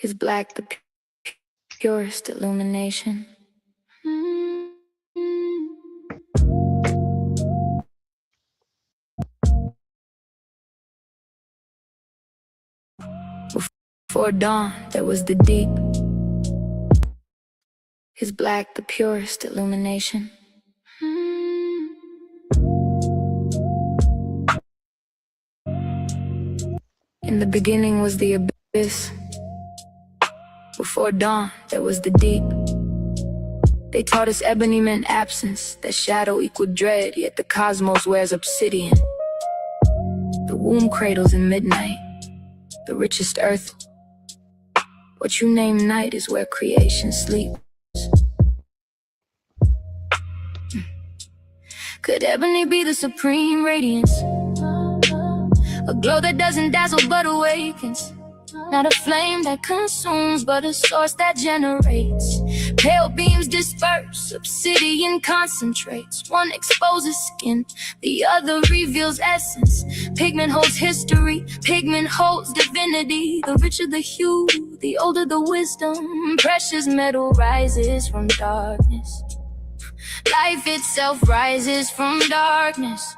Is black the purest illumination? Before dawn, there was the deep. Is black the purest illumination? In the beginning was the abyss. Before dawn, there was the deep. They taught us ebony meant absence, that shadow equaled dread, yet the cosmos wears obsidian. The womb cradles in midnight, the richest earth. What you name night is where creation sleeps. Could ebony be the supreme radiance? A glow that doesn't dazzle but awakens. Not a flame that consumes, but a source that generates. Pale beams disperse, obsidian concentrates. One exposes skin, the other reveals essence. Pigment holds history, pigment holds divinity. The richer the hue, the older the wisdom. Precious metal rises from darkness. Life itself rises from darkness.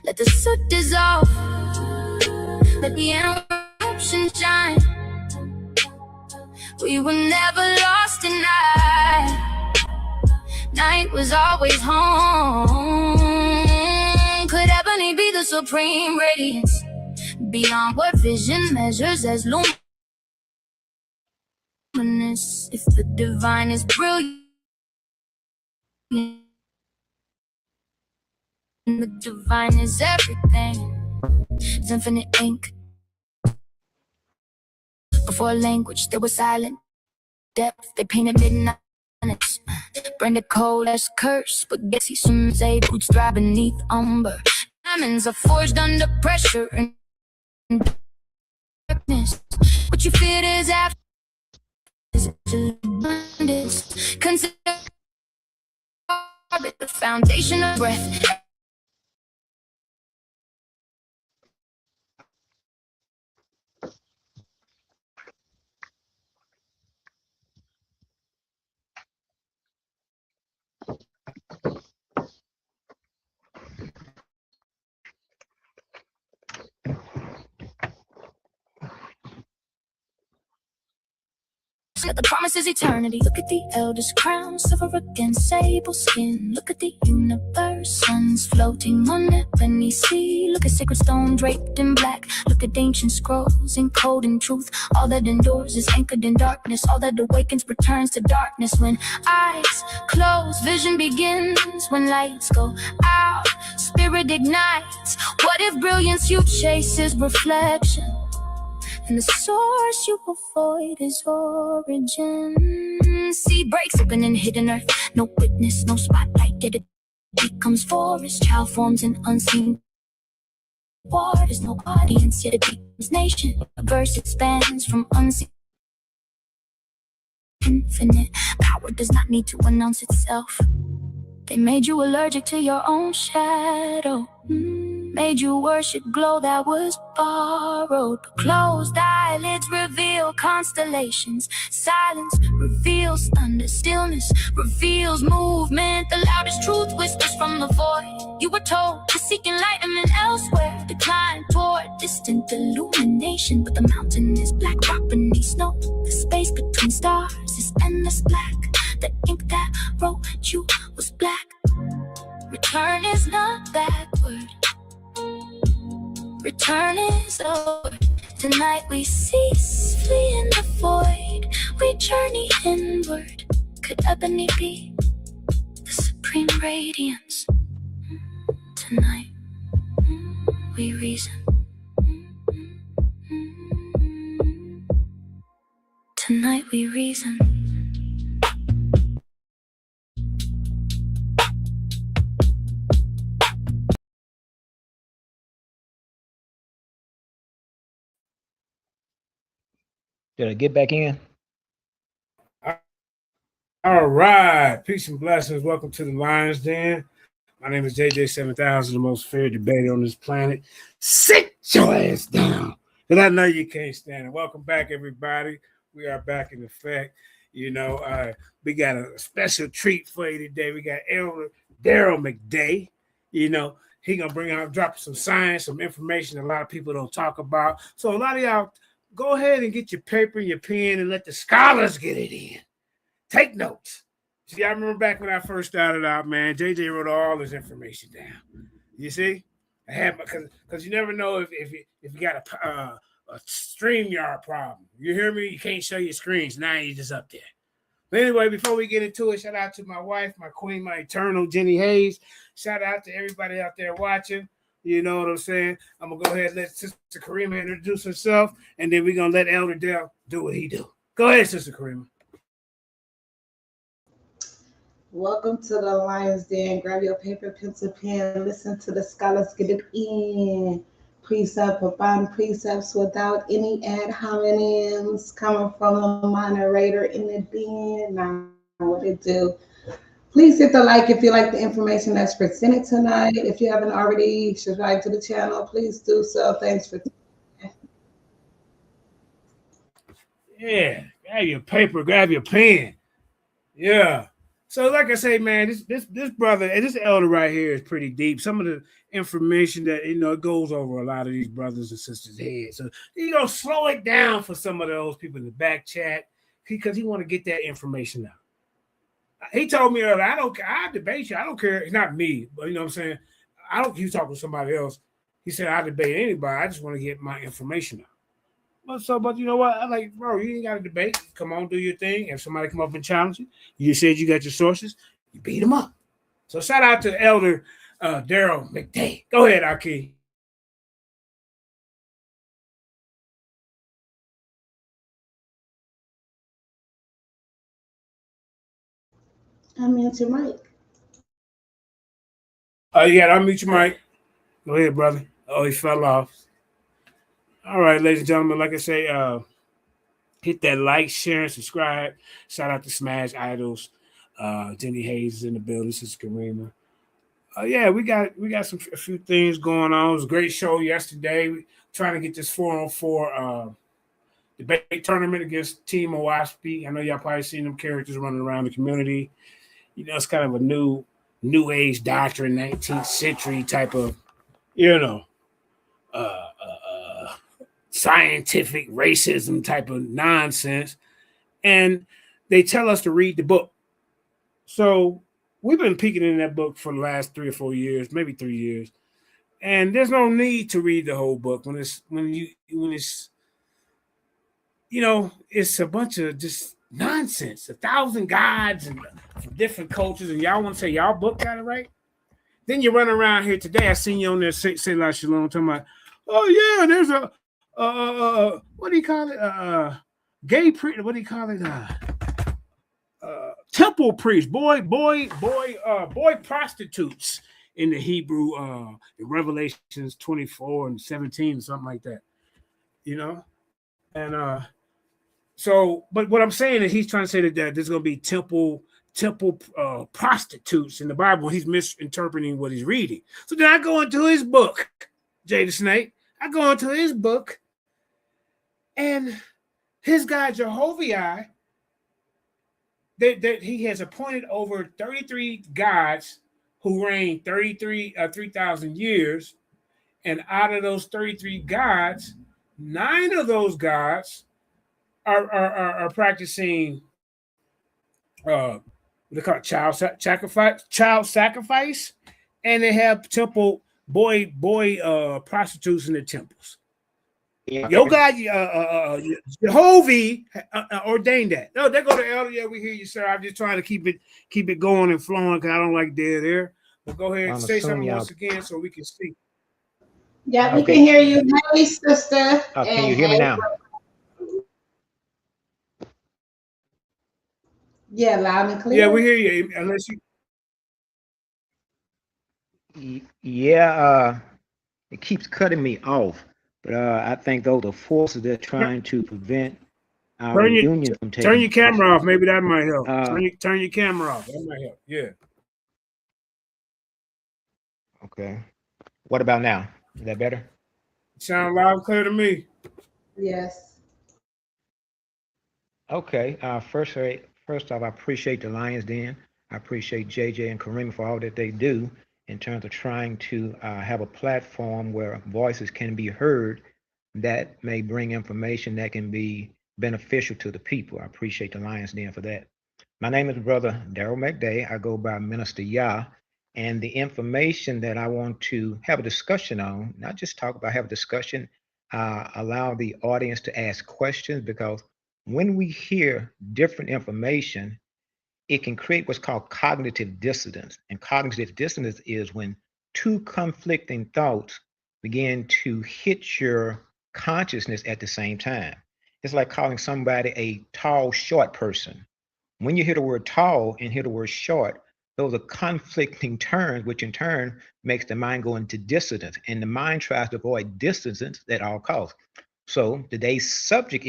Let the soot dissolve, let the eruption shine. We were never lost in night. Night was always home. Could ebony be the supreme radiance, beyond what vision measures as luminous? If the divine is brilliant, the divine is everything. It's infinite ink. Before language, there was silent depth. They painted midnight. Branded cold as curse, but guess he soon say boots dry beneath umber. Diamonds are forged under pressure and darkness. What you feared is after is abundance. Consider the foundation of breath. The promise is eternity. Look at the eldest crown, silver against sable skin. Look at the universe, suns floating on ebony sea. Look at sacred stone draped in black. Look at ancient scrolls encoded in truth. All that endures is anchored in darkness. All that awakens returns to darkness. When eyes close, vision begins. When lights go out, spirit ignites. What if brilliance you chase is reflection, and the source you avoid is origin? Seed breaks open in hidden earth. No witness, no spotlight, yet it becomes forest. Child forms an unseen war. There's no audience, yet it becomes nation. A verse expands from unseen. Infinite power does not need to announce itself. They made you allergic to your own shadow. Made you worship glow that was borrowed. But closed eyelids reveal constellations. Silence reveals thunder. Stillness reveals movement. The loudest truth whispers from the void. You were told to seek enlightenment elsewhere. Decline toward distant illumination. But the mountain is black rock beneath snow. The space between stars is endless black. The ink that wrote you was black. Return is not backward. Return is over. Tonight we cease, flee in the void. We journey inward. Could ebony be the supreme radiance? Tonight we reason. Tonight we reason. Did I get back in? All right. Peace and blessings. Welcome to the Lion's Den. My name is JJ7000, the most feared debater on this planet. Sit your ass down, because I know you can't stand it. Welcome back, everybody. We are back in effect. We got a special treat for you today. We got Elder Daryl McDay. He gonna drop some science, some information a lot of people don't talk about. So a lot of y'all, go ahead and get your paper and your pen and let the scholars get it in. Take notes. See, I remember back when I first started out, man, JJ wrote all this information down. You see, I had because you never know if you got a StreamYard problem. You hear me? You can't show your screens. Now you're just up there. But anyway, before we get into it, shout out to my wife, my queen, my eternal Jenny Hayes. Shout out to everybody out there watching. You know what I'm saying? I'm going to go ahead and let Sister Karima introduce herself, and then we're going to let Elder Dell do what he do. Go ahead, Sister Karima. Welcome to the Lion's Den. Grab your paper, pencil, pen. Listen to the scholars get it in. Precept upon precepts without any ad hominems coming from the moderator in the den. Now, what it do? Please hit the like if you like the information that's presented tonight. If you haven't already subscribed to the channel, please do so. Thanks for. Yeah, grab your paper, grab your pen. Yeah. So, like I say, man, this brother and this elder right here is pretty deep. Some of the information that it goes over a lot of these brothers and sisters' heads. So slow it down for some of those people in the back chat because he want to get that information out. He told me earlier, I debate you. I don't care. It's not me, but you know what I'm saying. He was talking to somebody else. He said I debate anybody. I just want to get my information out. But you know what? I'm like, bro, you ain't got to debate. Come on, do your thing. If somebody come up and challenge you, you said you got your sources, you beat them up. So shout out to Elder Daryl McDay. Go ahead, Aki. Unmute your mic. Oh, you got to unmute your mic. Go ahead, brother. Oh, he fell off. All right, ladies and gentlemen, like I say, hit that like, share, and subscribe. Shout out to Smash Idols. Jenny Hayes is in the building. This is Karima. Yeah, we got a few things going on. It was a great show yesterday. We trying to get this 4-on-4 debate tournament against Team Owaspy. I know y'all probably seen them characters running around the community. It's kind of a new age doctrine, 19th century type of, scientific racism type of nonsense. And they tell us to read the book. So we've been peeking in that book for the last 3 or 4 years, maybe 3 years. And there's no need to read the whole book when it's it's a bunch of just nonsense, 1,000 gods and from different cultures, and y'all want to say y'all book got it right? Then you run around here today. I seen you on there say La Shalom talking about, oh yeah, there's a what do you call it? Gay priest, what do you call it? Temple priest, boy prostitutes in the Hebrew in Revelations 24 and 17, something like that. And so, but what I'm saying is he's trying to say that there's gonna be temple prostitutes in the Bible. He's misinterpreting what he's reading. So then I go into his book, Jay the Snake. I go into his book, and his guy Jehovah, that he has appointed over 33 gods who reigned 3,000 years, and out of those 33 gods, 9 of those gods are practicing what they call it, child sacrifice, and they have temple boy prostitutes in the temples. Your God, Jehovah ordained that. No, they go to Elder. Yeah, we hear you, sir. I'm just trying to keep it going and flowing because I don't like dead air. But go ahead and say something once again so we can see. Yeah, we can hear you. Hey, sister. Can you hear me now? Yeah, loud and clear. Yeah, we hear you. Unless you. Yeah, it keeps cutting me off. But I think those are forces that are trying to prevent our union from taking. Turn your camera off. Maybe that might help. Turn your camera off. That might help. Yeah. Okay. What about now? Is that better? Sound loud and clear to me. Yes. Okay. First off, I appreciate the Lions Den. I appreciate JJ and Kareem for all that they do in terms of trying to have a platform where voices can be heard that may bring information that can be beneficial to the people. I appreciate the Lions Den for that. My name is Brother Daryl McDay. I go by Minister Yah. And the information that I want to have a discussion on, not just talk about, have a discussion, allow the audience to ask questions, because when we hear different information, it can create what's called cognitive dissonance. And cognitive dissonance is when two conflicting thoughts begin to hit your consciousness at the same time. It's like calling somebody a tall, short person. When you hear the word tall and hear the word short, those are conflicting terms, which in turn makes the mind go into dissonance. And the mind tries to avoid dissonance at all costs. So today's subject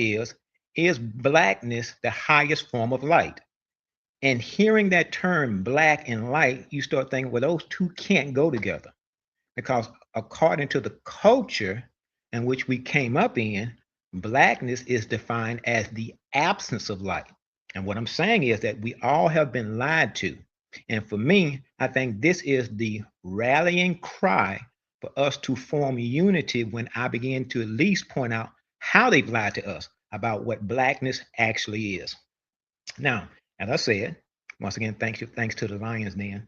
is blackness the highest form of light? And hearing that term black and light, you start thinking, well, those two can't go together, because according to the culture in which we came up in, blackness is defined as the absence of light. And what I'm saying is that we all have been lied to. And for me, I think this is the rallying cry for us to form unity when I begin to at least point out how they've lied to us about what blackness actually is. Now, as I said, once again, thanks to the Lions Den,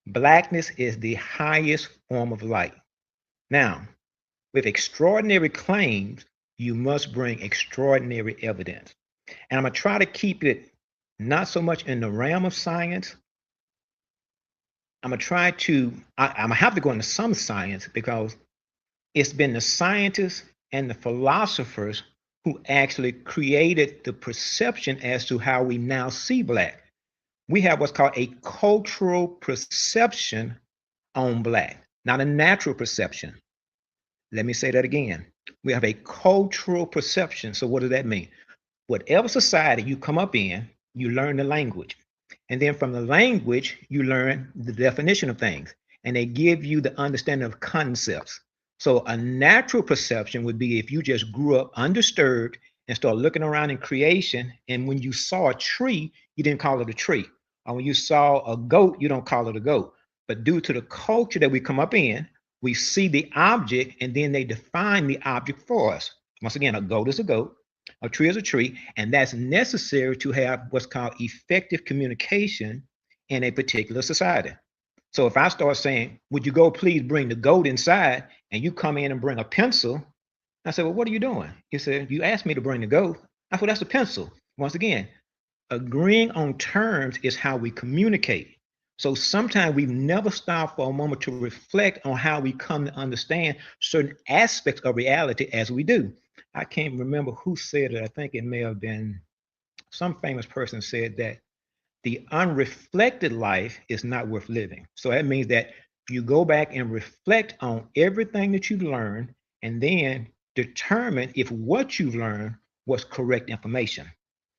blackness is the highest form of light. Now, with extraordinary claims, you must bring extraordinary evidence. And I'm going to try to keep it not so much in the realm of science. I'm going to have to go into some science, because it's been the scientists and the philosophers who actually created the perception as to how we now see black. We have what's called a cultural perception on black, not a natural perception. Let me say that again. We have a cultural perception. So what does that mean? Whatever society you come up in, you learn the language. And then from the language, you learn the definition of things. And they give you the understanding of concepts. So a natural perception would be if you just grew up undisturbed and start looking around in creation, and when you saw a tree, you didn't call it a tree. Or when you saw a goat, you don't call it a goat. But due to the culture that we come up in, we see the object, and then they define the object for us. Once again, a goat is a goat, a tree is a tree, and that's necessary to have what's called effective communication in a particular society. So if I start saying, would you go please bring the goat inside, and you come in and bring a pencil, I said, well, what are you doing? You said, you asked me to bring the goat. I said, that's a pencil. Once again, agreeing on terms is how we communicate. So sometimes we never stop for a moment to reflect on how we come to understand certain aspects of reality as we do. I can't remember who said it. I think it may have been some famous person said that the unreflected life is not worth living. So that means that you go back and reflect on everything that you've learned, and then determine if what you've learned was correct information.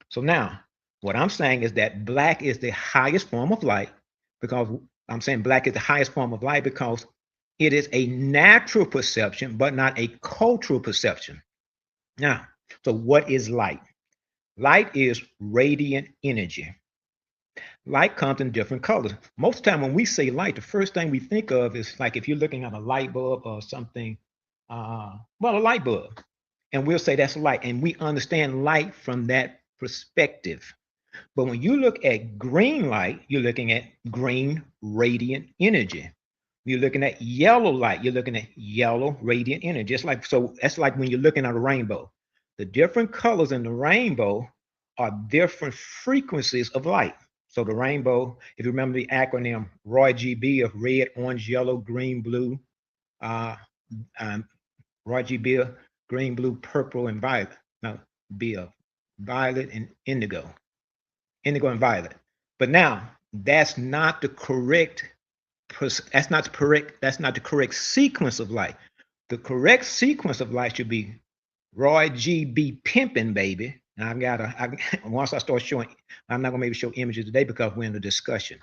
So now, what I'm saying is that black is the highest form of light, because I'm saying black is the highest form of light because it is a natural perception, but not a cultural perception. Now, so what is light? Light is radiant energy. Light comes in different colors. Most of the time when we say light, the first thing we think of is like if you're looking at a light bulb or something, a light bulb, and we'll say that's light, and we understand light from that perspective. But when you look at green light, you're looking at green radiant energy. You're looking at yellow light, you're looking at yellow radiant energy. So that's like when you're looking at a rainbow. The different colors in the rainbow are different frequencies of light. So the rainbow, if you remember the acronym ROY-GB of red, orange, yellow, green, blue, ROY-GB, green, blue, purple, and violet. No, B of violet and indigo and violet. But now that's not the correct sequence of light. The correct sequence of light should be ROY-GB pimping, baby. And once I start showing, I'm not gonna maybe show images today because we're in the discussion.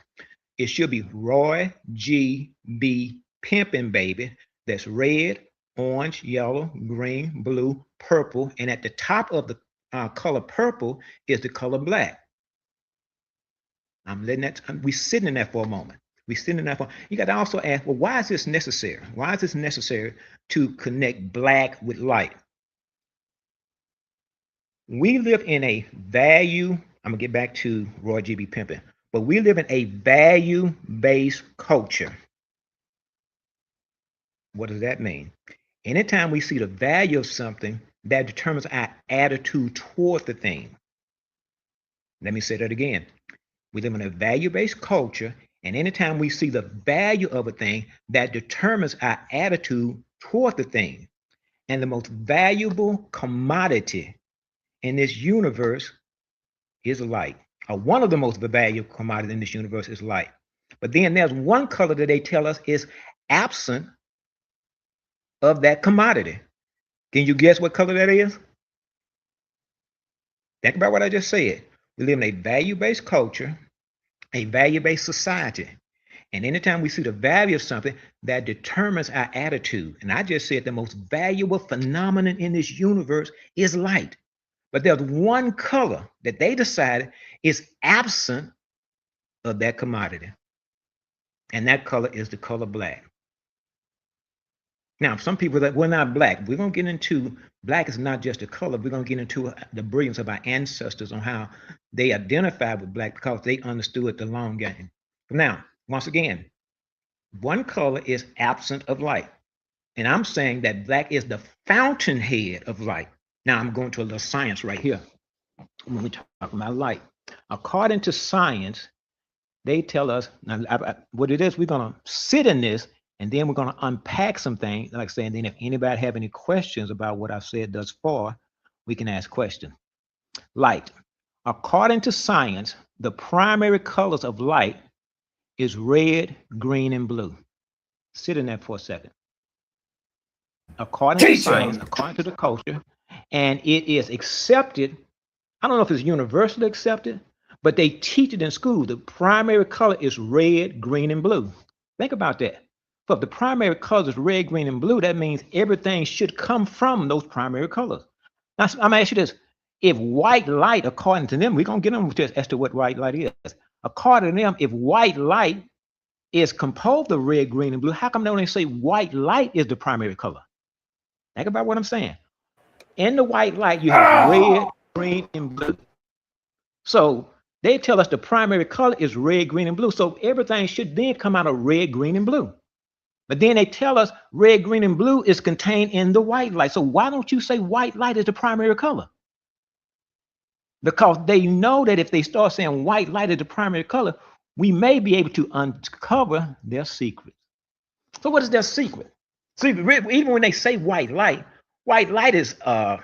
It should be ROY-GB pimping, baby. That's red, orange, yellow, green, blue, purple, and at the top of color purple is the color black. I'm letting that, we sitting in that for a moment. We sitting in that for, you got to also ask, well, why is this necessary? Why is this necessary to connect black with light? We live in a value, I'm gonna get back to Roy G.B. Pimpin, but we live in a value-based culture. What does that mean? Anytime we see the value of something, that determines our attitude toward the thing. Let me say that again. We live in a value-based culture, and anytime we see the value of a thing, that determines our attitude toward the thing. And the most valuable commodity in this universe is light. Or one of the most valuable commodities in this universe is light. But then there's one color that they tell us is absent of that commodity. Can you guess what color that is? Think about what I just said. We live in a value-based culture, a value-based society. And anytime we see the value of something, that determines our attitude. And I just said the most valuable phenomenon in this universe is light. But there's one color that they decided is absent of that commodity. And that color is the color black. Now, some people that we're not black, we're going to get into black is not just a color. We're going to get into the brilliance of our ancestors on how they identified with black because they understood the long game. Now, once again, one color is absent of light. And I'm saying that black is the fountainhead of light. Now, I'm going to a little science right here when we talk about light. According to science, they tell us, what it is, we're going to sit in this, and then we're going to unpack some things, like saying, then if anybody have any questions about what I've said thus far, we can ask questions. Light. According to science, the primary colors of light is red, green, and blue. Sit in that for a second. According to science, according to the culture, and it is accepted, I don't know if it's universally accepted, but they teach it in school. The primary color is red, green, and blue. Think about that. So if the primary colors is red, green, and blue, that means everything should come from those primary colors. Now, I'm gonna ask you this. If white light, according to them, we're gonna get them as to what white light is. According to them, if white light is composed of red, green, and blue, how come they only say white light is the primary color? Think about what I'm saying. In the white light, you have red, green, and blue. So they tell us the primary color is red, green, and blue. So everything should then come out of red, green, and blue. But then they tell us red, green, and blue is contained in the white light. So why don't you say white light is the primary color? Because they know that if they start saying white light is the primary color, we may be able to uncover their secret. So what is their secret? See, even when they say white light is how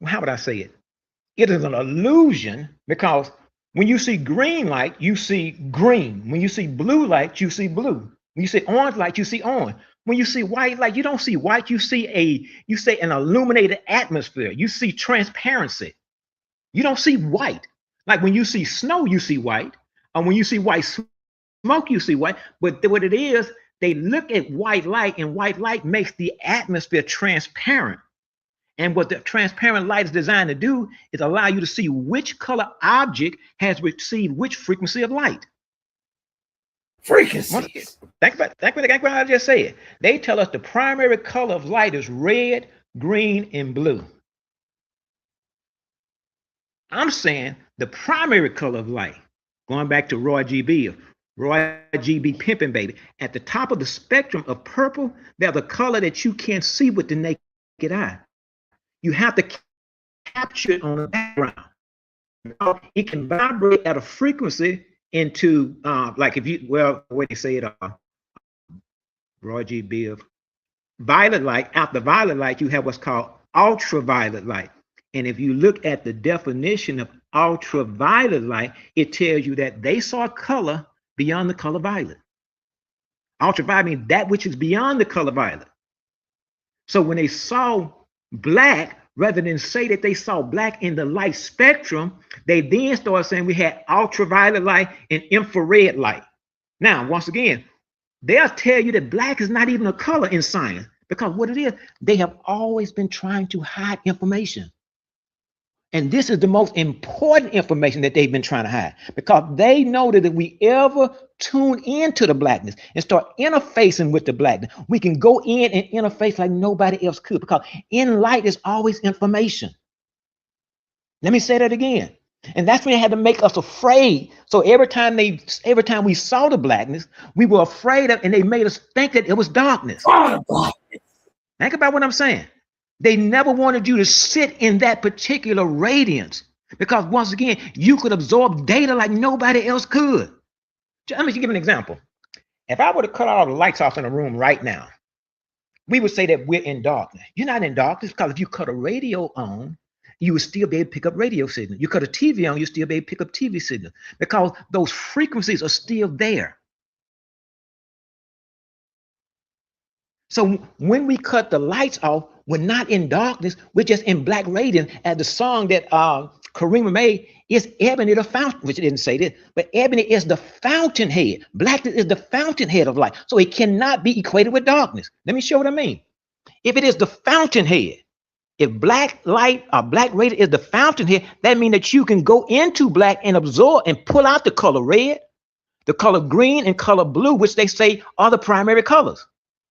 would I say it? It is an illusion because when you see green light, you see green. When you see blue light, you see blue. When you see orange light, you see orange. When you see white light, you don't see white. You see an illuminated atmosphere. You see transparency. You don't see white. Like when you see snow, you see white. Or when you see white smoke, you see white. But what it is, they look at white light, and white light makes the atmosphere transparent. And what the transparent light is designed to do is allow you to see which color object has received which frequency of light. Frequencies. Think about what I just said. They tell us the primary color of light is red, green, and blue. I'm saying the primary color of light, going back to Roy G.B. Pimpin, baby, at the top of the spectrum of purple, there's a color that you can't see with the naked eye. You have to capture it on the background. It can vibrate at a frequency into like if you, well, what they say it, Roy G.B. of violet light. After violet light, you have what's called ultraviolet light. And if you look at the definition of ultraviolet light, it tells you that they saw color beyond the color violet. Ultraviolet means that which is beyond the color violet. So when they saw black, rather than say that they saw black in the light spectrum, they then started saying we had ultraviolet light and infrared light. Now, once again, they'll tell you that black is not even a color in science. Because what it is, they have always been trying to hide information. And this is the most important information that they've been trying to hide, because they know that if we ever tune into the blackness and start interfacing with the blackness, we can go in and interface like nobody else could, because in light is always information. Let me say that again. And that's when they had to make us afraid. So every time we saw the blackness, we were afraid of, and they made us think that it was darkness. Think about what I'm saying. They never wanted you to sit in that particular radiance, because once again, you could absorb data like nobody else could. Let me give you an example. If I were to cut all the lights off in a room right now, we would say that we're in darkness. You're not in darkness, because if you cut a radio on, you would still be able to pick up radio signal. You cut a TV on, you still be able to pick up TV signal, because those frequencies are still there. So when we cut the lights off, we're not in darkness, we're just in black radiance. As the song that Karima made, is ebony the fountain, which it didn't say this, but ebony is the fountainhead. Blackness is the fountainhead of light. So it cannot be equated with darkness. Let me show what I mean. If it is the fountainhead, if black light or black radiance is the fountainhead, that means that you can go into black and absorb and pull out the color red, the color green, and color blue, which they say are the primary colors.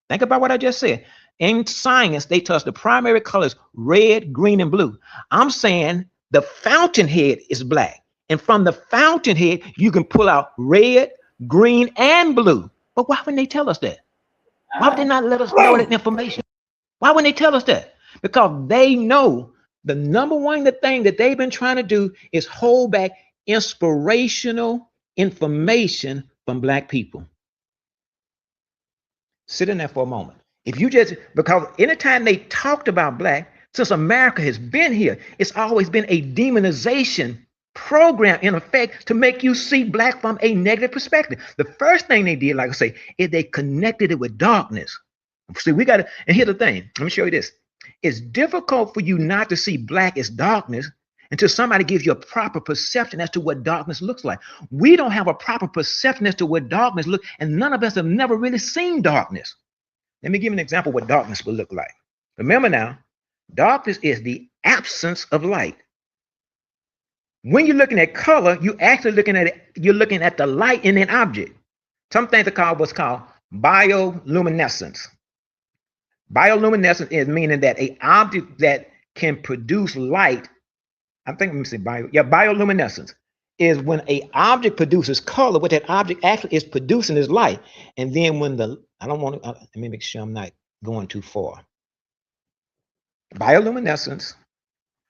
Think about what I just said. In science, they tell us the primary colors red, green, and blue. I'm saying the fountainhead is black. And from the fountainhead, you can pull out red, green, and blue. But why wouldn't they tell us that? Why would they not let us know that information? Why wouldn't they tell us that? Because they know the number one thing that they've been trying to do is hold back inspirational information from black people. Sit in there for a moment. If you just, because anytime they talked about black, since America has been here, it's always been a demonization program in effect to make you see black from a negative perspective. The first thing they did, like I say, is they connected it with darkness. See, we got to, and here's the thing, let me show you this. It's difficult for you not to see black as darkness until somebody gives you a proper perception as to what darkness looks like. We don't have a proper perception as to what darkness looks, and none of us have never really seen darkness. Let me give you an example of what darkness will look like. Remember now, darkness is the absence of light. When you're looking at color, you're actually looking at it, you're looking at the light in an object. Some things are called what's called bioluminescence. Bioluminescence is meaning that an object that can produce light, I think, let me say bioluminescence is when an object produces color, what that object actually is producing is light. And then when the, I don't want to, let me make sure I'm not going too far. Bioluminescence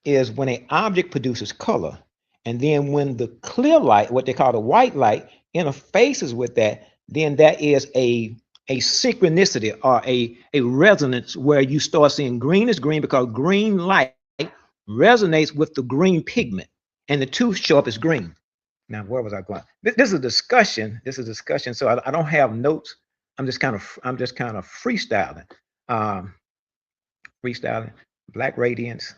is when an object produces color. And then when the clear light, what they call the white light, interfaces with that, then that is a synchronicity or a resonance where you start seeing green is green, because green light resonates with the green pigment, and the two show up as green. Now, where was I going? This is a discussion. This is a discussion. So I don't have notes. I'm just kind of freestyling. Freestyling. Black radiance.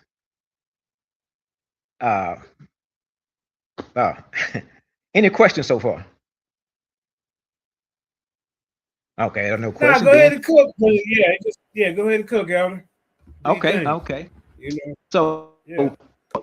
Any questions so far? Okay, no questions. Go ahead and cook. Yeah, go ahead and cook, Elder. Okay. You know, so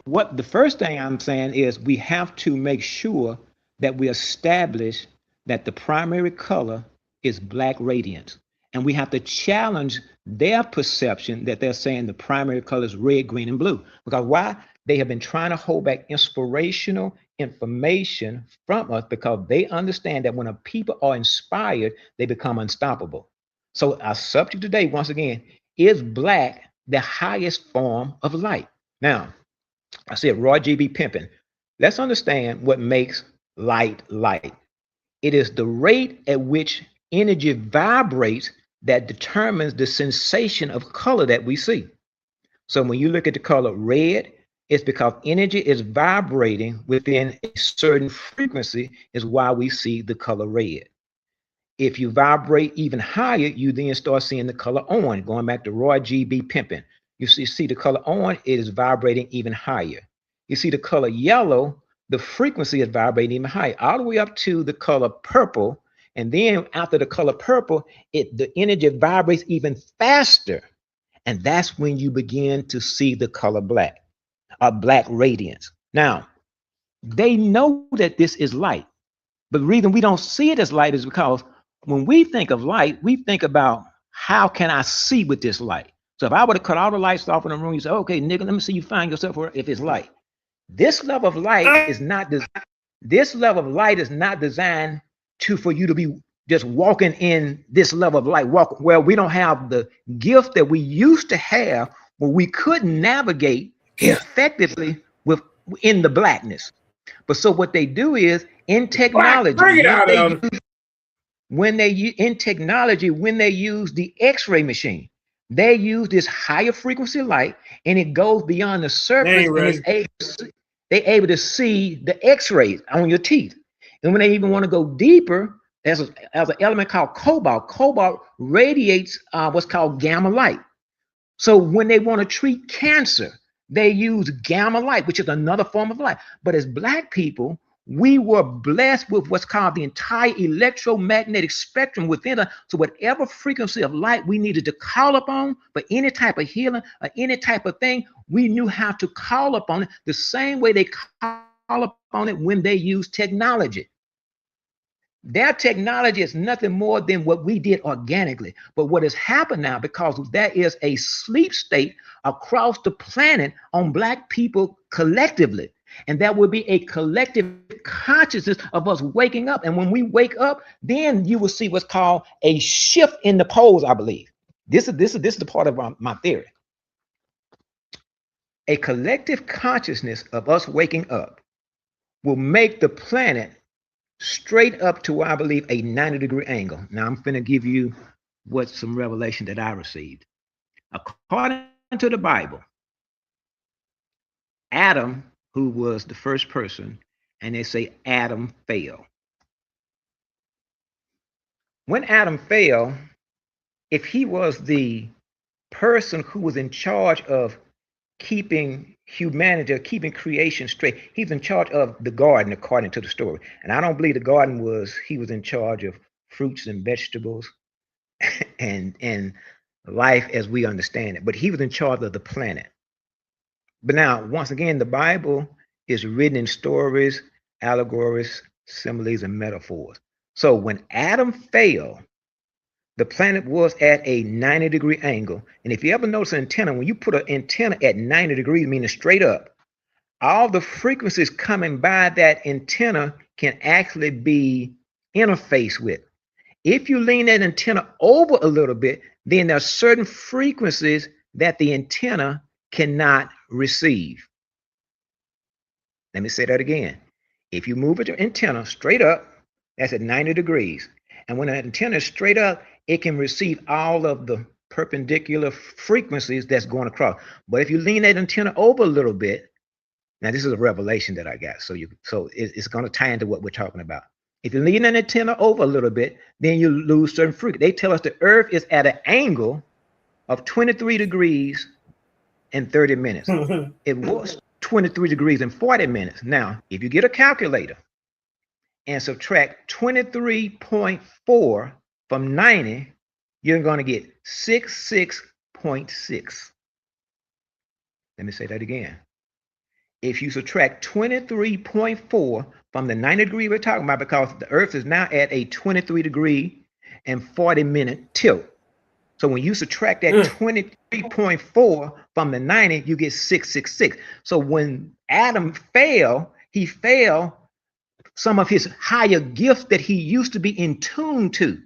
what the first thing I'm saying is we have to make sure that we establish that the primary color is black radiance. And we have to challenge their perception that they're saying the primary color is red, green, and blue. Because why? They have been trying to hold back inspirational information from us, because they understand that when a people are inspired, they become unstoppable. So our subject today, once again, is black the highest form of light? Now, I said Roy G.B. Pimpin. Let's understand what makes light light. It is the rate at which energy vibrates that determines the sensation of color that we see. So when you look at the color red, it's because energy is vibrating within a certain frequency is why we see the color red. If you vibrate even higher, you then start seeing the color orange. Going back to Roy G.B. Pimpin, you see the color orange, it is vibrating even higher. You see the color yellow, the frequency is vibrating even higher, all the way up to the color purple. And then after the color purple, the energy vibrates even faster. And that's when you begin to see the color black, or black radiance. Now, they know that this is light, but the reason we don't see it as light is because when we think of light, we think about how can I see with this light? So if I were to cut all the lights off in the room, you say, okay, nigga, let me see you find yourself if it's light. This level of light is not designed for you to be just walking in this level of light, where we don't have the gift that we used to have, where we could navigate effectively in the blackness. But so what they do is in technology, when they use the X-ray machine, they use this higher frequency light, and it goes beyond the surface, and they're able to see the X-rays on your teeth. And when they even want to go deeper, there's an element called cobalt. Cobalt radiates what's called gamma light. So when they want to treat cancer, they use gamma light, which is another form of light. But as Black people, we were blessed with what's called the entire electromagnetic spectrum within us. So whatever frequency of light we needed to call upon for any type of healing or any type of thing, we knew how to call upon it the same way they call upon it when they use technology. Their technology is nothing more than what we did organically. But what has happened now, because there is a sleep state across the planet on Black people collectively, and that will be a collective consciousness of us waking up. And when we wake up, then you will see what's called a shift in the poles, I believe. This is the part of my theory. A collective consciousness of us waking up will make the planet straight up to, I believe, a 90-degree angle. Now I'm going to give you some revelation that I received. According to the Bible, Adam, who was the first person, and they say Adam fell. When Adam fell, if he was the person who was in charge of keeping humanity, or keeping creation straight, he's in charge of the garden, according to the story. And I don't believe the garden he was in charge of fruits and vegetables and life as we understand it, but he was in charge of the planet. But now, once again, the Bible is written in stories, allegories, similes, and metaphors. So when Adam fell, the planet was at a 90-degree angle. And if you ever notice an antenna, when you put an antenna at 90 degrees, meaning straight up, all the frequencies coming by that antenna can actually be interfaced with. If you lean that antenna over a little bit, then there are certain frequencies that the antenna cannot receive. Let me say that again. If you move your antenna straight up, that's at 90 degrees. And when the antenna is straight up, it can receive all of the perpendicular frequencies that's going across. But if you lean that antenna over a little bit, now this is a revelation that I got, so it's going to tie into what we're talking about. If you lean an antenna over a little bit, then you lose certain frequency. They tell us the Earth is at an angle of 23 degrees and 30 minutes. It was 23 degrees and 40 minutes. Now, if you get a calculator and subtract 23.4 from 90, you're going to get 66.6. Let me say that again. If you subtract 23.4 from the 90 degree we're talking about, because the Earth is now at a 23 degree and 40 minute tilt. So when you subtract that 23.4 from the 90, you get 666. So when Adam fell, he fell some of his higher gifts that he used to be in tune to.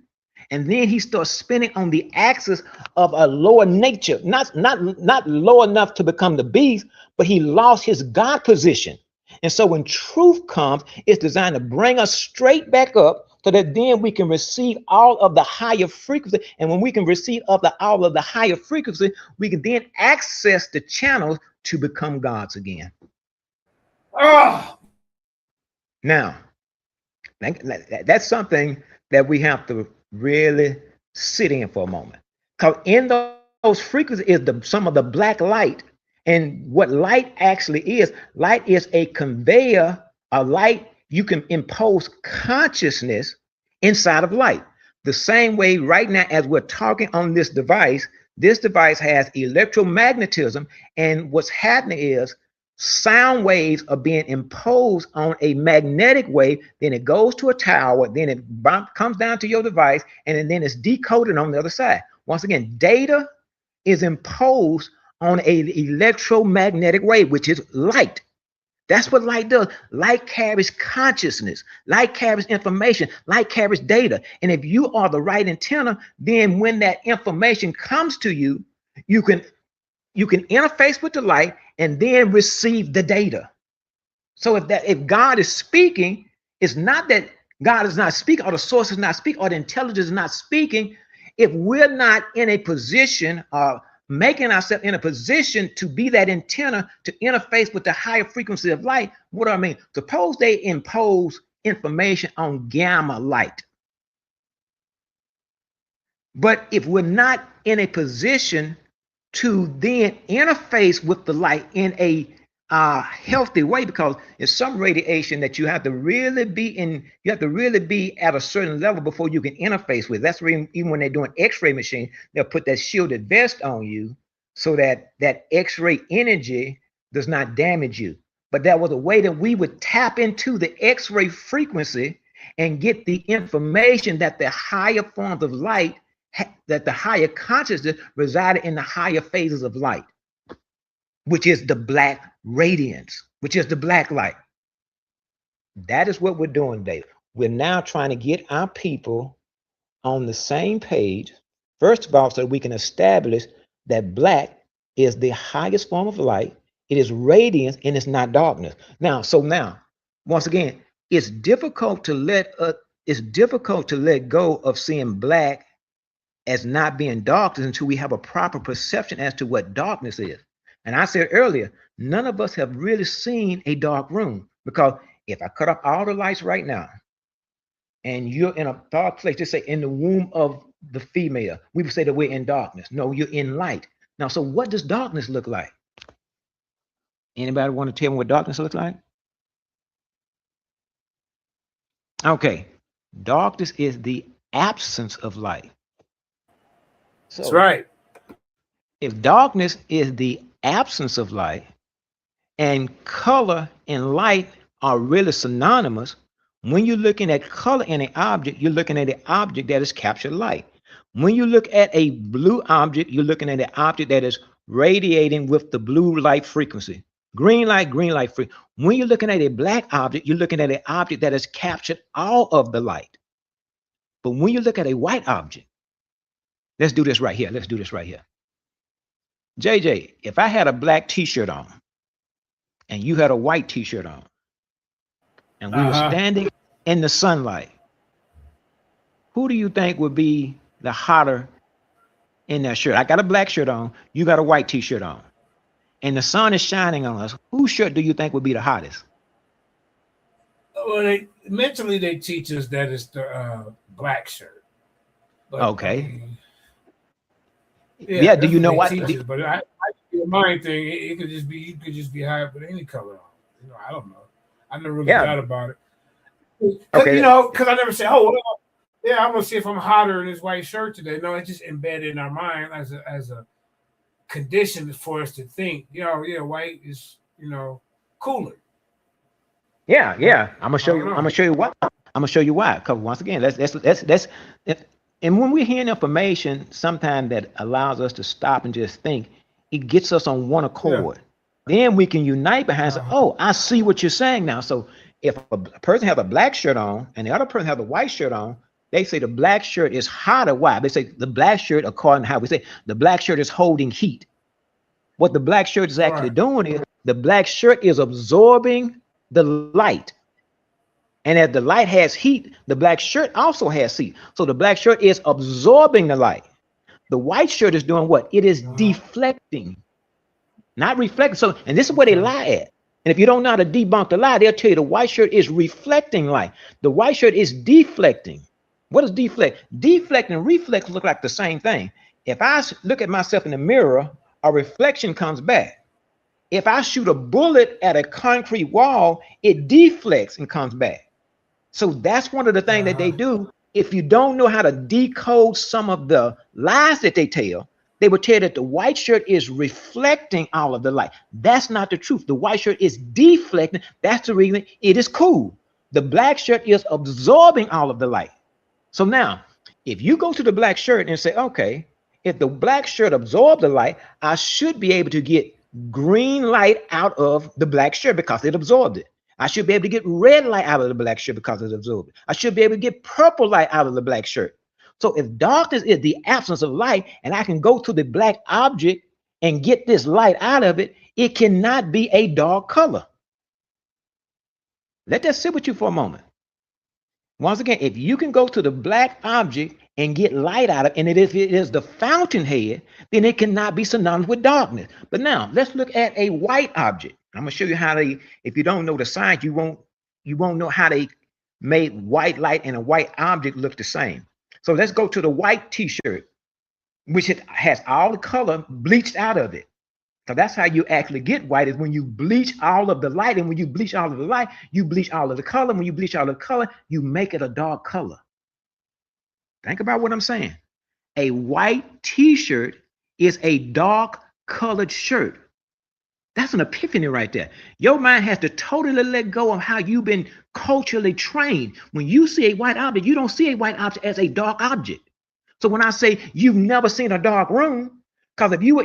And then he starts spinning on the axis of a lower nature, not low enough to become the beast, but he lost his God position. And so when truth comes, it's designed to bring us straight back up so that then we can receive all of the higher frequency. And when we can receive all of the higher frequency, we can then access the channels to become gods again. Oh, now, that's something that we have to really sit in for a moment. Because in those frequencies is some of the black light. And what light actually is a conveyor, a light, you can impose consciousness inside of light. The same way right now as we're talking on this device has electromagnetism, and what's happening is sound waves are being imposed on a magnetic wave, then it goes to a tower, then it comes down to your device, and then it's decoded on the other side. Once again, data is imposed on an electromagnetic wave, which is light. That's what light does. Light carries consciousness. Light carries information. Light carries data. And if you are the right antenna, then when that information comes to you, you can interface with the light and then receive the data. So if God is speaking, it's not that God is not speaking, or the source is not speaking, or the intelligence is not speaking. If we're not in a position of making ourselves in a position to be that antenna to interface with the higher frequency of light, what do I mean? Suppose they impose information on gamma light. But if we're not in a position to then interface with the light in a healthy way, because it's some radiation that you have to really be at a certain level before you can interface with. That's where even when they're doing X-ray machine, they'll put that shielded vest on you so that that X-ray energy does not damage you. But that was a way that we would tap into the X-ray frequency and get the information that the higher forms of light, that the higher consciousness resided in the higher phases of light, which is the black radiance, which is the black light. That is what we're doing, Dave. We're now trying to get our people on the same page, first of all, so we can establish that black is the highest form of light. It is radiance and it's not darkness. Now, once again, it's difficult to let go of seeing black as not being darkness until we have a proper perception as to what darkness is. And I said earlier, none of us have really seen a dark room, because if I cut off all the lights right now and you're in a dark place, just say in the womb of the female, we would say that we're in darkness. No, you're in light. Now, so what does darkness look like? Anybody want to tell me what darkness looks like? Okay, darkness is the absence of light. So, that's right. If darkness is the absence of light, and color and light are really synonymous, when you're looking at color in an object, you're looking at an object that has captured light. When you look at a blue object, you're looking at an object that is radiating with the blue light frequency. Green light frequency. When you're looking at a black object, you're looking at an object that has captured all of the light. But when you look at a white object, let's do this right here. JJ, if I had a black t-shirt on and you had a white t-shirt on, and we were standing in the sunlight, who do you think would be the hotter in that shirt? I got a black shirt on, you got a white t-shirt on, and the sun is shining on us. Whose shirt do you think would be the hottest? Well, they teach us that it's the black shirt. But, okay. Yeah, do you know what? But I mind thing, it could just be, you could just be high with any color on. You know, I don't know. I never really thought about it. Okay. You know, because I never say, oh, well, yeah, I'm gonna see if I'm hotter in this white shirt today. No, it's just embedded in our mind as a condition for us to think, white is, cooler. Yeah. I'm gonna show you why. Because once again, let's and when we hear information, sometimes that allows us to stop and just think, it gets us on one accord. Yeah. Then we can unite behind. Oh, I see what you're saying now. So if a person has a black shirt on and the other person has a white shirt on, they say the black shirt is hotter. Why? They say the black shirt, according to how we say, the black shirt is holding heat. What the black shirt is actually doing is the black shirt is absorbing the light. And as the light has heat, the black shirt also has heat. So the black shirt is absorbing the light. The white shirt is doing what? It is deflecting, not reflecting. So, and this is where they lie at. And if you don't know how to debunk the lie, they'll tell you the white shirt is reflecting light. The white shirt is deflecting. What is deflect? Deflect and reflect look like the same thing. If I look at myself in the mirror, a reflection comes back. If I shoot a bullet at a concrete wall, it deflects and comes back. So that's one of the things that they do. if you don't know how to decode some of the lies that they tell, they will tell that the white shirt is reflecting all of the light. That's not the truth. The white shirt is deflecting. That's the reason it is cool. The black shirt is absorbing all of the light. So now, if you go to the black shirt and say, okay, if the black shirt absorbs the light, I should be able to get green light out of the black shirt because it absorbed it. I should be able to get red light out of the black shirt because it absorbed it. I should be able to get purple light out of the black shirt. So if darkness is the absence of light, and I can go to the black object and get this light out of it, it cannot be a dark color. Let that sit with you for a moment. Once again, if you can go to the black object and get light out of it, and if it is the fountainhead, then it cannot be synonymous with darkness. But now let's look at a white object. I'm gonna show you how they, if you don't know the science, you won't know how they made white light and a white object look the same. So let's go to the white t-shirt, which has all the color bleached out of it. So that's how you actually get white, is when you bleach all of the light. And when you bleach all of the light, you bleach all of the color. When you bleach all of the color, you make it a dark color. Think about what I'm saying. A white t-shirt is a dark colored shirt. That's an epiphany right there. Your mind has to totally let go of how you've been culturally trained. When you see a white object, you don't see a white object as a dark object. So when I say you've never seen a dark room, because if you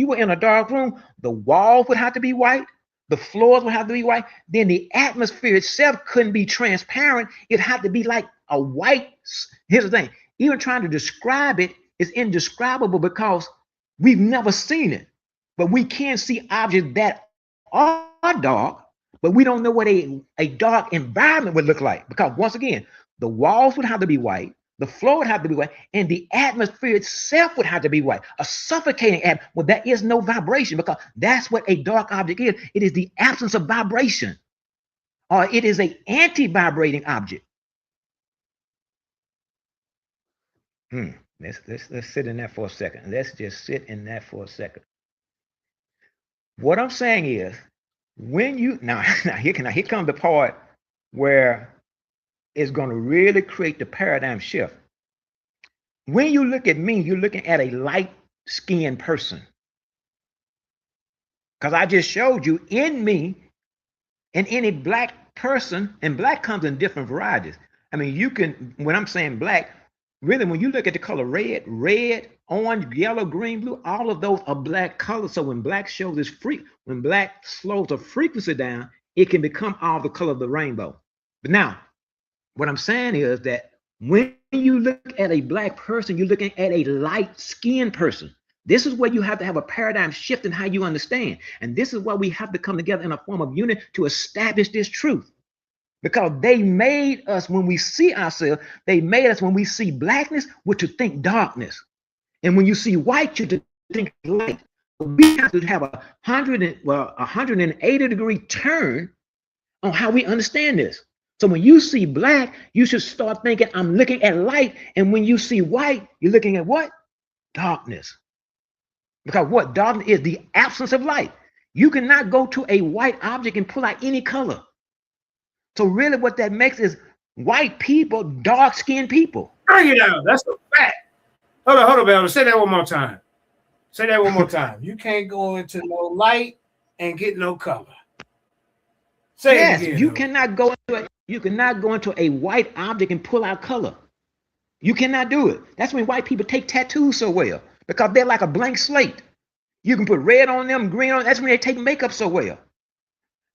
were in a dark room, the walls would have to be white, the floors would have to be white, then the atmosphere itself couldn't be transparent. It had to be like a white. Here's the thing, even trying to describe it is indescribable because we've never seen it. But we can see objects that are dark, but we don't know what a dark environment would look like. Because once again, the walls would have to be white, the floor would have to be white, and the atmosphere itself would have to be white. A suffocating atmosphere. Well, there is no vibration, because that's what a dark object is. It is the absence of vibration, or it is an anti-vibrating object. Let's sit in that for a second. Let's just sit in that for a second. What I'm saying is, when you now here comes the part where it's going to really create the paradigm shift. When you look at me, you're looking at a light-skinned person, because I just showed you in me and any black person, and black comes in different varieties. I mean, you can, when I'm saying black, really, when you look at the color red, orange, yellow, green, blue, all of those are black colors. So when black shows its when black slows the frequency down, it can become all the color of the rainbow. But now, what I'm saying is that when you look at a black person, you're looking at a light-skinned person. This is where you have to have a paradigm shift in how you understand. And this is why we have to come together in a form of unity to establish this truth. Because they made us, when we see ourselves, they made us, when we see blackness, we're to think darkness. And when you see white, you're to think light. We have to have a 180-degree turn on how we understand this. So when you see black, you should start thinking, I'm looking at light. And when you see white, you're looking at what? Darkness. Because what? Darkness is the absence of light. You cannot go to a white object and pull out any color. So really what that makes is white people, dark-skinned people. Bring it out. That's a fact. Hold on, Elder. Say that one more time. Say that one more time. You can't go into no light and get no color. Say it again. You cannot go into a white object and pull out color. You cannot do it. That's when white people take tattoos so well, because they're like a blank slate. You can put red on them, green on them. That's when they take makeup so well.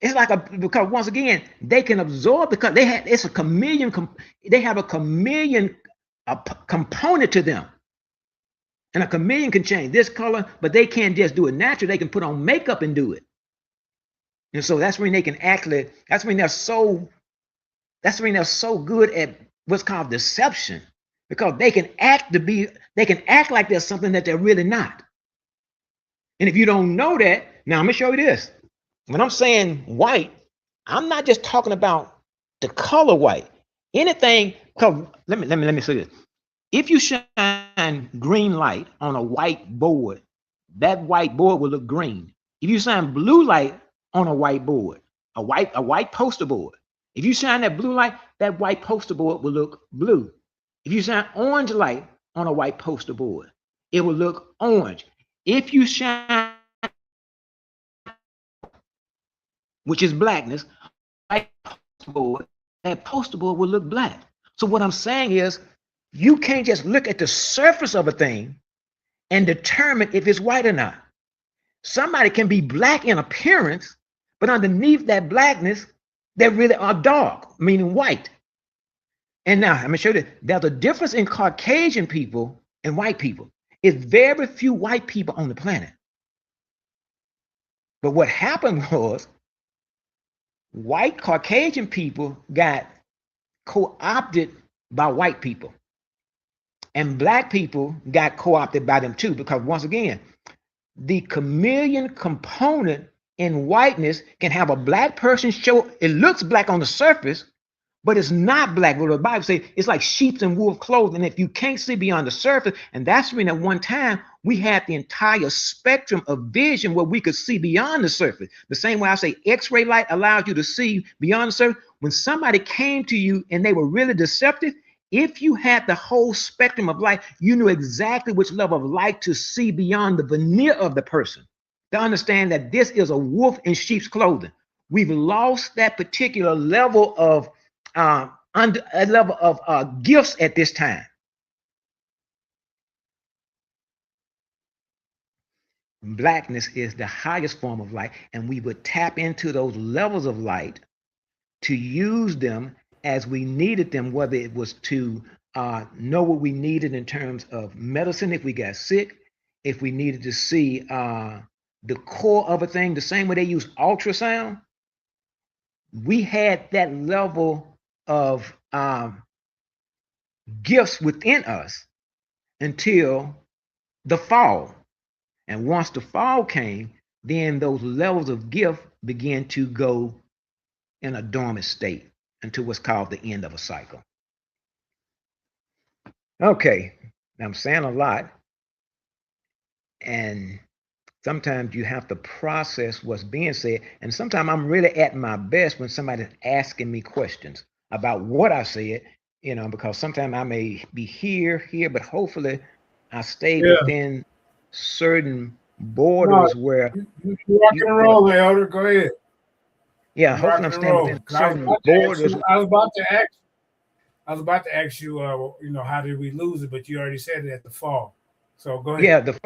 It's like because once again, they can absorb the color. They have a chameleon component to them. And a chameleon can change this color, but they can't just do it naturally. They can put on makeup and do it. And so that's when they can actually, that's when they're so good at what's called deception, because they can act like there's something that they're really not. And if you don't know that, now I'm gonna show you this. When I'm saying white, I'm not just talking about the color white. Anything, because let me say this. If you shine green light on a white board, that white board will look green. If you shine blue light on a white board, a white poster board, if you shine that blue light, that white poster board will look blue. If you shine orange light on a white poster board, it will look orange. If you shine, which is blackness, white poster board, that poster board will look black. So what I'm saying is, you can't just look at the surface of a thing and determine if it's white or not. Somebody can be black in appearance, but underneath that blackness, they really are dark, meaning white. And now I'm gonna show you there's a difference in Caucasian people and white people. It's very few white people on the planet. But what happened was, white Caucasian people got co-opted by white people. And black people got co-opted by them too, because once again, the chameleon component in whiteness can have a black person show, it looks black on the surface, but it's not black. What the Bible says, it's like sheep's and wolf clothing. If you can't see beyond the surface, and that's when at one time we had the entire spectrum of vision where we could see beyond the surface. The same way I say X-ray light allows you to see beyond the surface. When somebody came to you and they were really deceptive, if you had the whole spectrum of light, you knew exactly which level of light to see beyond the veneer of the person, to understand that this is a wolf in sheep's clothing. We've lost that particular level of gifts at this time. Blackness is the highest form of light, and we would tap into those levels of light to use them as we needed them, whether it was to know what we needed in terms of medicine if we got sick, if we needed to see the core of a thing, the same way they use ultrasound. We had that level of gifts within us until the fall. And once the fall came, then those levels of gift began to go in a dormant state until what's called the end of a cycle. Okay, now I'm saying a lot, and sometimes you have to process what's being said, and sometimes I'm really at my best when somebody's asking me questions about what I said, you know, because sometimes I may be here, but hopefully I stay within certain borders where you rock and roll there, Elder. Go ahead. Yeah, hopefully I'm staying within certain borders. I was about to ask you, you know, how did we lose it? But you already said it at the fall. So go ahead.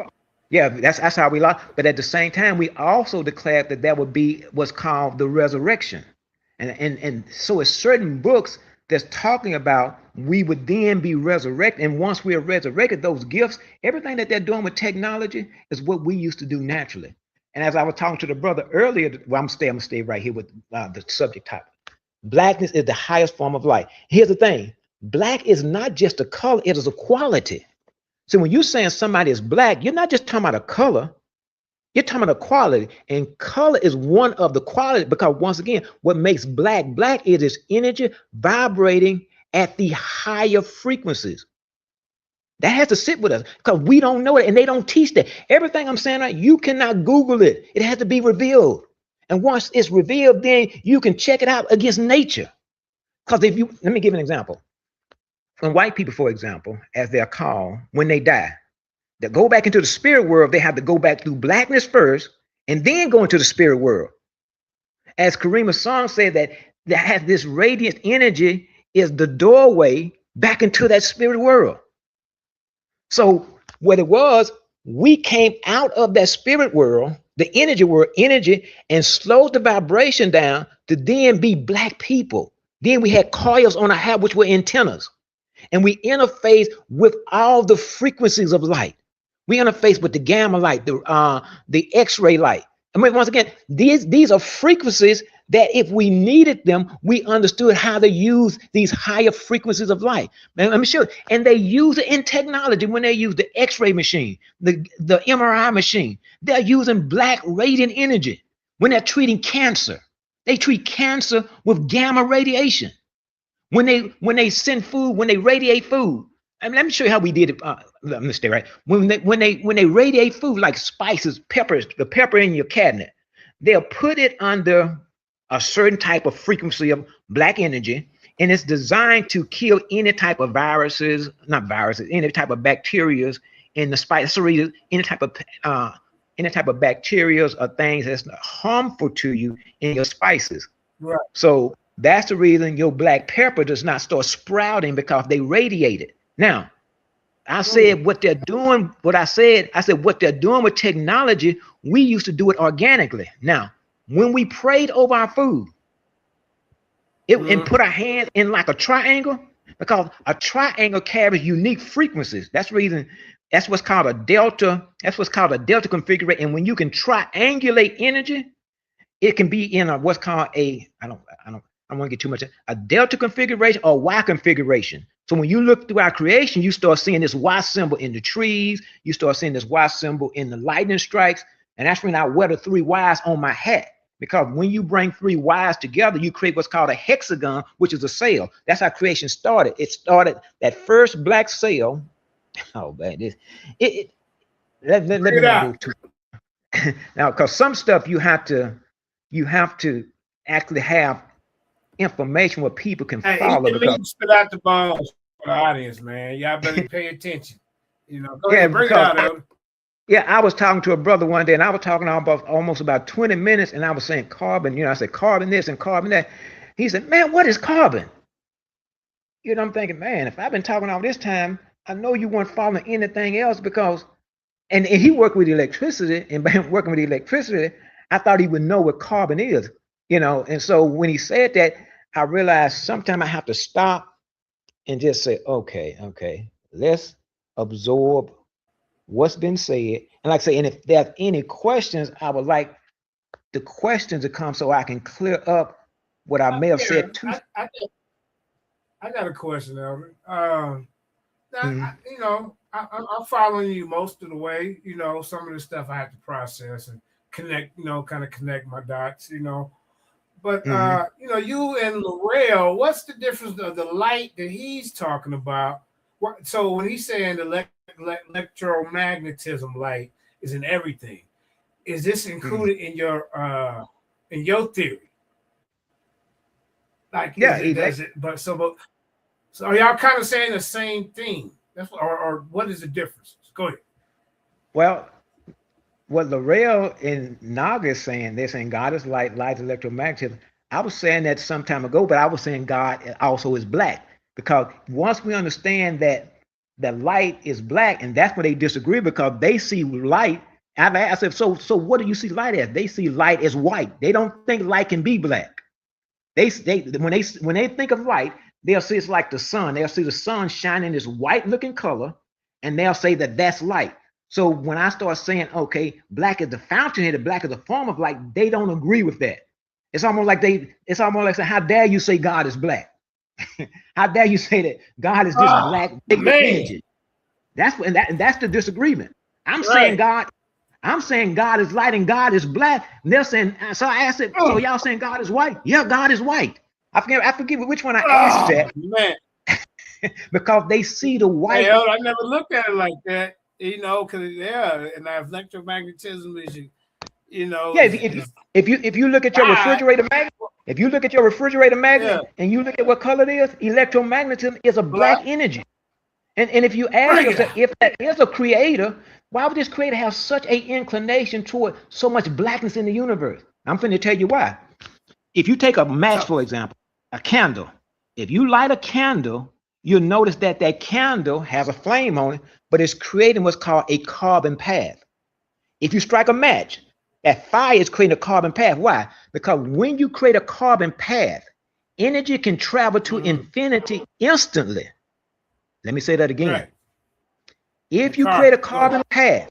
Yeah, that's how we lost. But at the same time, we also declared that that would be what's called the resurrection. And so it's certain books that's talking about we would then be resurrected. And once we are resurrected, those gifts, everything that they're doing with technology is what we used to do naturally. And as I was talking to the brother earlier, well, I'm gonna stay right here with the subject topic. Blackness is the highest form of light. Here's the thing: black is not just a color; it is a quality. So when you're saying somebody is black, you're not just talking about a color; you're talking about a quality. And color is one of the qualities, because once again, what makes black is its energy vibrating at the higher frequencies. That has to sit with us, because we don't know it and they don't teach that. Everything I'm saying right, you cannot Google it. It has to be revealed. And once it's revealed, then you can check it out against nature. Because if you, let me give an example. When white people, for example, as they're called, when they die, they go back into the spirit world, they have to go back through blackness first and then go into the spirit world. As Kareem's song said, that has this radiant energy is the doorway back into that spirit world. So what it was, we came out of that spirit world, the energy world, and slowed the vibration down to then be black people. Then we had coils on our head, which were antennas. And we interface with all the frequencies of light. We interface with the gamma light, the X-ray light. I mean, once again, these are frequencies that if we needed them, we understood how to use these higher frequencies of light. Man, let me show you. And they use it in technology when they use the X-ray machine, the MRI machine. They're using black radiant energy when they're treating cancer. They treat cancer with gamma radiation. When they send food, when they radiate food. I mean, let me show you how we did it. Let me stay right. When they radiate food like spices, peppers, the pepper in your cabinet, they'll put it under a certain type of frequency of black energy. and it's designed to kill any type of viruses, not viruses, any type of bacteria in the spice. That's the reason any type of bacteria or things that's harmful to you in your spices. Right. So that's the reason your black pepper does not start sprouting, because they radiate it. Now, I said what they're doing, I said what they're doing with technology, we used to do it organically. Now, when we prayed over our food, and put our hands in like a triangle, because a triangle carries unique frequencies. That's the reason. That's what's called a delta. That's what's called a delta configuration. And when you can triangulate energy, it can be in a what's called a I don't want to get too much, a delta configuration or Y configuration. So when you look through our creation, you start seeing this Y symbol in the trees. You start seeing this Y symbol in the lightning strikes. And that's when I wear the 3 Ys on my hat. Because when you bring 3 Ys together, you create what's called a hexagon, which is a cell. That's how creation started. It started that first black cell. Oh man, let me not go too now, because some stuff you have to actually have information where people can follow. Because spit out the bones for the audience, man. Y'all better pay attention. Go ahead, bring it out, Elder. I was talking to a brother one day, and I was talking almost about 20 minutes, and I was saying carbon. I said carbon this and carbon that. He said, "Man, what is carbon?" I'm thinking, man, if I've been talking all this time, I know you weren't following anything else, because, and he worked with electricity, and by working with electricity, I thought he would know what carbon is, And so when he said that, I realized sometimes I have to stop and just say, okay, let's absorb what's been said. And like I say, and if there's any questions, I would like the questions to come so I can clear up what I may have said too. I got a question, Elder. I'm following you most of the way. Some of the stuff I have to process and connect, kind of connect my dots, But you and Laurel, what's the difference of the light that he's talking about? So when he's saying electromagnetism light is in everything, is this included in your theory? So are y'all kind of saying the same thing? That's or what is the difference? Go ahead. Well, what Laurel and Naga is saying, they're saying God is light, light is electromagnetism. I was saying that some time ago, but I was saying God also is black, because once we understand that light is black, and that's when they disagree, because they see light. I said, so what do you see light as? They see light as white. They don't think light can be black. When they think of light, they'll see it's like the sun. They'll see the sun shining this white looking color, and they'll say that that's light. So when I start saying, okay, black is the fountainhead, the black is the form of light, they don't agree with that. It's almost like saying, how dare you say God is black? How dare you say that God is this black big energy? That's the disagreement. I'm saying God is light and God is black. And they're saying, so I asked it, so y'all saying God is white? Yeah, God is white. I forget which one I asked that. Man. Because they see the white. Well, I never looked at it like that, because and electromagnetism is, if you look at your refrigerator magnet, and you look at what color it is, electromagnetism is a black energy. And if you ask yourself, if that is a creator, why would this creator have such an inclination toward so much blackness in the universe? I'm finna tell you why. If you take a match, for example, a candle, if you light a candle, you'll notice that candle has a flame on it, but it's creating what's called a carbon path. If you strike a match, that fire is creating a carbon path. Why? Because when you create a carbon path, energy can travel to infinity instantly. Let me say that again. Right. If you create a carbon path,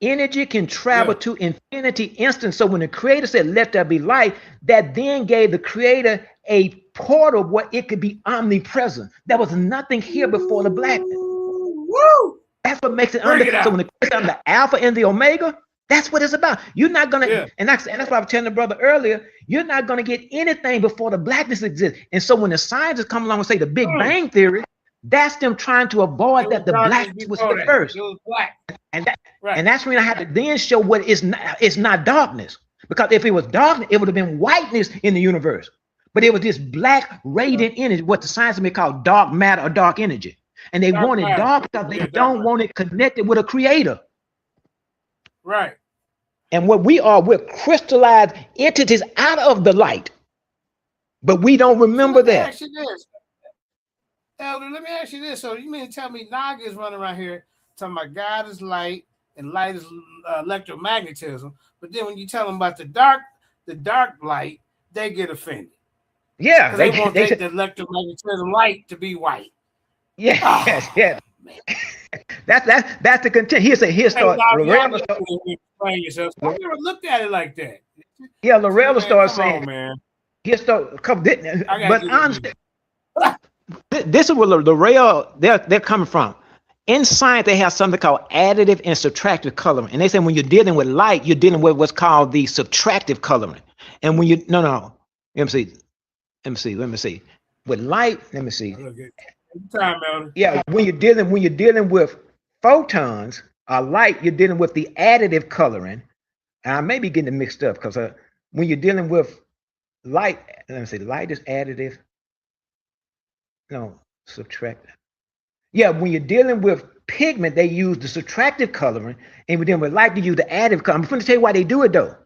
energy can travel to infinity instant. So when the creator said, let there be light, that then gave the creator a portal where it could be omnipresent. There was nothing here before the blackness. Woo! That's what makes it So when the creator the Alpha and the Omega, that's what it's about. You're not gonna, and that's what I was telling the brother earlier, you're not gonna get anything before the blackness exists. And so when the scientists come along and say the Big Bang Theory, that's them trying to avoid that the blackness was the first. And that's when I had to then show what it's not darkness. Because if it was darkness, it would have been whiteness in the universe. but it was this black radiant energy, what the science may call dark matter or dark energy. And they want it dark because they don't want it connected with a creator. Right. And what we are, we're crystallized entities out of the light. But we don't remember that. Ask you this. Elder, let me ask you this. So you mean to tell me Naga is running around here talking about God is light and light is electromagnetism, but then when you tell them about the dark light, they get offended. Yeah, they want the electromagnetism light to be white. Yes, yes. That's the content. Here's start. Lorella explain yourself. I never looked at it like that. Yeah, Lorella started saying, man. But honestly, this is where Lorella they're coming from. In science, they have something called additive and subtractive coloring. And they say when you're dealing with light, you're dealing with what's called the subtractive coloring. And when you let me see. With light, let me see. Yeah, when you're dealing with photons or light, you're dealing with the additive coloring. And I may be getting it mixed up because when you're dealing with light, let me see, light is additive. No, subtractive. Yeah, when you're dealing with pigment, they use the subtractive coloring, and we're dealing with light, they use the additive coloring. I'm going to tell you why they do it though.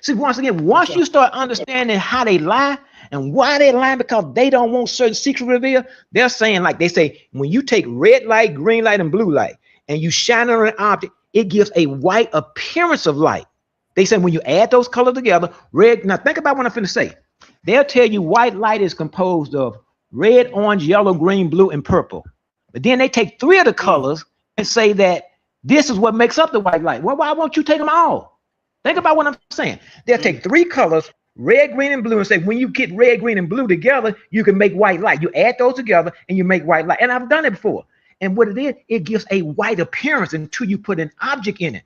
See, once again, once you start understanding how they lie and why they lie, because they don't want certain secrets revealed, they're saying, like they say, when you take red light, green light, and blue light, and you shine it on an object, it gives a white appearance of light. They say when you add those colors together, red, now think about what I'm finna say. They'll tell you white light is composed of red, orange, yellow, green, blue, and purple. But then they take 3 of the colors and say that this is what makes up the white light. Well, why won't you take them all? Think about what I'm saying. They'll take 3 colors, red, green, and blue, and say when you get red, green, and blue together, you can make white light. You add those together and you make white light. And I've done it before. And what it is, it gives a white appearance until you put an object in it.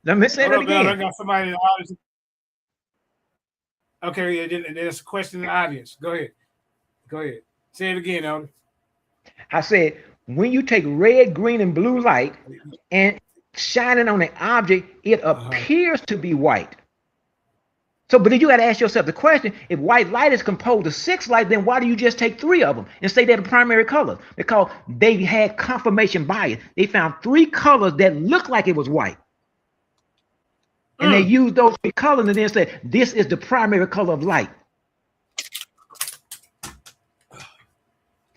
Let me say that again. I got somebody in the audience. Okay, yeah, there's a question in the audience. Go ahead. Say it again, Elder. I said, when you take red, green, and blue light and shine it on an object, it appears to be white. So, but then you got to ask yourself the question, if white light is composed of 6 lights, then why do you just take 3 of them and say they're the primary colors? Because they had confirmation bias. They found 3 colors that looked like it was white. And they used those 3 colors and then said, this is the primary color of light.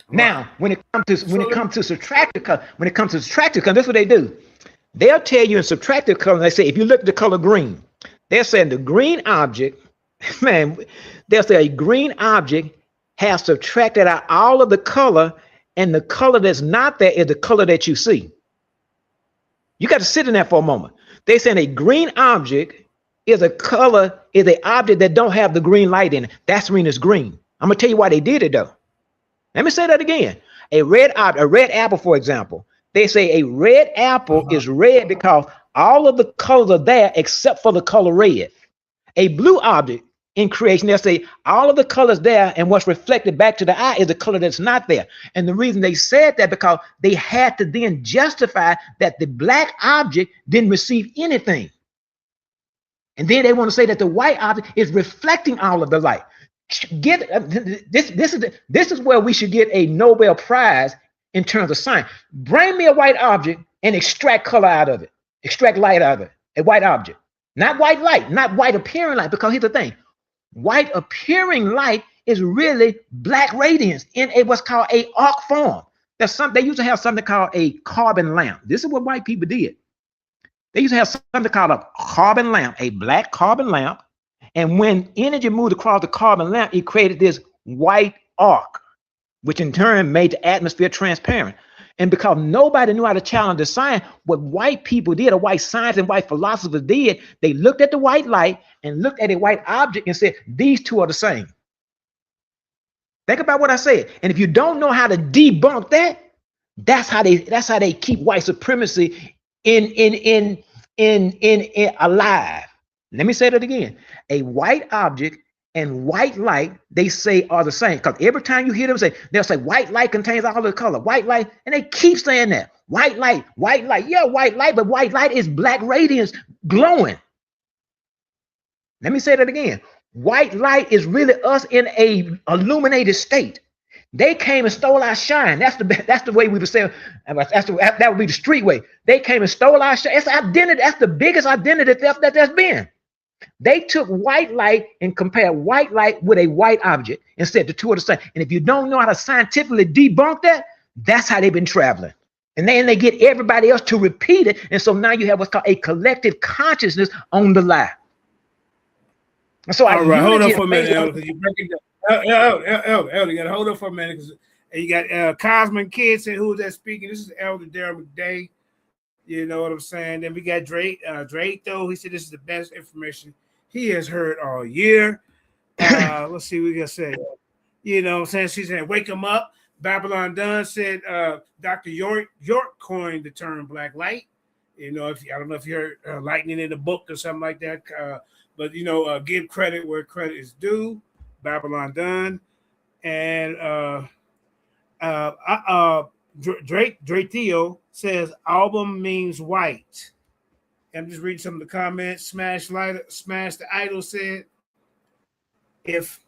Now, when it comes to subtractive color, that's what they do. They'll tell you in subtractive color, they say, if you look at the color green, they're saying the green object, man, they'll say a green object has subtracted out all of the color, and the color that's not there is the color that you see. You got to sit in that for a moment. They're saying a green object is an object that don't have the green light in it. That's when it's green. I'm gonna tell you why they did it though. Let me say that again. A red apple, for example, they say a red apple is red because all of the colors are there except for the color red. A blue object in creation, they'll say all of the colors there, and what's reflected back to the eye is the color that's not there. And the reason they said that because they had to then justify that the black object didn't receive anything. And then they want to say that the white object is reflecting all of the light. This is where we should get a Nobel Prize in terms of science. Bring me a white object and extract color out of it, extract light out of it. A white object, not white light, not white appearing light. Because here's the thing: white appearing light is really black radiance in what's called a arc form. They used to have something called a carbon lamp. This is what white people did. They used to have something called a carbon lamp, a black carbon lamp. And when energy moved across the carbon lamp, it created this white arc, which in turn made the atmosphere transparent. And because nobody knew how to challenge the science, what white people did, or white science and white philosophers did, they looked at the white light and looked at a white object and said, these two are the same. Think about what I said. And if you don't know how to debunk that, that's how they keep white supremacy in alive. Let me say that again. A white object and white light, they say, are the same. Because every time you hear them say, they'll say white light contains all the color, white light, and they keep saying that. White light, yeah, white light, but white light is black radiance glowing. Let me say that again. White light is really us in a illuminated state. They came and stole our shine. That's the way we would say. That would be the street way. They came and stole our shine. It's identity. That's the biggest identity theft that there's been. They took white light and compared white light with a white object and said the two are the same. And if you don't know how to scientifically debunk that, that's how they've been traveling. And then they get everybody else to repeat it. And so now you have what's called a collective consciousness on the lie. And so all right, hold on for a minute, Elder, because you break it down. Elder, you got to hold up for a minute because you got Cosman Kid saying who's that speaking. This is Elder Daryl McDay. You know what I'm saying? Then we got Drake. Drake, though, he said this is the best information he has heard all year. Let's see what we got to say. You know what I'm saying? She said, wake him up. Babylon Dunn said Dr. York coined the term black light. You know, I don't know if you heard lightning in the book or something like that. But, you know, give credit where credit is due. Babylon Dunn. And Drake Theo says album means white. I'm just reading some of the comments. Smash the Idol said, if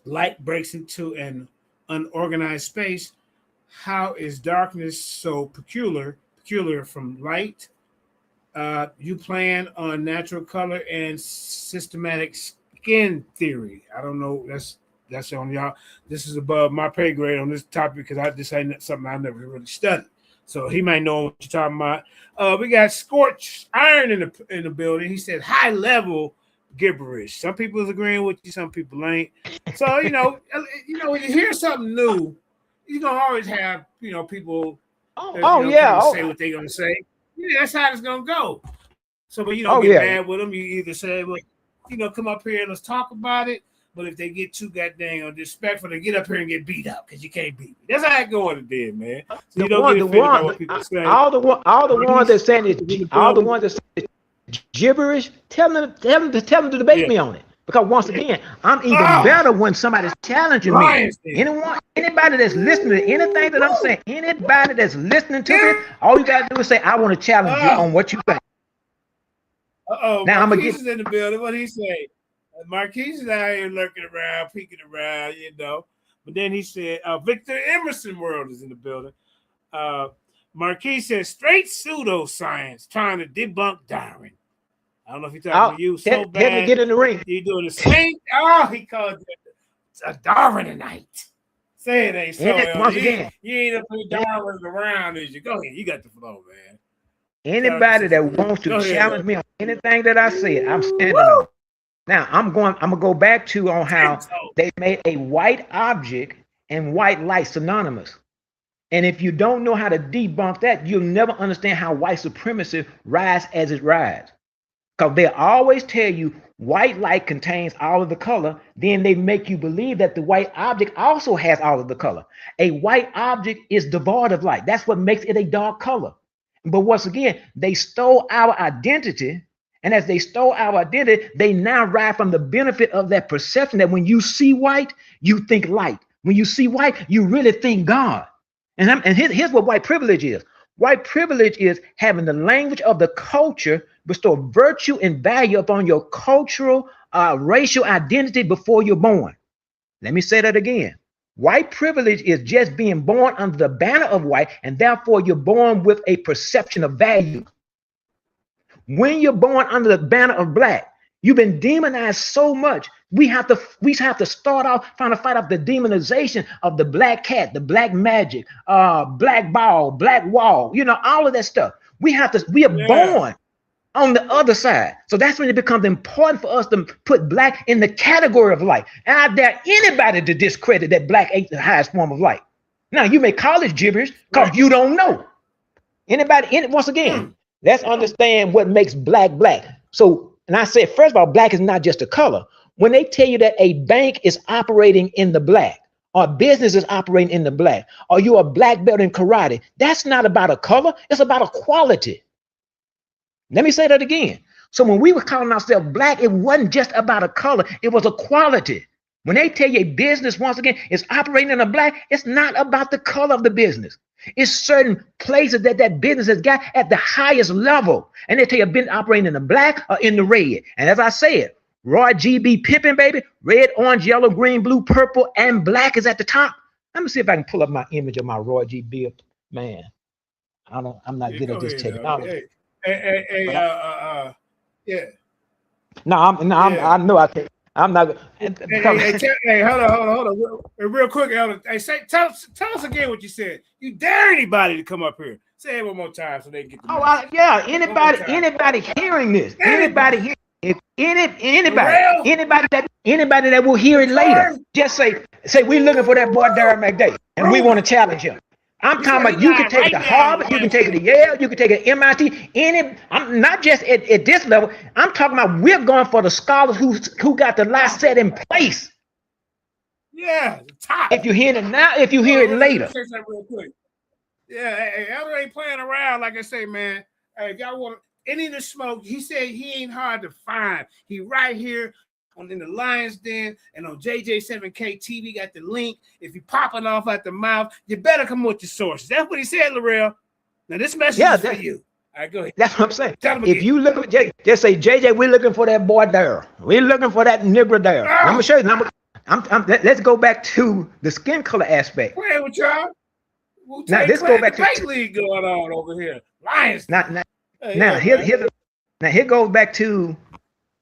light breaks into an unorganized space, how is darkness so peculiar from light? You plan on natural color and systematic skin theory. I don't know. That's on y'all. This is above my pay grade on this topic because this ain't something I never really studied. So he might know what you're talking about. We got Scorched Iron in the building. He said high level gibberish. Some people is agreeing with you, some people ain't. So you know, when you hear something new, you're gonna always have people. Say what they're gonna say. Yeah, that's how it's gonna go. So, but you don't get mad with them. You either say, well, come up here and let's talk about it. But if they get too goddamn disrespectful, they get up here and get beat up because you can't beat me. That's how it going today, man. So you don't get offended by what people say. All the ones that saying it, gibberish. Tell them to debate me on it. Because once again, I'm even better when somebody's challenging me. Anybody that's listening to anything that I'm saying, anybody that's listening to it, all you gotta do is say, I want to challenge you on what you think. Now Marquise is in the building. What he say? Marquise is out here lurking around, peeking around, But then he said, Victor Emerson World is in the building. Marquise says, straight pseudoscience trying to debunk Darwin. I don't know if he's talking to you so bad. Let me get in the ring. You doing the same? He called it a Darwinite. Say it ain't so. Once again, you ain't up with Darwin around, is you? Go ahead. You got the flow, man. Anybody that wants to challenge me on anything that I said, I'm standing on. Now I'm gonna go back to on how they made a white object and white light synonymous. And if you don't know how to debunk that, you'll never understand how white supremacy rise as it rises. Because they always tell you white light contains all of the color, then they make you believe that the white object also has all of the color. A white object is devoid of light. That's what makes it a dark color. But once again, they stole our identity. And as they stole our identity, they now ride from the benefit of that perception that when you see white, you think light. When you see white, you really think God. And here's what white privilege is. White privilege is having the language of the culture bestow virtue and value upon your cultural, racial identity before you're born. Let me say that again. White privilege is just being born under the banner of white, and therefore you're born with a perception of value. When you're born under the banner of black, you've been demonized so much. We have to start off trying to fight off the demonization of the black cat, the black magic, black ball, black wall, all of that stuff. We are born on the other side. So that's when it becomes important for us to put black in the category of light. And I dare anybody to discredit that black ain't the highest form of light. Now you may call it gibberish because you don't know. Once again, let's understand what makes black black. So, and I said, first of all, black is not just a color. When they tell you that a bank is operating in the black, or business is operating in the black, or you're a black belt in karate, that's not about a color, it's about a quality. Let me say that again. So when we were calling ourselves black, it wasn't just about a color, it was a quality. When they tell you a business, once again, is operating in a black, it's not about the color of the business. It's certain places that business has got at the highest level. And they tell you been operating in the black or in the red. And as I said, Roy G.B. Pippin, baby. Red, orange, yellow, green, blue, purple, and black is at the top. Let me see if I can pull up my image of my Roy G.B. Man, I'm not Yeah, good go at this ahead, technology. Hey, But yeah. no, Yeah. I know I can't. I'm not because Hey, hold on. Real quick, Elder. Hey, tell us again what you said. You dare anybody to come up here. Say it one more time so they can get the message. yeah. Anybody hearing this? Anybody hearing? If anybody that will hear it later, just say we're looking for that boy Darren McDay, and we want to challenge him. I'm talking about you can take it to Harvard, you can take it to Yale, you can take it to MIT. I'm not just at this level. I'm talking about we're going for the scholars who got the lie set in place. Yeah, the top. If you hear it now, if you hear it later. Say something real quick. Yeah, hey, Elder ain't playing around. Like I say, man. Hey, if y'all want any of the smoke, he said he ain't hard to find. He right here in the Lions Den and on JJ7K TV. Got the link. If you popping off at the mouth, you better come with your sources. That's what he said, Larrell. Now this message is for you. All right, go ahead. That's what I'm saying. Tell him if again. you look at JJ, just say JJ, we're looking for that boy there. We're looking for that nigger there. I'm gonna show you. Let's go back to the skin color aspect. Playing with y'all. Now let's go back to the league going on over here. Lions. Here goes back to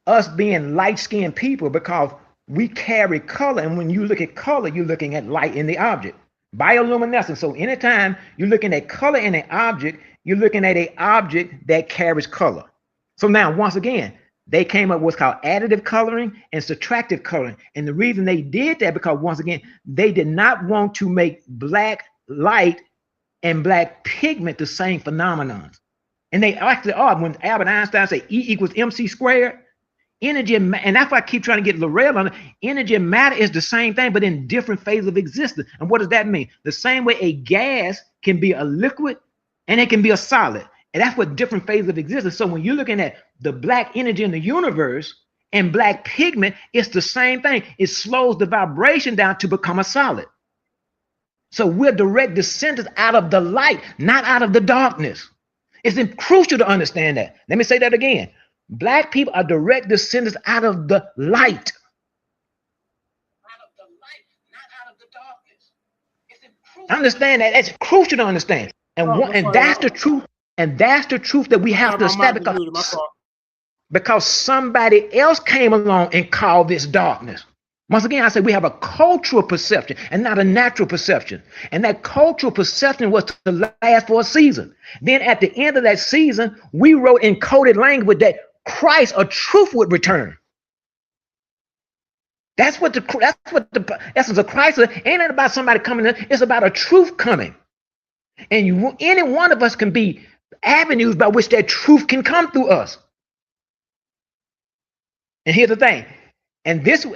us being light-skinned people because we carry color, and when you look at color, you're looking at light in the object. Bioluminescence. So anytime you're looking at color in an object, you're looking at an object that carries color. So now, once again, they came up with what's called additive coloring and subtractive coloring. And the reason they did that because, once again, they did not want to make black light and black pigment the same phenomenon. And they actually are. When Albert Einstein said E equals MC squared, energy, and that's why I keep trying to get Larrell on it. Energy and matter is the same thing, but in different phases of existence. And what does that mean? The same way a gas can be a liquid and it can be a solid. And that's what different phases of existence. So when you're looking at the black energy in the universe and black pigment, it's the same thing. It slows the vibration down to become a solid. So we're direct descendants out of the light, not out of the darkness. It's crucial to understand that. Let me say that again. Black people are direct descendants out of the light. Out of the light, not out of the darkness. Understand that. It's crucial to understand. And that's the truth. And that's the truth that we have to establish because somebody else came along and called this darkness. Once again, I say we have a cultural perception and not a natural perception. And that cultural perception was to last for a season. Then at the end of that season, we wrote in coded language that Christ or truth would return. That's what the essence of Christ is. Ain't it about somebody coming in? It's about a truth coming. And any one of us can be avenues by which that truth can come through us. And here's the thing. And this,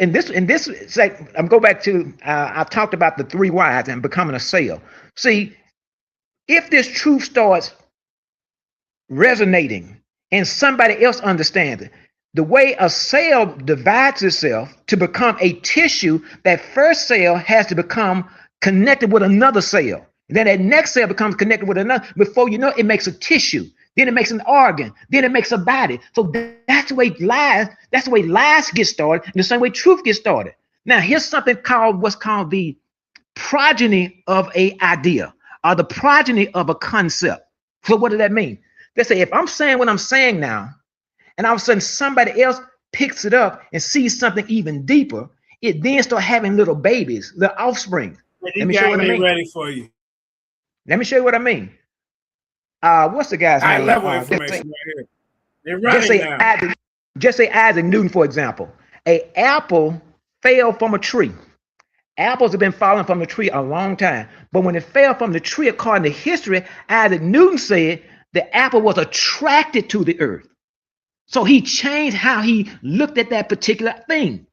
I'm go back to, I've talked about the 3 whys and becoming a sale. See, if this truth starts resonating and somebody else understands it, the way a cell divides itself to become a tissue, that first cell has to become connected with another cell. Then that next cell becomes connected with another. Before you know it, makes a tissue. Then it makes an organ. Then it makes a body. So that's the way lies get started, and the same way truth gets started. Now, here's something called what's called the progeny of an idea or the progeny of a concept. So what does that mean? Let's say if I'm saying what I'm saying now, and all of a sudden somebody else picks it up and sees something even deeper, it then start having little babies, little offspring. Let me show you what I mean. Ready for you. Let me show you what I mean. What's the guy's name? Level information right here. They're running now. Just say Isaac Newton, for example. An apple fell from a tree. Apples have been falling from the tree a long time. But when it fell from the tree, according to history, Isaac Newton said the apple was attracted to the earth. So he changed how he looked at that particular thing.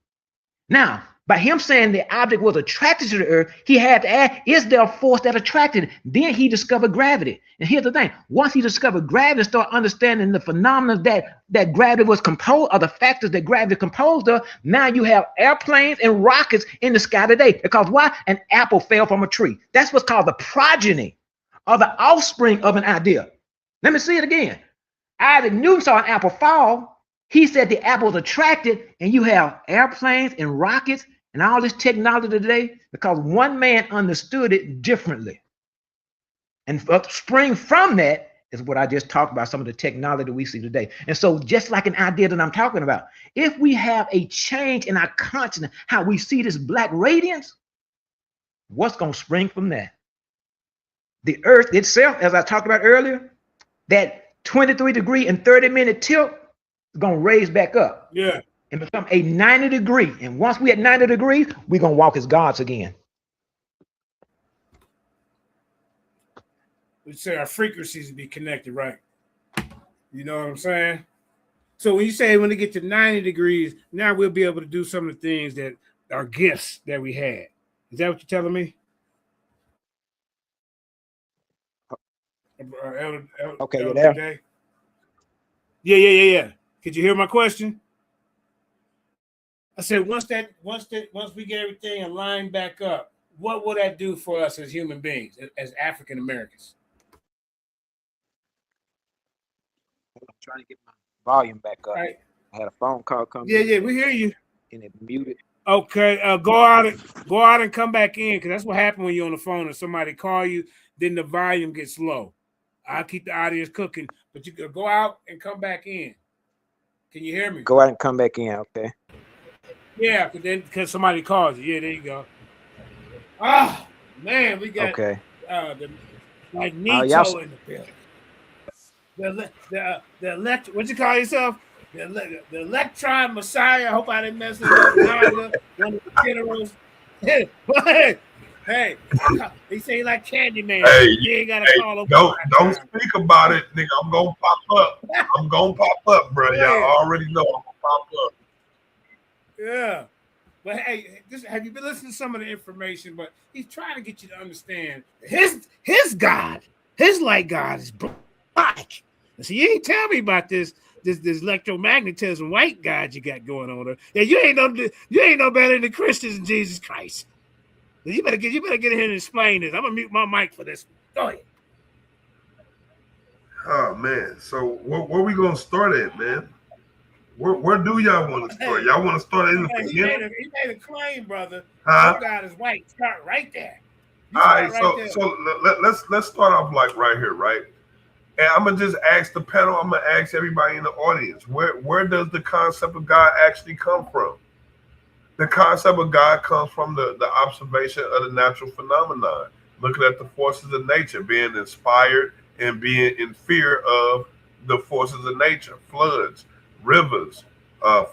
Now, by him saying the object was attracted to the earth, he had to ask, is there a force that attracted it? Then he discovered gravity. And here's the thing. Once he discovered gravity, started understanding the phenomena that gravity was composed of, the factors that gravity composed of, now you have airplanes and rockets in the sky today. Because why? An apple fell from a tree. That's what's called the progeny or the offspring of an idea. Let me see it again. Isaac Newton saw an apple fall, He said the apple's attracted, and you have airplanes and rockets and all this technology today because one man understood it differently. And spring from that is what I just talked about, some of the technology we see today. And so just like an idea that I'm talking about, if we have a change in our consciousness, how we see this black radiance, what's going to spring from that? The earth itself, as I talked about earlier, that 23-degree and 30-minute tilt is going to raise back up. Yeah. And become a 90-degree. And once we at 90 degrees, we're going to walk as gods again. We say our frequencies be connected, right? You know what I'm saying? So when you say when they get to 90 degrees, now we'll be able to do some of the things that are gifts that we had. Is that what you're telling me? Okay, you there? Day? Yeah. Could you hear my question? I said once we get everything aligned back up, what will that do for us as human beings, as African Americans? I'm trying to get my volume back up. Right. I had a phone call come in. Yeah, we hear you. And it muted. Okay, go out and come back in, because that's what happened when you're on the phone and somebody call you, then the volume gets low. I'll keep the audience cooking, but you can go out and come back in. Can you hear me? Go out and come back in, okay? Yeah, because somebody calls you. Yeah, there you go. Ah, man, we got okay. The Magneto in the building. The what you call yourself? The Electron Messiah. I hope I didn't mess it up. One of the generals. Hey, he say like Candyman. Hey, you ain't gotta call him. Don't speak about it, nigga. I'm gonna pop up, bro. Yeah. Y'all already know I'm gonna pop up. Yeah. But hey, have you been listening to some of the information? But he's trying to get you to understand his God, his light God is black. So you ain't tell me about this electromagnetism white God you got going on there. Yeah, you ain't no better than the Christians in Jesus Christ. You better get in here and explain this. I'm gonna mute my mic for this. Go ahead. Oh man, so where we gonna start at, man? Where do y'all want to start? Y'all want to start in the beginning? He made a claim, brother. Huh? Your God is white. Start right there. All right, so let's start off like right here, right? And I'm gonna just ask the panel. I'm gonna ask everybody in the audience. Where does the concept of God actually come from? The concept of God comes from the observation of the natural phenomenon, looking at the forces of nature, being inspired and being in fear of the forces of nature, floods, rivers,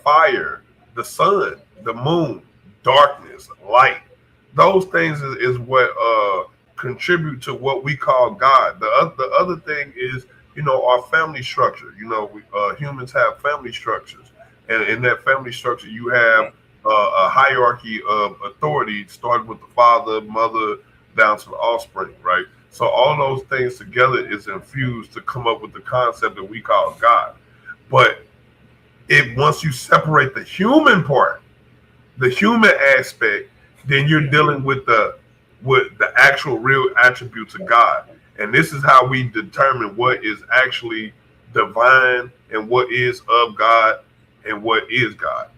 fire, the sun, the moon, darkness, light. Those things is what contribute to what we call God. The other thing is, our family structure. We humans have family structures, and in that family structure, you have a hierarchy of authority, starting with the father, mother, down to the offspring, right? So all those things together is infused to come up with the concept that we call God. But once you separate the human part, the human aspect, then you're dealing with the actual real attributes of God. And this is how we determine what is actually divine and what is of God and what is God.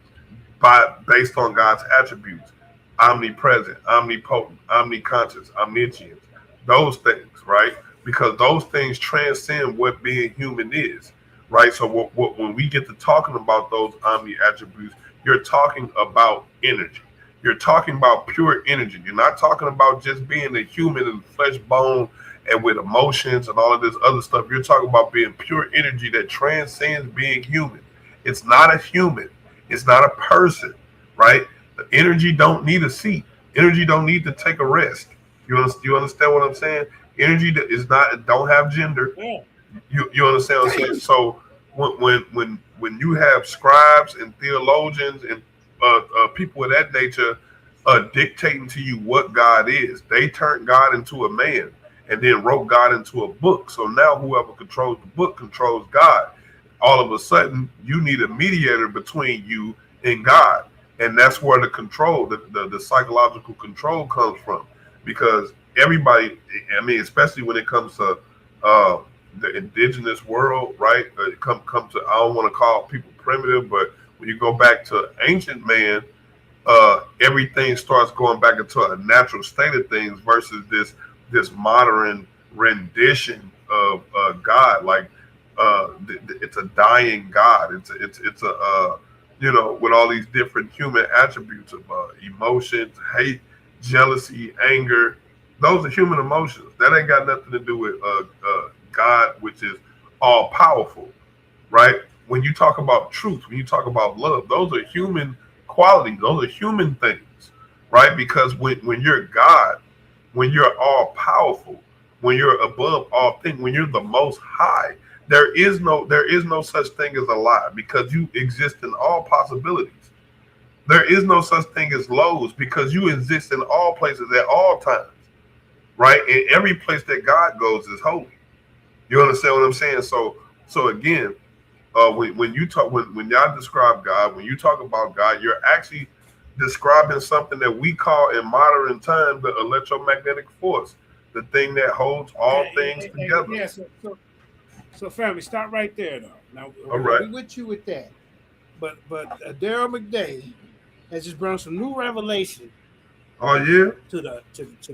Based on God's attributes: omnipresent, omnipotent, omniconscious, omniscient, those things, right? Because those things transcend what being human is, right? So when we get to talking about those omni attributes, you're talking about energy. You're talking about pure energy. You're not talking about just being a human in flesh, bone, and with emotions and all of this other stuff. You're talking about being pure energy that transcends being human. It's not a human. It's not a person, right? The energy don't need a seat. Energy don't need to take a rest. You understand what I'm saying? Energy that is don't have gender. Yeah. You understand what I'm saying? So when you have scribes and theologians and people of that nature dictating to you what God is, they turned God into a man and then wrote God into a book. So now whoever controls the book controls God. All of a sudden, you need a mediator between you and God. And that's where the control, the psychological control comes from. Because everybody, especially when it comes to the indigenous world, right? Come to, I don't want to call people primitive, but when you go back to ancient man, everything starts going back into a natural state of things versus this modern rendition of God. Like it's a dying God. It's a with all these different human attributes of emotions, hate, jealousy, anger. Those are human emotions. That ain't got nothing to do with God, which is all powerful, right? When you talk about truth, when you talk about love, those are human qualities. Those are human things, right? Because when you're God, when you're all powerful, when you're above all things, when you're the most high, there is no such thing as a lie because you exist in all possibilities. There is no such thing as lows because you exist in all places at all times, right? And every place that God goes is holy. You understand what I'm saying? So again, when you talk, when y'all describe God, when you talk about God, you're actually describing something that we call in modern times the electromagnetic force, the thing that holds all things together. Yeah, so family, stop right there though. Now All right. we with you with that. But Daryl McDay has just brought some new revelation. Oh yeah? To the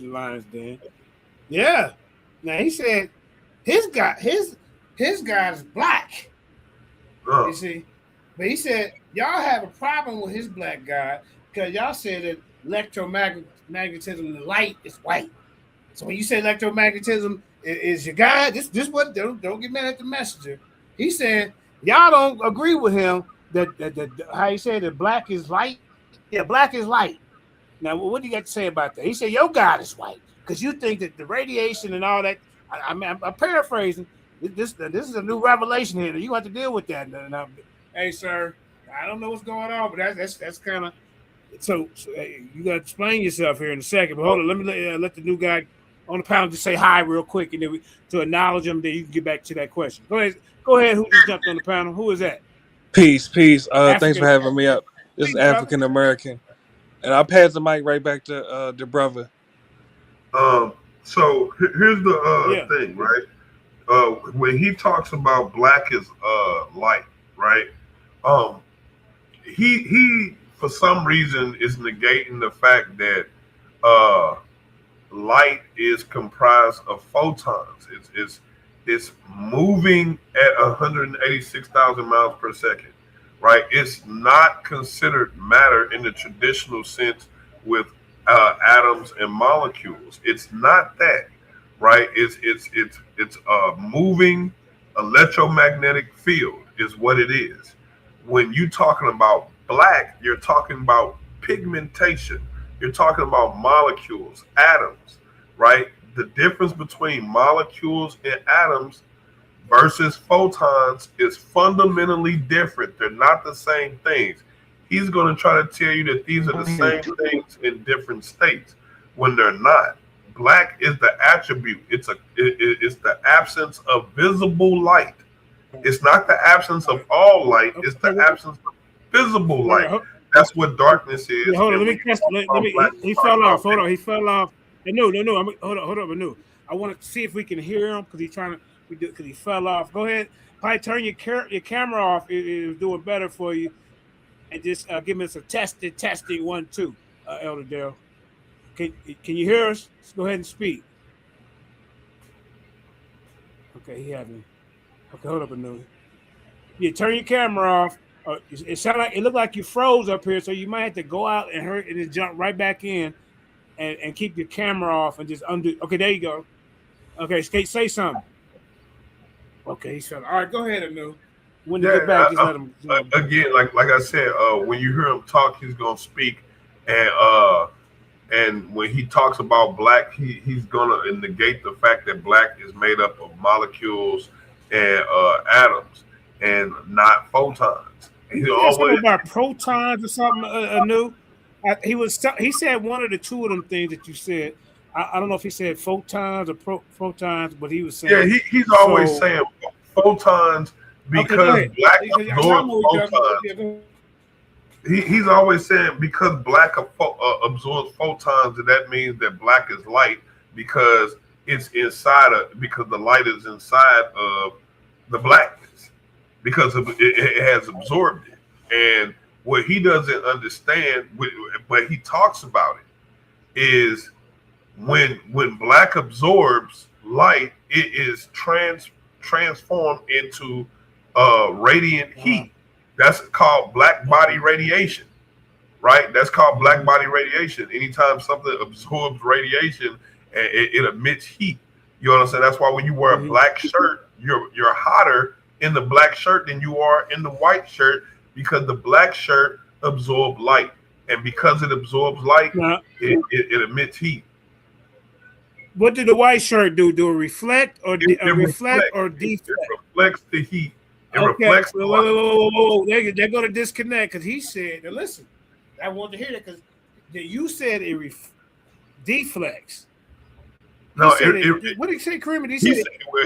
Lions Den. Yeah. Now he said his God is black. You see? But he said y'all have a problem with his black God because y'all said that electromagnetism, the light is white. So when you say electromagnetism is your God, this what don't get mad at the messenger. He said y'all don't agree with him that how he said that black is light. Yeah, black is light. Now, what do you got to say about that? He said your God is white because you think that the radiation and all that. I'm paraphrasing. This is a new revelation here. You have to deal with that. Now, hey, sir, I don't know what's going on, but that's kind of so. You got to explain yourself here in a second. But hold on, let me let the new guy on the panel just say hi real quick, and then to acknowledge him. Then you can get back to that question. Go ahead. Who just jumped on the panel? Who is that? Peace. Thanks for having me up. This is African American, and I'll pass the mic right back to the brother. So here's the thing, right? When he talks about black is light, right? He for some reason is negating the fact that light is comprised of photons. It's moving at 186,000 miles per second, right? It's not considered matter in the traditional sense with atoms and molecules. It's not that, right? It's a moving electromagnetic field is what it is. When you're talking about black, you're talking about pigmentation. You're talking about molecules, atoms, right? The difference between molecules and atoms versus photons is fundamentally different. They're not the same things. He's going to try to tell you that these are the same things in different states when they're not. Black is the attribute. It's the absence of visible light. It's not the absence of all light. It's the absence of visible light. That's what darkness is. Yeah, hold on. Let me. He fell off. Hold on. He fell off. No. Hold on. Manu. I want to see if we can hear him because he's trying to. Because he fell off. Go ahead. Probably turn your camera off. It's doing better for you. And just give us a testing 1 2, Elder Daryl. Can you hear us? Let's go ahead and speak. Okay, he had me. Okay, hold up a minute. Yeah, turn your camera off. It looked like you froze up here, so you might have to go out and hurt and then jump right back in, and keep your camera off and just undo. Okay, there you go. Okay, say something. Okay, he's shut. All right, go ahead, Anu. When you get back, just let him. Again, like I said, when you hear him talk, he's gonna speak, and when he talks about black, he's gonna negate the fact that black is made up of molecules and atoms and not photons. He's always about protons or something. Anu. He said one of the two of them things that you said. I don't know if he said photons or protons, but he was saying. Yeah, he's always saying photons. Because black absorbs photons. He's always saying because black absorbs photons, that means that black is light because it's inside of, because the light is inside of the blackness, because it has absorbed it. And what he doesn't understand, but he talks about it, is when black absorbs light, it is transformed into radiant heat. That's called black body radiation, right? That's called black body radiation. Anytime something absorbs radiation, it emits heat. You know what I'm saying? That's why when you wear a black shirt, you're hotter in the black shirt than you are in the white shirt, because the black shirt absorbs light, and because it absorbs light, it emits heat. What did the white shirt do? Do it reflect or reflect or deflect? It reflects the heat. It Okay. reflects the light. Whoa. They're going to disconnect, because he said, now listen, I want to hear that, because you said it deflects. No, what did he say, Kareem?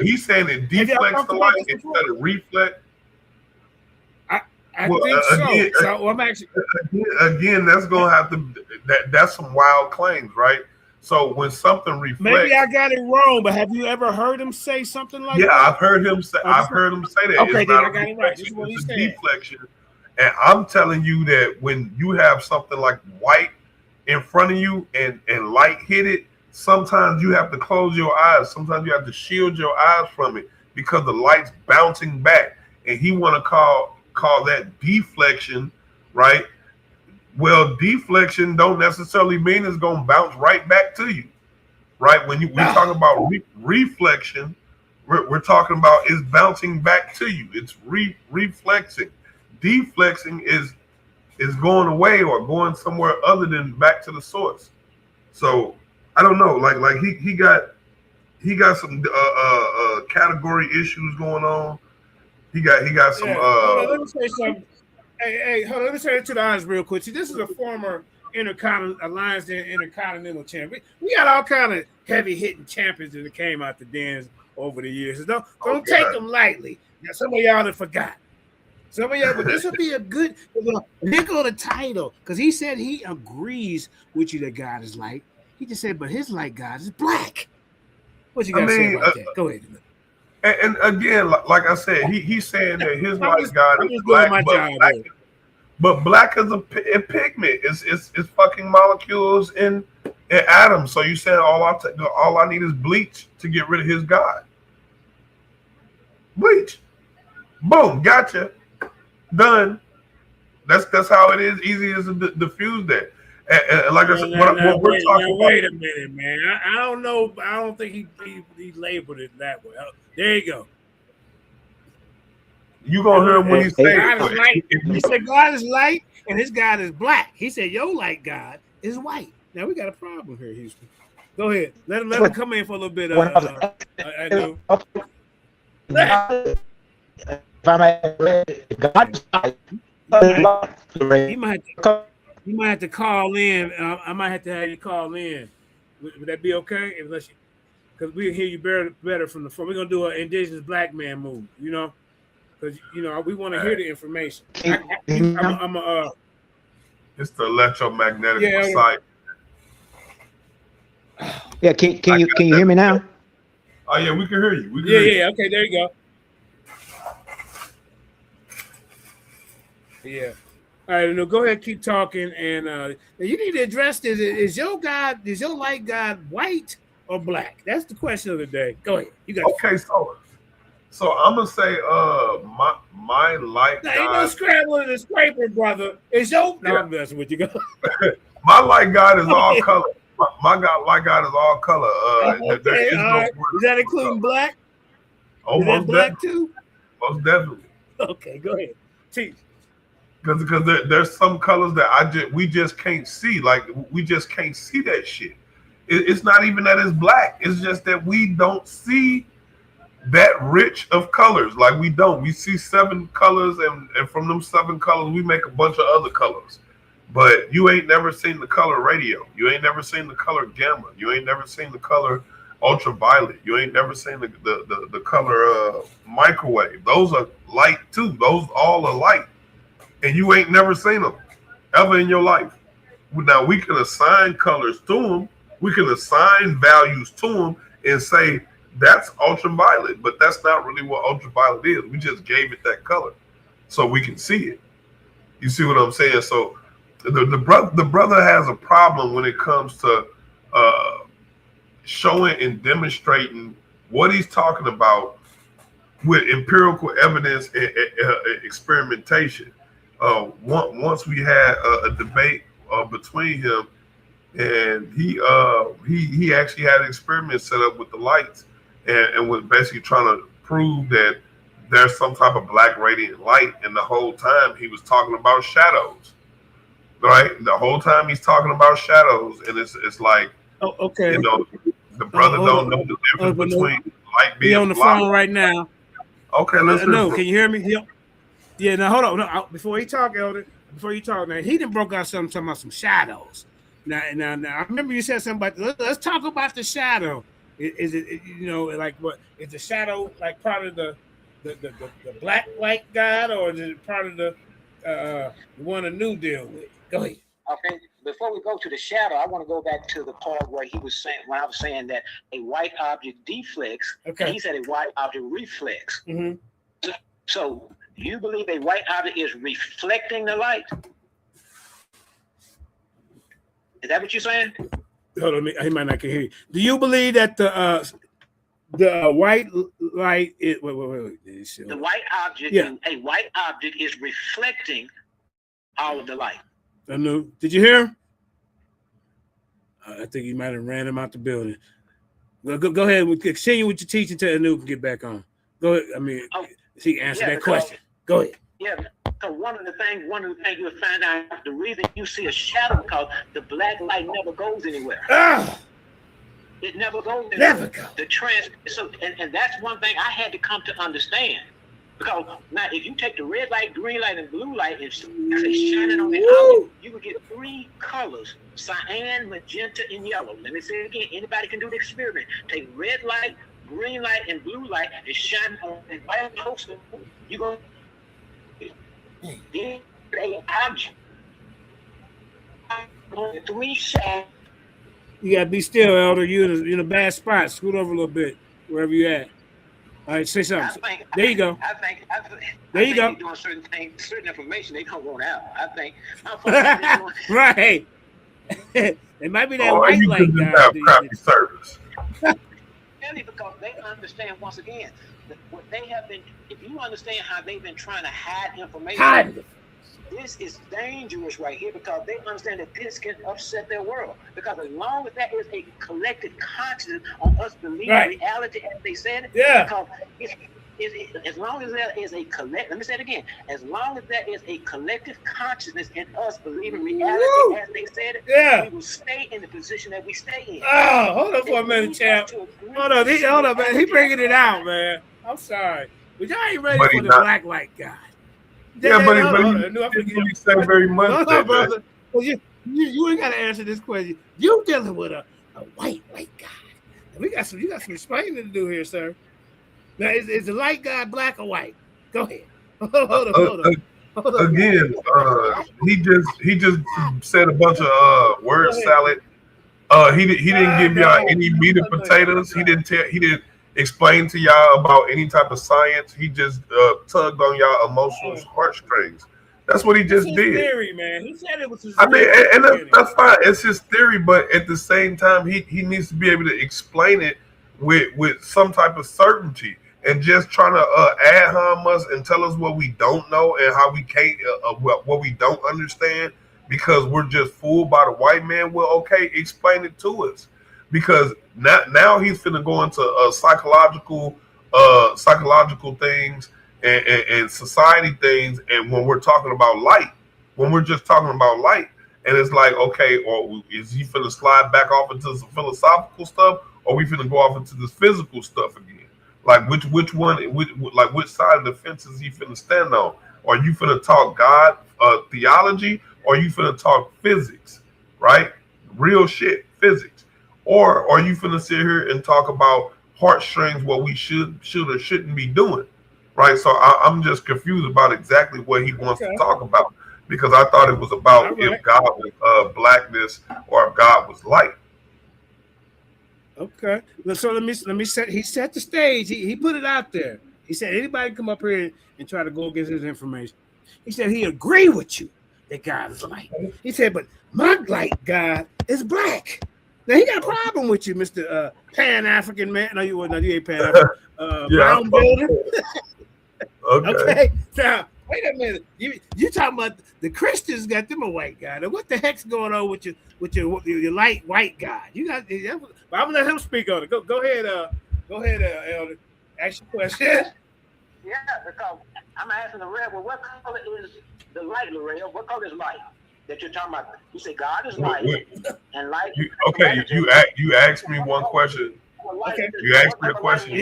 He's saying it deflects the light instead of reflect. I think so. So I'm actually again, that's gonna have to that's some wild claims, right? So when something reflects, maybe I got it wrong, but have you ever heard him say something like that? Yeah, I've heard him say that. Okay, it's then not I got it right. This is what it's he a said. deflection. And I'm telling you that when you have something like white in front of you and light hit it, sometimes you have to close your eyes. Sometimes you have to shield your eyes from it, because the light's bouncing back. And he want to call that deflection, right? Well, deflection don't necessarily mean it's going to bounce right back to you, right? When we talk about reflection, we're talking about it's bouncing back to you. It's reflexing. Deflexing is going away or going somewhere other than back to the source. So I don't know. Like he got some category issues going on. He got some. Hold on, let me say something. Hey, hold on. Let me say it to the audience real quick. See, this is a former Lions Den Intercontinental champion. We got all kind of heavy hitting champions that came out the dens over the years. So don't take them lightly. Now, some of y'all have forgot. Some of y'all, but this will be a good. Here go the title, because he said he agrees with you that God is light. He just said, but his light God is black. What you got to say about that? Go ahead. And again, like I said, he's saying that his light God is black, but black is a pigment. It's fucking molecules in atoms. So you saying all I need is bleach to get rid of his God? Bleach, boom, gotcha, done. That's how it is. Easy as to diffuse that. And like I said, what we're talking about. Wait a minute, man. I don't know. I don't think he labeled it that way. There you go. You gonna hear him when he say God is light. He said God is light and his God is black. He said your light God is white. Now we got a problem here, Houston. Go ahead. Let him come in for a little bit. You might have to call in. I might have to have you call in. Would that be okay? Because we hear you better from the front. We're gonna do an indigenous black man move, because we want to hear the information. It's the electromagnetic Messiah. Yeah, can you hear me now? Oh yeah, we can hear you. Yeah. Okay, there you go. Yeah. All right, no, go ahead, keep talking, and you need to address this. Is your light God white or black? That's the question of the day. Go ahead. You got so I'm gonna say my light God. God. Ain't no scrambling and scraping, brother. Is your I'm messing with you. Go. My light God is all color. My light God is all color. Okay, all right. Is that including black? Oh, is that black too? Most definitely. Okay, go ahead. Teach. Because there's some colors that we just can't see. Like we just can't see that shit. It's not even that it's black. It's just that we don't see that rich of colors. Like we don't. We see 7 colors, and from them 7 colors, we make a bunch of other colors. But you ain't never seen the color radio. You ain't never seen the color gamma. You ain't never seen the color ultraviolet. You ain't never seen the color microwave. Those are light too. Those all are light. And you ain't never seen them ever in your life. Now we can assign colors to them. We can assign values to them, and say that's ultraviolet, but that's not really what ultraviolet is. We just gave it that color so we can see it. You see what I'm saying? So the brother has a problem when it comes to showing and demonstrating what he's talking about with empirical evidence and experimentation. Once we had a debate between him, and he actually had an experiment set up with the lights, and was basically trying to prove that there's some type of black radiant light, and the whole time he was talking about shadows, right? The whole time he's talking about shadows, and it's like, okay, you know, the brother don't know the difference between light being on the blocked. phone right now. Okay, let's no. Can you hear me? Yeah. Now hold on. No, before he talk, Elder. Before you talk, now he done broke out something talking about some shadows. Now, I remember you said something about. Let's talk about the shadow. Is it like what is the shadow like part of the black light God, or is it part of the one a new deal with? Go ahead. Okay. Before we go to the shadow, I want to go back to the part where he was saying, when I was saying that a white object deflects, and he said a white object reflects. Mm-hmm. So you believe a white object is reflecting the light? Is that what you're saying? Hold on, he might not can hear you. Do you believe that the white light is wait. The white object, a white object is reflecting all of the light. Anu, did you hear him? I think he might have ran him out the building. Well, go ahead and continue with your teaching till Anu can get back on. Go ahead. I mean, he can answer that question. Go ahead. Yeah. So one of the things you'll find out, the reason you see a shadow, because the black light never goes anywhere. It never goes anywhere. Never go. And that's one thing I had to come to understand. Because now, if you take the red light, green light, and blue light and say shine it on the object, you would get 3 colors: cyan, magenta, and yellow. Let me say it again. Anybody can do the experiment. Take red light, green light, and blue light and shine on the white poster. You go. Then an object. 3 shadows. You gotta be still, Elder. You're in a bad spot. Scoot over a little bit, wherever you at. All right, say something. There you go. I think go. Doing certain things, certain information they don't want out. I think. Right. It might be that white you light guy. Have crappy service. Really, because they understand once again what they have been. If you understand how they've been trying to hide information. This is dangerous right here, because they understand that this can upset their world. Because as long as that is a collective consciousness on us believing reality as they said it, because as long as there is a let me say it again, as long as there is a collective consciousness in us believing reality as they said it, we will stay in the position that we stay in. Oh, hold on for a minute, champ. Hold on, man. He bringing it out, man. I'm sorry, but y'all ain't ready for the black light guy. Yeah, but he said very much. Brother. Well, you ain't got to answer this question. You dealing with a white light guy. You got some explaining to do here, sir. Now, is the light guy black or white? Go ahead. Hold on. Again, he just said a bunch of word salad. He didn't give y'all any meat and potatoes. He didn't explain to y'all about any type of science. He just tugged on y'all emotional heartstrings. That's what he just did. Theory, man. He said it was his I mean, and that's fine. It's his theory, but at the same time, he needs to be able to explain it with some type of certainty. And just trying to ad hom us and tell us what we don't know and how we can't, what we don't understand because we're just fooled by the white man. Well, okay, explain it to us. Because now he's finna go into psychological things and society things. And when we're talking about light, when we're just talking about light, and it's like, okay, or is he finna slide back off into some philosophical stuff, or we finna go off into this physical stuff again? Like which side of the fence is he finna stand on? Are you finna talk God theology, or are you finna talk physics, right? Real shit, physics. Or are you finna sit here and talk about heartstrings, what we should or shouldn't be doing, right? So I'm just confused about exactly what he wants to talk about, because I thought it was about if God was blackness or if God was light. Okay. So let me set. He set the stage. He put it out there. He said anybody come up here and try to go against his information. He said he agree with you that God is light. He said, but my light God is black. Now he got a problem with you, Mr. Pan African man. No, you ain't Pan African. Brown builder. Okay. Now wait a minute. You talking about the Christians got them a white guy? Now what the heck's going on with your light white guy? You got. I'm gonna let him speak on it. Go ahead, Elder. Ask your question. Yeah, because I'm asking the red. Well, what color is the light, Lorel? What color is light that you're talking about? You say God is light, and light. You asked me one question. Okay. You asked me a question.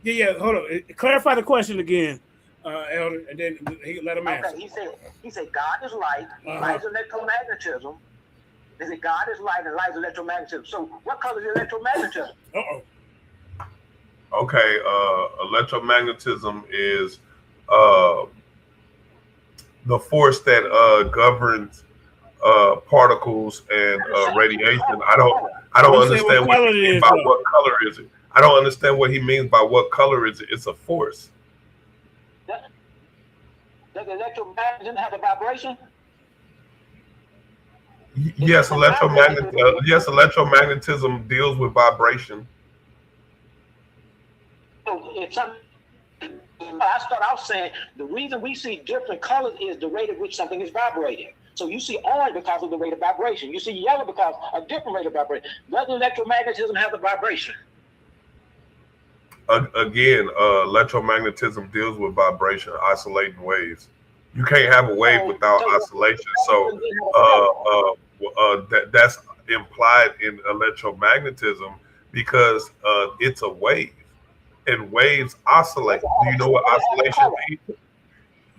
Yeah. Hold on. Clarify the question again, Elder, and then let him answer. Okay. He said God is light. Light is electromagnetism. They say God is light and light is electromagnetism. So what color is electromagnetism? Okay, electromagnetism is the force that governs particles and radiation. I don't understand what he means by what color is it. I don't understand what he means by what color is it. It's a force. Does electromagnetism have a vibration? Yes, electromagnetism deals with vibration. If something, I start out saying the reason we see different colors is the rate at which something is vibrating. So you see orange because of the rate of vibration. You see yellow because of a different rate of vibration. Does electromagnetism have a vibration? Again, electromagnetism deals with vibration, oscillating waves. You can't have a wave without oscillation. So that's implied in electromagnetism because it's a wave. And waves oscillate. Do you know what oscillation means?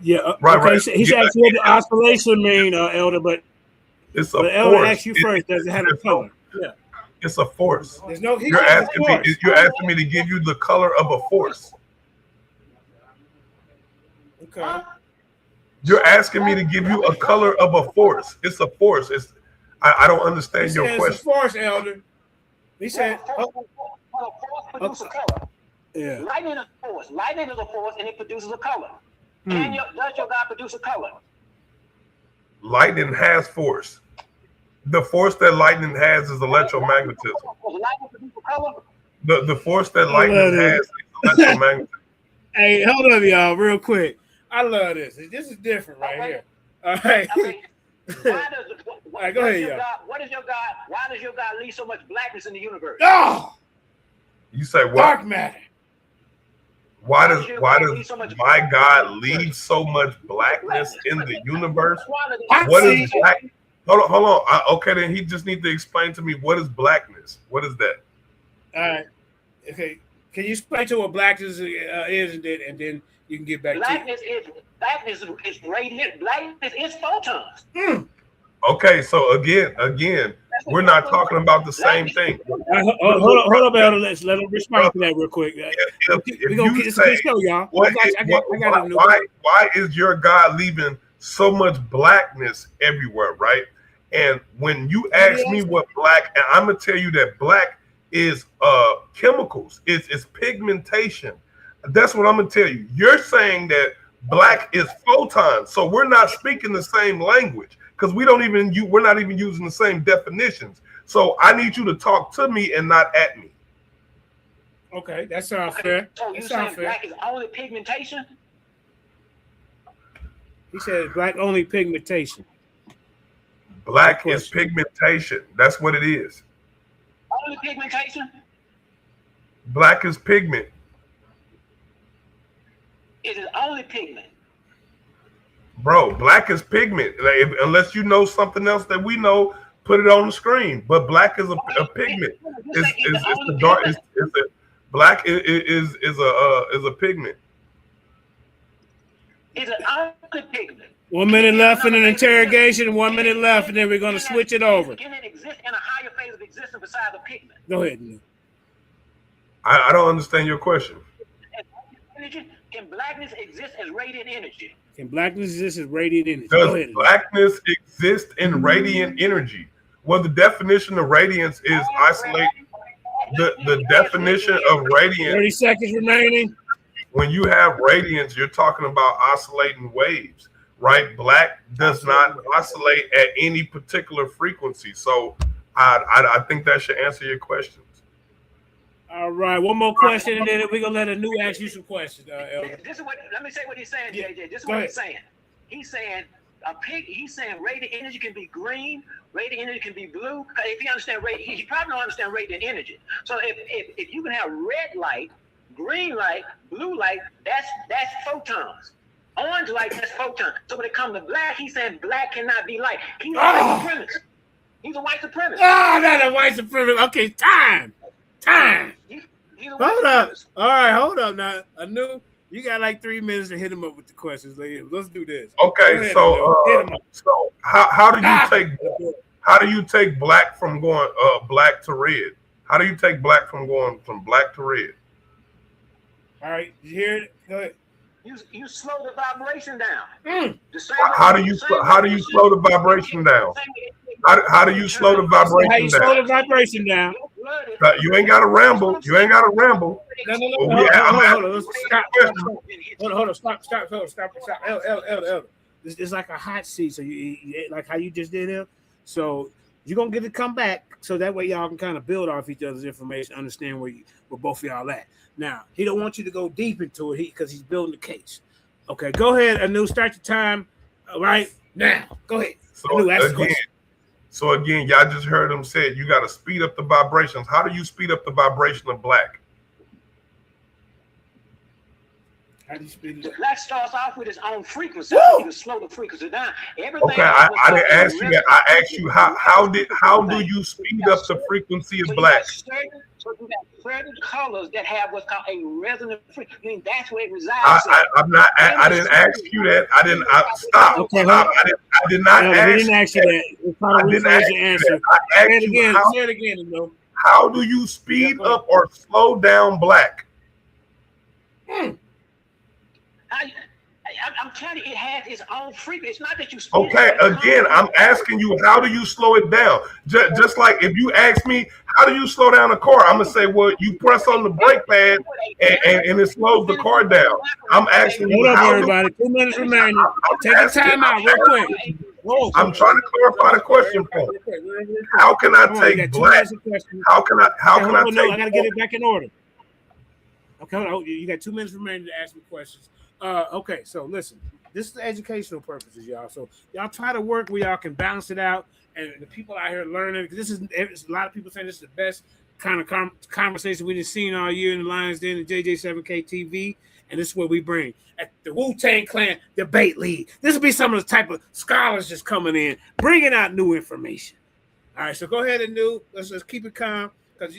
Yeah, right. He's asking what the oscillation mean, Elder, but it's a force. Elder asked you first. Does it have a color? Yeah, it's a force. There's no. You're asking me to give you the color of a force. Okay. You're asking me to give you a color of a force. It's a force. I don't understand your question. It's a force, Elder. He said. Produce a color. Yeah. Lightning is a force. Lightning is a force, and it produces a color. Does your God produce a color? Lightning has force. The force that lightning has is electromagnetism. Does lightning produce a color? The force that lightning has is electromagnetism. Hey, hold up, y'all, real quick. I love this. This is different right here. All right. Go ahead, y'all. What is your God? Why does your God leave so much blackness in the universe? Oh! You say what? Dark matter. Why does my God leave so much blackness in the universe? What is black? Hold on. Okay, then he just needs to explain to me what is blackness. What is that? All right. Okay. Can you explain to what blackness is, and then you can get back blackness to blackness is radiant. Blackness is photons. Okay, so again, we're not talking about the same thing. Hold up, Elder. Let him respond to that real quick. We're gonna get this show, y'all. Why is your God leaving so much blackness everywhere, right? And when you ask me what black, and I'm gonna tell you that black is chemicals, it's pigmentation. That's what I'm gonna tell you. You're saying that black is photons, so we're not speaking the same language. Because we're not even using the same definitions. So I need you to talk to me and not at me. Okay, that sounds fair. So you saying black is only pigmentation? He said black only pigmentation. Black is pigmentation. That's what it is. Only pigmentation? Black is pigment. It is only pigment. Bro, black is pigment. Unless you know something else that we know, put it on the screen. But black is a pigment. It's the dark. Black is a pigment. It's an only pigment. 1 minute left in an interrogation. 1 minute left, and then we're gonna switch it over. Can it exist in a higher phase of existence besides a pigment? Go ahead. I don't understand your question. Can blackness exist as radiant energy? Can blackness exist as radiant energy? Does blackness exist in radiant energy? Well, the definition of radiance is isolate. The definition of 30 radiance, seconds remaining. when you have radiance, you're talking about oscillating waves, right? Black does not oscillate at any particular frequency. So I think that should answer your questions. All right, one more question, and then we're gonna let Anu ask you some questions. Elder. This is what. Let me say what he's saying, Yeah. JJ. This is Go what ahead. he's saying. He's saying he's saying radiant energy can be green, radiant energy can be blue. If you understand radiant, he probably don't understand radiant energy. So if you can have red light, green light, blue light, that's photons. Orange light, that's photons. So when it comes to black, he's saying black cannot be light. He's a white supremacist. He's a white supremacist. Ah, not a white supremacist. Okay, time. He's a white Hold up. supremacist. All right, hold up now. Anu, you got like 3 minutes to hit him up with the questions. Let's do this. Go Okay, ahead, so Anu. Hit him up. so how do you take black from going black to red? How do you take black from going from black to red? All right, you hear it? Go ahead. You slow the vibration down. Mm. The same How do way- you the same how way do you slow the vibration down? How do you slow the How you vibration slow down? the vibration down? You ain't got to ramble. You ain't got to ramble. No. Well, Hold on. Let's stop. Hold on. Stop. Elder. This is like a hot seat. So you like how you just did him. So you're gonna get to come back. So that way y'all can kind of build off each other's information, understand where both of y'all at. Now he don't want you to go deep into it because he's building the case. Okay, go ahead, Anu. Start your time right now. Go ahead. Anu, ask the question. So again, y'all just heard him say you got to speed up the vibrations. How do you speed up the vibration of black? How do you speed it The up? black starts off with its own frequency. Woo! You can slow the frequency down. Everything. Okay, I didn't ask you that. I asked you how do you speed up the frequency of black? So you got certain colors that have what's called a resonant frequency. I mean, that's where it resides. I didn't ask you that. Stop. Okay, Stop. I did not No, ask we didn't ask you that. We're trying to I didn't rephrase ask your you answer. that. I Say asked it you again. how, Say it again, Anu. how do you speed up or slow down black? I'm telling you, it has its own frequency. It's not that you. Okay, again, I'm asking you, how do you slow it down? Just like if you ask me, how do you slow down a car? I'm gonna say, well, you press on the brake pad and it slows the car down. I'm asking you, Hold up, how everybody. 2 minutes remaining. Take a time out real quick. Whoa. I'm trying to clarify the question for you. How can I take black? How can I I take? gotta get it back in order. Okay, hold on. You got 2 minutes remaining to ask me questions. Okay, so listen, this is the educational purposes, y'all. So y'all try to work where y'all can balance it out, and the people out here learning. Because this is a lot of people saying this is the best kind of conversation we've seen all year in the Lions Den and JJ7K TV, and this is what we bring at the Wu-Tang Clan Debate League. This will be some of the type of scholars just coming in, bringing out new information. All right, so go ahead and let's keep it calm because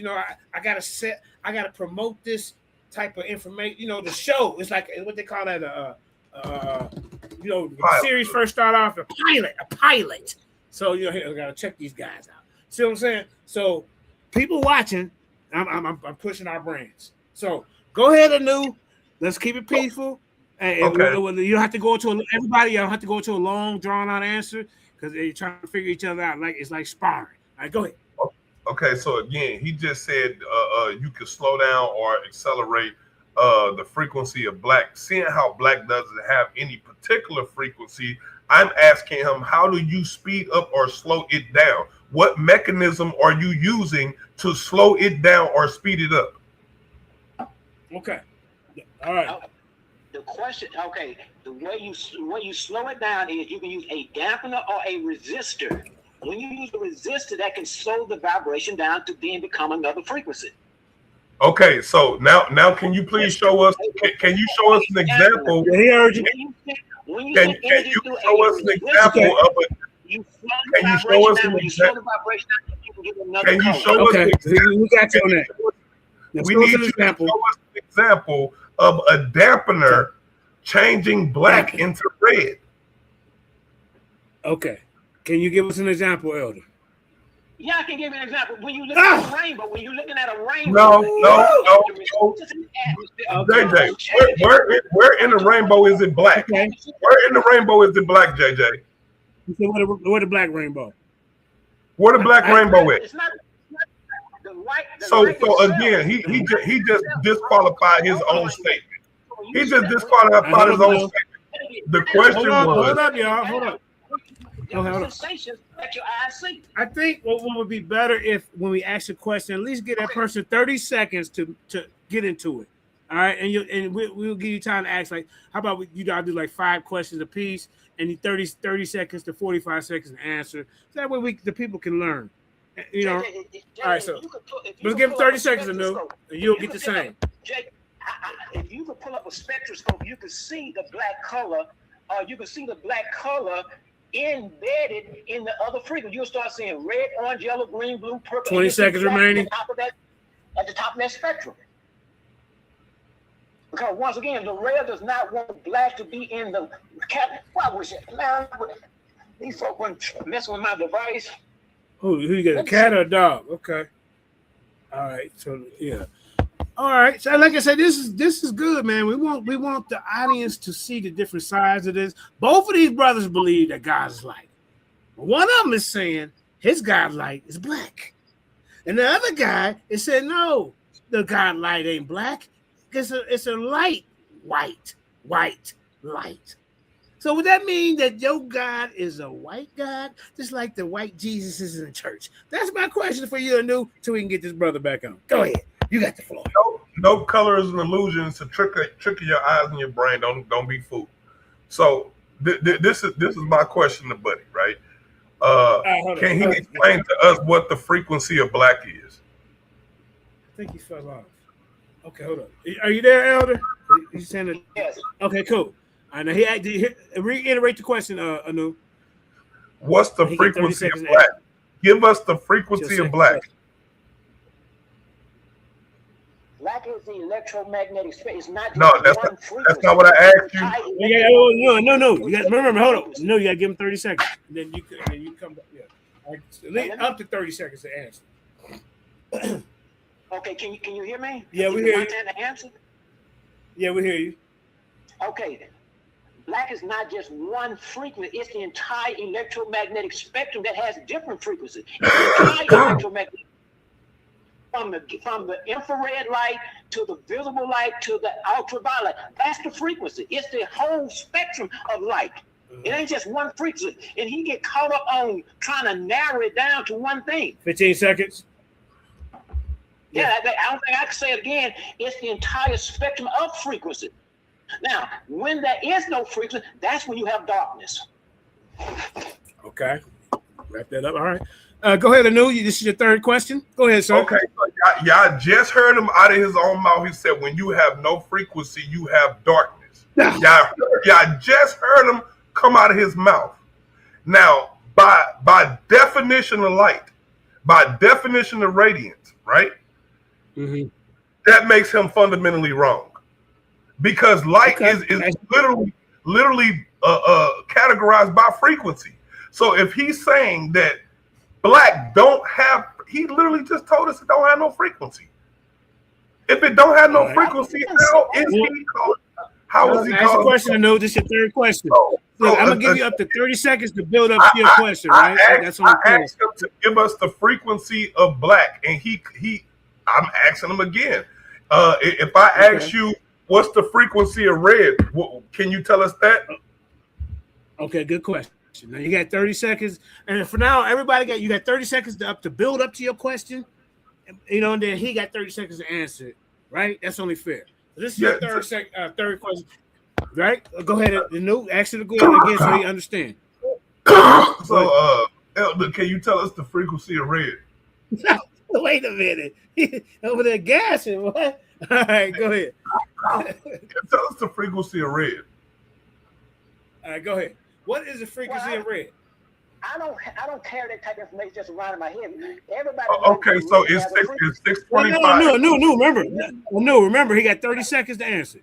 I gotta promote this type of information. The show is like what they call that. The series first start off a pilot. So I gotta check these guys out. See what I'm saying? So people watching, I'm pushing our brands. So go ahead, Anu. Let's keep it peaceful. And Okay. you don't have to go to everybody. You don't have to go to a long, drawn out answer because they're trying to figure each other out. Like it's like sparring. All right, go ahead. Okay, so again, he just said you can slow down or accelerate the frequency of black. Seeing how black doesn't have any particular frequency, I'm asking him, how do you speed up or slow it down? What mechanism are you using to slow it down or speed it up? Okay. All right. The question, okay, the way you slow it down is you can use a dampener or a resistor. When you use a resistor, that can slow the vibration down to become another frequency. Okay, so now can you please show us? Can you show us an example? Yeah, he heard you. Can you show us an example of it? Can you show us an example? Can you show us? Okay, we got you on that. We need you to show us an example of a dampener changing black into red. Okay. Can you give us an example, Elder? Yeah, I can give you an example. When you look at a rainbow, when you're looking at a No. rainbow, JJ, where in the rainbow is it black? Okay. Where in the rainbow is it black, JJ? You said where the black rainbow? Where the black rainbow at? It's not the white. So again, he just disqualified his own statement. He just disqualified his own statement. The question was. Hold up, y'all. Hold up. Sensations that your eyes see. I think what would be better if when we ask a question, at least give that person 30 seconds to get into it. All right, and we'll give you time to ask. Like, how about you guys do like 5 questions a piece, and you 30 seconds to 45 seconds to answer. So that way the people can learn. You know. All right, so let's give them 30 seconds to know, and you'll get the same. Jay, if you could pull up a spectroscope, you could see the black color. You can see the black color embedded in the other frequency. You'll start seeing red, orange, yellow, green, blue, purple. 20 seconds remaining. At the top of that spectrum. Because once again, the rail does not want black to be in the cat. Why was it? Man, these folks weren't messing with my device. Who you got, a cat or a dog? Okay. All right. So yeah. All right. So like I said, this is good, man. We want the audience to see the different sides of this. Both of these brothers believe that God is light. One of them is saying his God light is black. And the other guy is saying, no, the God light ain't black. It's a light, white light. So would that mean that your God is a white God, just like the white Jesus is in the church? That's my question for you, Anu, till we can get this brother back on. Go ahead. You got the floor. No color is an illusion. It's a trick of your eyes and your brain. Don't be fooled. So this is my question to Buddy, right? Can he explain to us what the frequency of black is? I think he fell off. Okay, hold on. Are you there, Elder? He's saying that. Yes. Okay, cool. I know he reiterate the question, Anu. What's the frequency of black? Give us the frequency of black. Black is the electromagnetic space. It's not that's not what I asked you. Yeah, no. You got remember. Hold on. No, you got to give him 30 seconds. Then you come back. Yeah, up to 30 seconds to answer. Okay, can you hear me? Yeah, we hear you. To answer? Yeah, we hear you. Okay. Black is not just one frequency, it's the entire electromagnetic spectrum that has different frequencies. It's the entire electromagnetic, from the infrared light to the visible light to the ultraviolet. That's the frequency. It's the whole spectrum of light. It ain't just one frequency. And he get caught up on trying to narrow it down to one thing. 15 seconds. Yeah, I don't think I can say it again. It's the entire spectrum of frequency. Now, when there is no frequency, that's when you have darkness. Okay. Wrap that up. All right. Go ahead, Anu. This is your third question. Go ahead, sir. Okay. So y'all just heard him out of his own mouth. He said, when you have no frequency, you have darkness. Y'all just heard him come out of his mouth. Now, by definition of light, by definition of radiance, right? Mm-hmm. That makes him fundamentally wrong. Because light is literally categorized by frequency. So if he's saying that black don't have, he literally just told us it don't have no frequency. If it don't have no frequency, how is he calling? How is he calling? Ask a question to know. This is your third question. Look, I'm gonna give you up to 30 seconds to build up your question, right? I asked him to give us the frequency of black, and I'm asking him again. If I ask you, what's the frequency of red? Can you tell us that? Okay, good question. Now you got 30 seconds, and for now, everybody you got 30 seconds to build up to your question, and then he got 30 seconds to answer it. Right? That's only fair. So this is your third question. Right? Go ahead, ask it again so you understand. So, Elder, can you tell us the frequency of red? Wait a minute. Over there gassing, what? All right, go ahead. Tell us the frequency of red. All right, go ahead. What is the frequency of red? I don't carry that type of information just around in my head. Everybody. Okay, so it's 6:25. No, remember, he got 30 seconds to answer.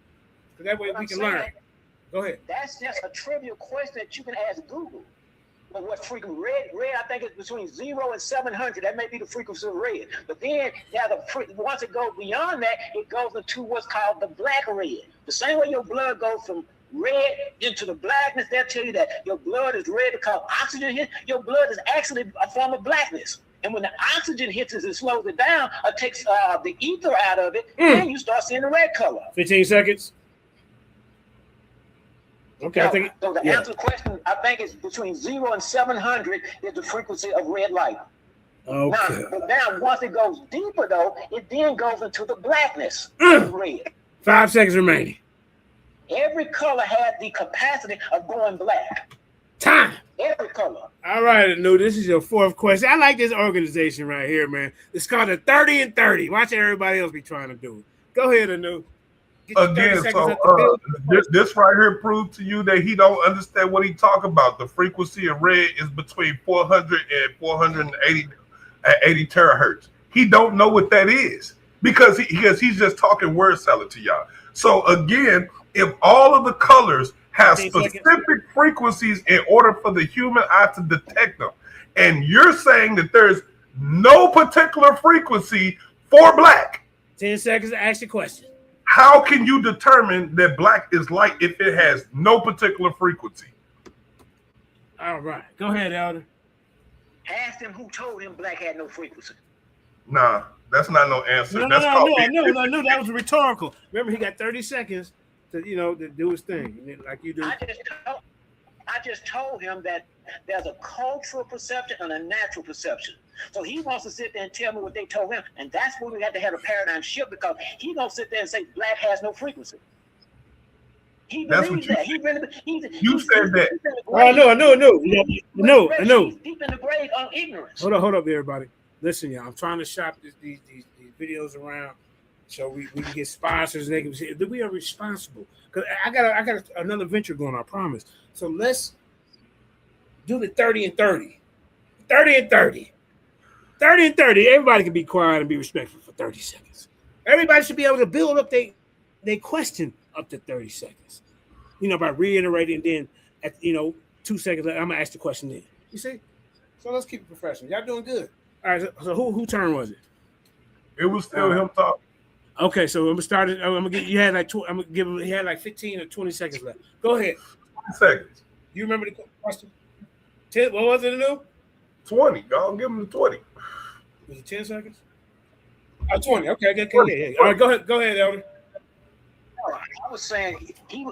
So that way we can learn. Go ahead. That's just a trivial question that you can ask Google. But what frequency? Red, I think it's between 0 and 700. That may be the frequency of red. But then, once it goes beyond that, it goes into what's called the black red. The same way your blood goes from red into the blackness, they'll tell you that your blood is red because oxygen hit. Your blood is actually a form of blackness. And when the oxygen hits it, it slows it down or takes the ether out of it, then you start seeing the red color. 15 seconds. Okay, Now, I think. So to answer the question, I think it's between 0 and 700 is the frequency of red light. Okay. Now, once it goes deeper, though, it then goes into the blackness of red. 5 seconds remaining. Every color has the capacity of going black. Time. Every color. All right, Anu, this is your fourth question. I like this organization right here, man. It's called the 30 and 30. Watch everybody else be trying to do it. Go ahead, Anu. Again, so this right here proves to you that he don't understand what he talking about. The frequency of red is between 400 and 480 terahertz. He don't know what that is because he's just talking word salad to y'all. So again, if all of the colors have specific frequencies in order for the human eye to detect them, and you're saying that there's no particular frequency for black. 10 seconds to ask your question. How can you determine that black is light if it has no particular frequency? All right. Go ahead, Elder. Ask him who told him black had no frequency. Nah, that's not no answer. No, that was rhetorical. Remember, he got 30 seconds to do his thing, like you do. I just told him that there's a cultural perception and a natural perception. So he wants to sit there and tell me what they told him, and that's where we have to have a paradigm shift because he gonna sit there and say black has no frequency. He believes that. You said that. I know. He's deep in the grave on ignorance. Hold up, everybody. Listen, y'all. I'm trying to shop these videos around so we can get sponsors and they can see that we are responsible. Because I got another venture going on, I promise. So let's do the 30 and 30. 30 and 30. 30 and 30. Everybody can be quiet and be respectful for 30 seconds. Everybody should be able to build up their question up to 30 seconds. By reiterating, then at 2 seconds, I'm gonna ask the question then. You see? So let's keep it professional. Y'all doing good. All right, so who turn was it? It was still him talking. Okay, so I'm gonna start it. I'm gonna get you had like he had like 15 or 20 seconds left. Go ahead. 20 seconds. You remember the question? 10, what was it, Anu? 20. Go on, give him the 20. Was it 10 seconds? 20. Okay, yeah. All right, go ahead, Elder. I was saying I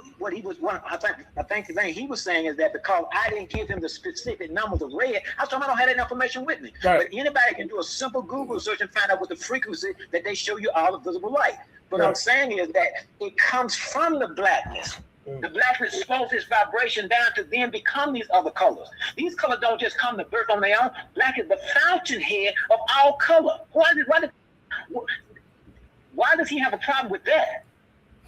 think the thing he was saying is that because I didn't give him the specific numbers of red, I told him I don't have that information with me. Right. But anybody can do a simple Google search and find out what the frequency that they show you all of visible light. But what I'm saying is that it comes from the blackness. The blackness slows its vibration down to then become these other colors. These colors don't just come to birth on their own. Black is the fountainhead of all color. Why does he have a problem with that?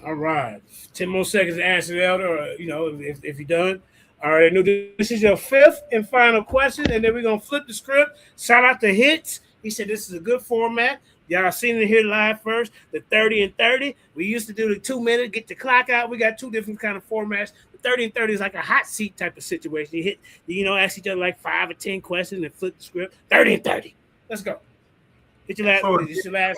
All right, 10 more seconds to answer the Elder, or if you're done. All right, this is your fifth and final question, and then we're gonna flip the script. Shout out to Hits. He said this is a good format. Y'all seen it here live first. The 30 and 30. We used to do the 2 minute, get the clock out. We got two different kind of formats. The 30 and 30 is like a hot seat type of situation. You hit, ask each other like 5 or 10 questions and flip the script. 30 and 30. Let's go. Get your last.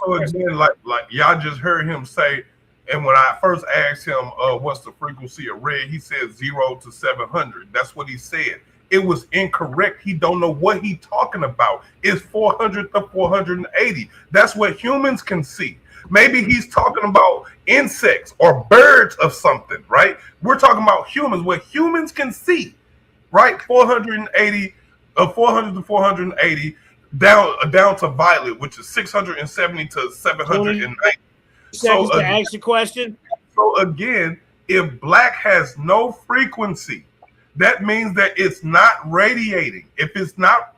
So again, like y'all just heard him say. And when I first asked him, what's the frequency of red, he said 0 to 700. That's what he said. It was incorrect. He don't know what he talking about. It's 400 to 480. That's what humans can see. Maybe he's talking about insects or birds of something, right? We're talking about humans, what humans can see, right? 480, 400 to 480, down to violet, which is 670 to 790. Seconds to ask your question. So again, if black has no frequency, that means that it's not radiating. If it's not,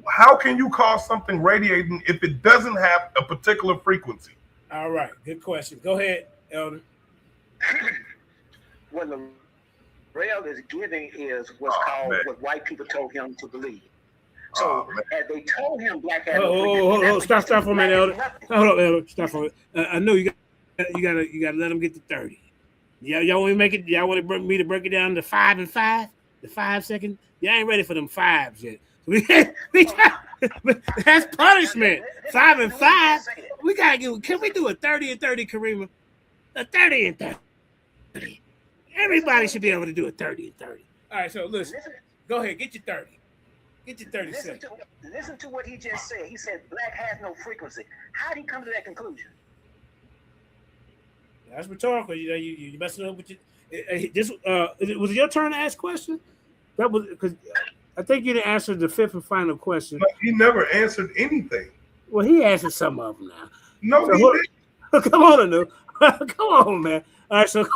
how can you call something radiating if it doesn't have a particular frequency? All right, good question. Go ahead, Elder. What the rail is giving is what's called what white people told him to believe. So as they told him black had stop for a minute, Elder. Hold up, Elder. Stop for it. I know you gotta let them get to 30. Y'all want to make it? Y'all want me to break it down to 5 and 5? The 5 second? Y'all ain't ready for them 5s yet. That's punishment. 5 and 5. We gotta can we do a 30 and 30, Karima? A 30 and 30. Everybody should be able to do a 30 and 30. All right, so listen. Go ahead, get your 30. Get your 30 seconds. Listen to what he just said. He said black has no frequency. How did he come to that conclusion? That's rhetorical. You messing up with your. Was it your turn to ask questions? That was because I think you didn't answer the fifth and final question. But he never answered anything. Well, he answered some of them now. No, so, he didn't. Come on, Anu. Come on, man. All right, so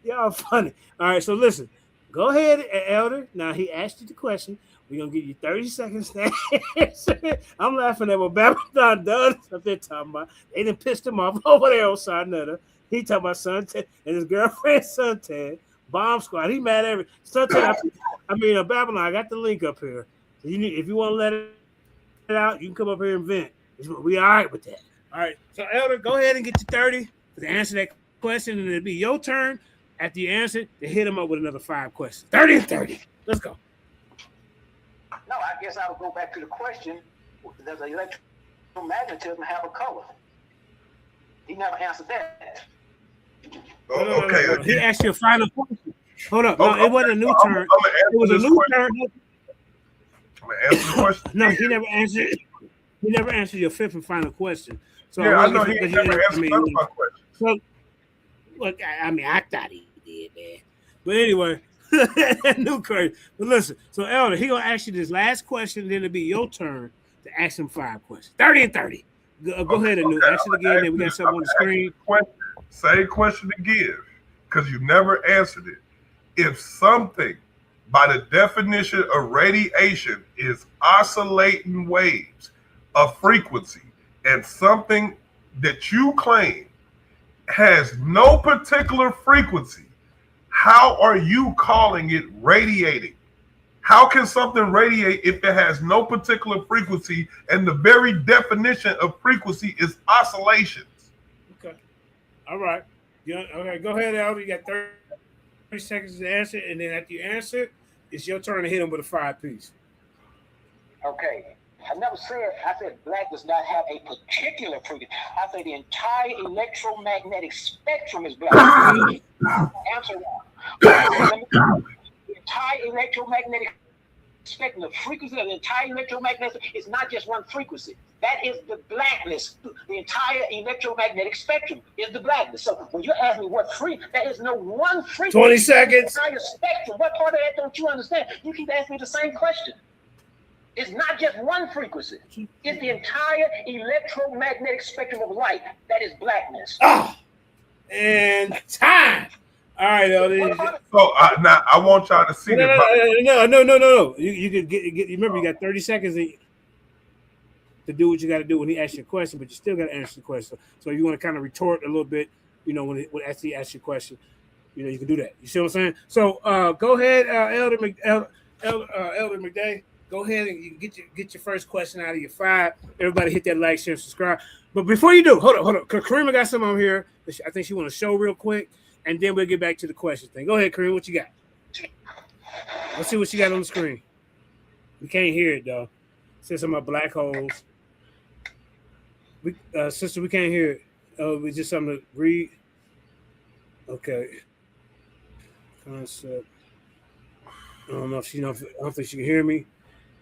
y'all funny. All right, so listen. Go ahead, Elder. Now he asked you the question. We're gonna give you 30 seconds to answer. I'm laughing at what Babylon does up there talking about. They done pissed him off over there on Sarnetta. He talking about Suntan and his girlfriend Suntan. Bomb Squad. He mad at every Suntan. Babylon. I got the link up here. So if you want to let it out, you can come up here and vent. We all right with that. All right. So Elder, go ahead and get your 30 to answer that question, and it'll be your turn. After you answer, to hit him up with another 5 questions. 30 and 30. Let's go. No, I guess I would go back to the question, does the electromagnetism have a color? He never answered that. Oh, okay. No. He asked you a final question. Hold up. No, it wasn't a new turn. It was a new turn. I'm going to answer the question. No, he never answered. He never answered your fifth and final question. So yeah, I know he never answered my question. So, look, I thought he did, man. But anyway, new crazy. But listen, so Elder, he gonna ask you this last question, then it'll be your turn to ask him 5 questions. 30 and 30. Go ahead and ask it again. Then we got something on the screen. Same question to give, because you never answered it. If something, by the definition of radiation, is oscillating waves of frequency, and something that you claim has no particular frequency, how are you calling it radiating? How can something radiate if it has no particular frequency and the very definition of frequency is oscillations? Okay. All right. Okay, go ahead, Elder. You got 30 seconds to answer, and then after you answer, it's your turn to hit him with a 5-piece. Okay. I never said, I said black does not have a particular frequency. I said the entire electromagnetic spectrum is black. Answer that. The entire electromagnetic spectrum, the frequency of the entire electromagnetic is not just one frequency. That is the blackness. The entire electromagnetic spectrum is the blackness. So when you ask me what there is no one frequency. 20 seconds. The entire spectrum. What part of that don't you understand? You keep asking me the same question. It's not just one frequency. It's the entire electromagnetic spectrum of light that is blackness. And time. All right, Elder. So now I want y'all to see that. No. You could get. Remember, you got 30 seconds to do what you got to do when he asks you a question, but you still got to answer the question. So you want to kind of retort a little bit, when he asks you a question, you can do that. You see what I'm saying? So go ahead, Elder McDay. Go ahead and you get your first question out of your 5. Everybody hit that like, share, subscribe. But before you do, hold up. Karima got something on here. I think she want to show real quick, and then we'll get back to the question thing. Go ahead, Karima. What you got? Let's see what you got on the screen. We can't hear it, though. It says something about black holes. Sister, we can't hear it. We just something to read. Okay. Concept. I don't know if I don't think she can hear me.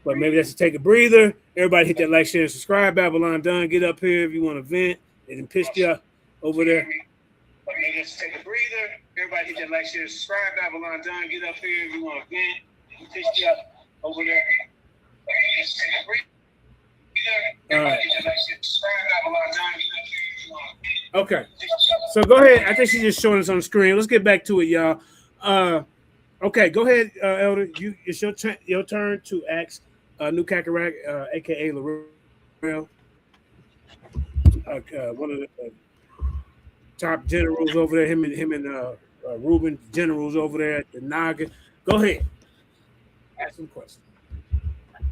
But maybe that's to take a breather. Everybody hit that like, share, and subscribe. Babylon done. Get up here if you want to vent. They done pissed you over there. But maybe that's to take a breather. Everybody hit that like, share, and subscribe. Babylon done. Get up here if you want to vent. They pissed you over there. All right. Okay. So go ahead. I think she's just showing us on the screen. Let's get back to it, y'all. Okay, go ahead, Elder. It's your turn to ask New Kakarot, aka Laurel, one of the top generals over there. Him and Ruben, generals over there at the Naga. Go ahead. Ask some questions.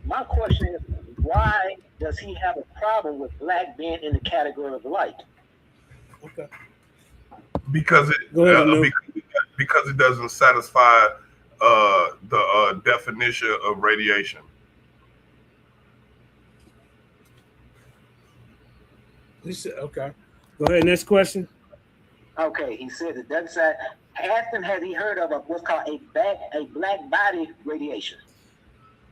My question is, why does he have a problem with black being in the category of light? Okay. Because it doesn't satisfy the definition of radiation. Okay. Go ahead. Next question. Okay, he said it doesn't say. Asked him, has he heard of what's called a black body radiation?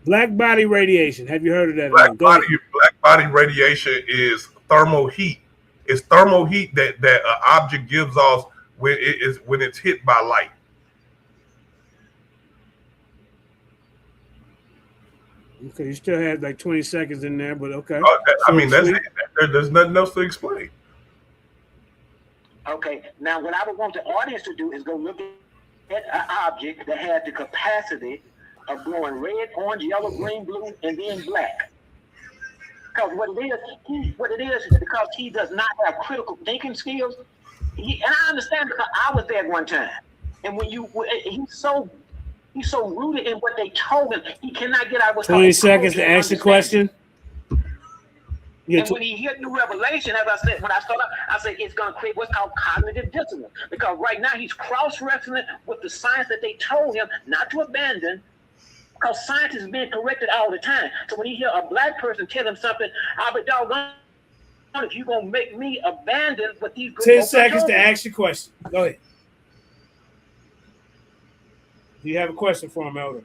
Black body radiation. Have you heard of that? Black body radiation is thermal heat. It's thermal heat that an object gives off when it's hit by light. Okay, you still have like 20 seconds in there, but okay. There's nothing else to explain. Okay, now what I would want the audience to do is go look at an object that has the capacity of glowing red, orange, yellow, green, blue, and then black. Because what it is because he does not have critical thinking skills. And I understand because I was there one time, and when he's so rooted in what they told him, he cannot get out. 20 seconds to ask the question. And when he hear new revelation, as I said, when I started, I said it's going to create what's called cognitive dissonance. Because right now he's cross-referencing with the science that they told him not to abandon, because science is being corrected all the time. So when he hear a black person tell him something, I'll be doggone if you're going to make me abandon what these 10 seconds to ask your question. Go ahead. Do you have a question for him, Elder?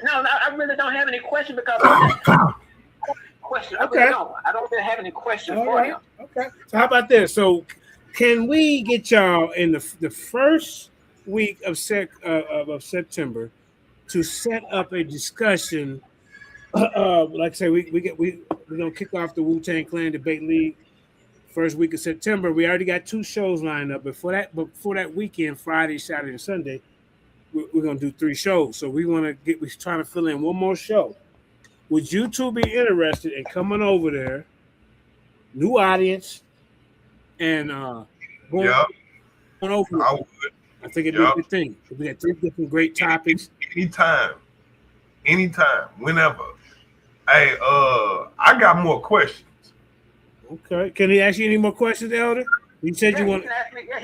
No, I really don't have any question because question. Okay. I don't really have any questions All for right. him. Okay. So how about this? So can we get y'all in the first week of September to set up a discussion? Like I say, we're gonna kick off the Wu-Tang Clan Debate League first week of September. We already got 2 shows lined up. Before that weekend, Friday, Saturday, and Sunday, we're gonna do 3 shows. So we're trying to fill in one more show. Would you two be interested in coming over there, new audience, and going over? I would. I think it'd be a good thing. We got 3 different great topics. Anytime, whenever. Hey, I got more questions. Okay. Can he ask you any more questions, Elder? You said you want. He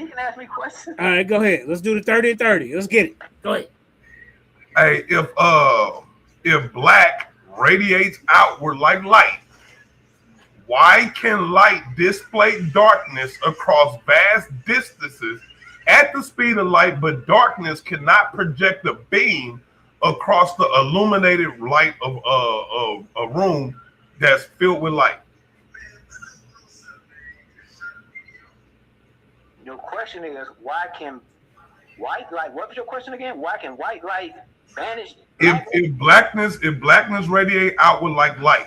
can ask me questions. All right, go ahead. Let's do the 30 and 30. Let's get it. Go ahead. Hey, if black radiates outward like light, why can light display darkness across vast distances at the speed of light, but darkness cannot project a beam across the illuminated light of a room that's filled with light? Your question is, why can white light? What was your question again? Why can white light vanish? If blackness radiate outward like light,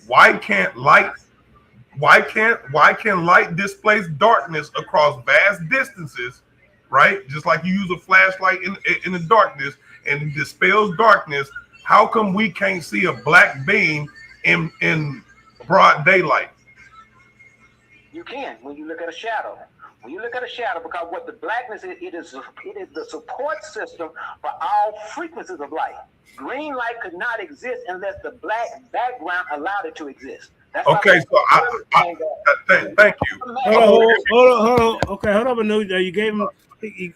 why can light displace darkness across vast distances, right? Just like you use a flashlight in the darkness and dispels darkness. How come we can't see a black beam in broad daylight? You can when you look at a shadow. When you look at a shadow, because what the blackness is, it is the support system for all frequencies of light. Green light could not exist unless the black background allowed it to exist. That's okay, so thank you. Hold on. Okay, hold on. But no, you gave him.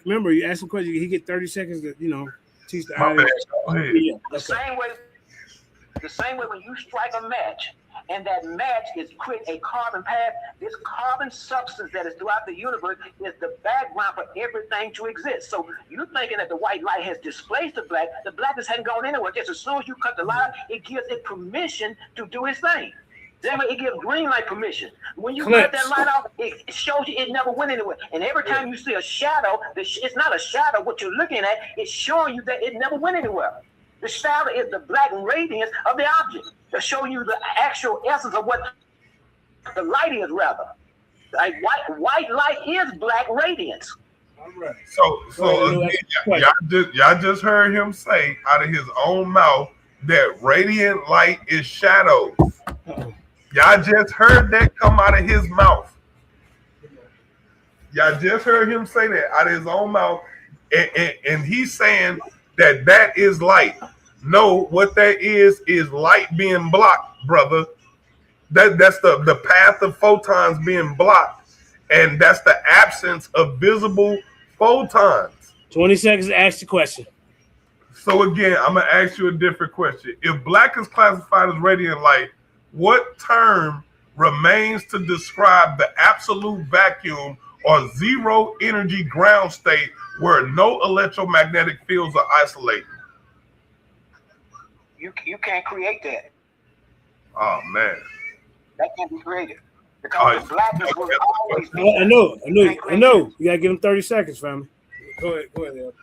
Remember, you asked him a question. He get 30 seconds to teach the audience. Yeah, the same way when you strike a match, and that match is create a carbon path. This carbon substance that is throughout the universe is the background for everything to exist. So you're thinking that the white light has displaced the blackness hadn't gone anywhere. Just as soon as you cut the light, it gives it permission to do its thing. Then it gives green light permission. When you cut that light off, it shows you it never went anywhere. And every time you see a shadow, it's not a shadow. What you're looking at, it's showing you that it never went anywhere. The shadow is the black radiance of the object. To show you the actual essence of what the light is, rather. Like white light is black radiance. All right. So again, y'all just heard him say out of his own mouth that radiant light is shadows. Y'all just heard that come out of his mouth. Y'all just heard him say that out of his own mouth, and he's saying that is light. No, what that is light being blocked, brother. That's the path of photons being blocked, and that's the absence of visible photons. 20 seconds to ask the question. So again, I'm gonna ask you a different question. If black is classified as radiant light, what term remains to describe the absolute vacuum or zero energy ground state where no electromagnetic fields are isolated? You can't create that. Oh man. That can't be created. Because the blackness will always be. I know. You gotta give him 30 seconds, family. Go ahead, Elder.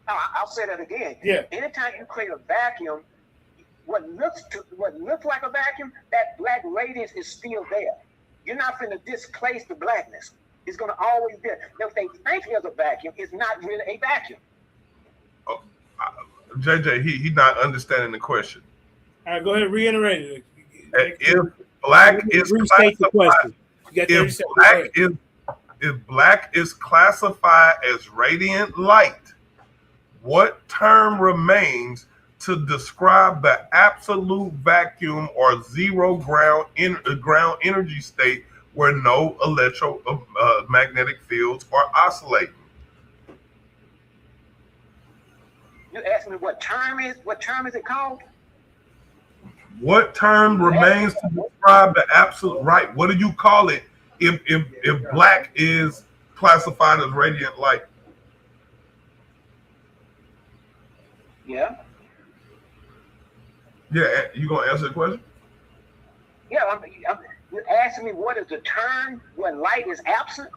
No, I'll say that again. Yeah. Anytime you create a vacuum, what looks like a vacuum, that black radiance is still there. You're not going to displace the blackness. It's going to always be there. If they think there's a vacuum, it's not really a vacuum. Oh, JJ, he's not understanding the question. All right, go ahead, reiterate it. If black is classified, if black is classified as radiant light, what term remains to describe the absolute vacuum or zero ground energy state where no electromagnetic fields are oscillating? You asked me what term is it called? What term remains to describe the absolute right? What do you call it if black is classified as radiant light? Yeah. Yeah, you gonna answer the question? Yeah, you're asking me what is the term when light is absent?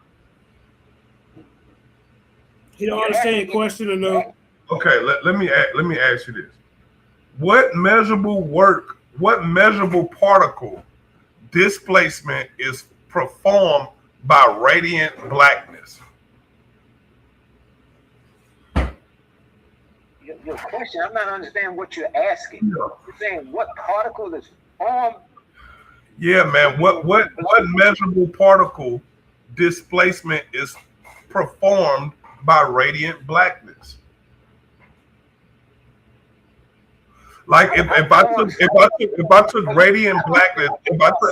He don't understand your question or no? Okay, let me ask you this: what measurable particle displacement is performed by radiant blackness? Your question, I'm not understanding what you're asking. Yeah. You're saying what particle is formed? Yeah, man. What measurable particle displacement is performed by radiant blackness? Like if I took radiant blackness,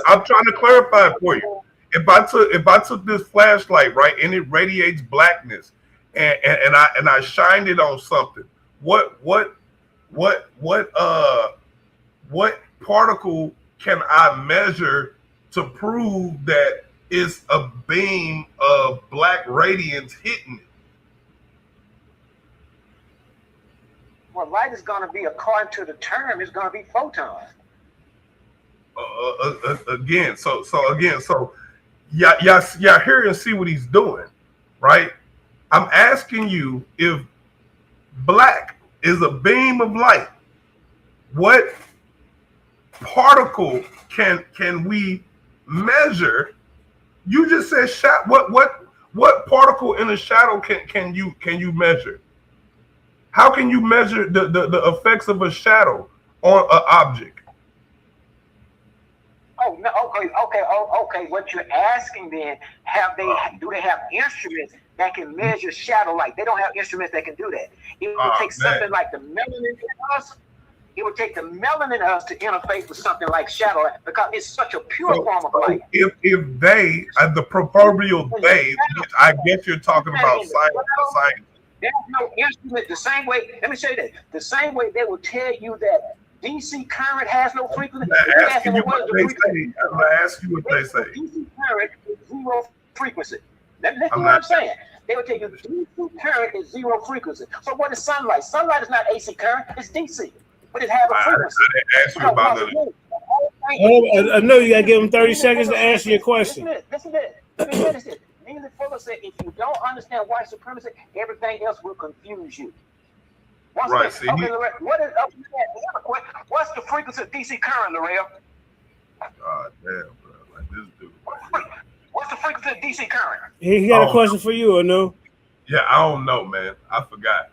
I'm trying to clarify it for you. If I took this flashlight, right, and it radiates blackness, and I shined it on something, what particle can I measure to prove that it's a beam of black radiance hitting it? Well, light is going to be, according to the term, it's going to be photons. Again, so y'all hear and see what he's doing, right? I'm asking you, if black is a beam of light, what particle can we measure? You just said shot. What particle in a shadow can you measure? How can you measure the effects of a shadow on an object? Oh no, okay. What you're asking then, do they have instruments that can measure shadow light? They don't have instruments that can do that. It would take something like the melanin in us. It would take the melanin in us to interface with something like shadow light, because it's such a pure form of light. If they, the proverbial they, I guess you're talking about science. There's no instrument. The same way, let me say that. The same way they will tell you that DC current has no frequency. I'm gonna ask you what they say. DC current is zero frequency. That's what I'm saying. They will tell you DC current is zero frequency. So what is sunlight? Sunlight is not AC current. It's DC, but it has a frequency. I didn't ask you about that. I know you gotta give him 30 seconds to answer your question. Listen to this. Neely Fuller said, if you don't understand white supremacy, everything else will confuse you. Right. What's the frequency of DC current, Larell? God damn, bro. Like this dude. What's the frequency of DC current? He got a question for you, or no? Yeah, I don't know, man. I forgot.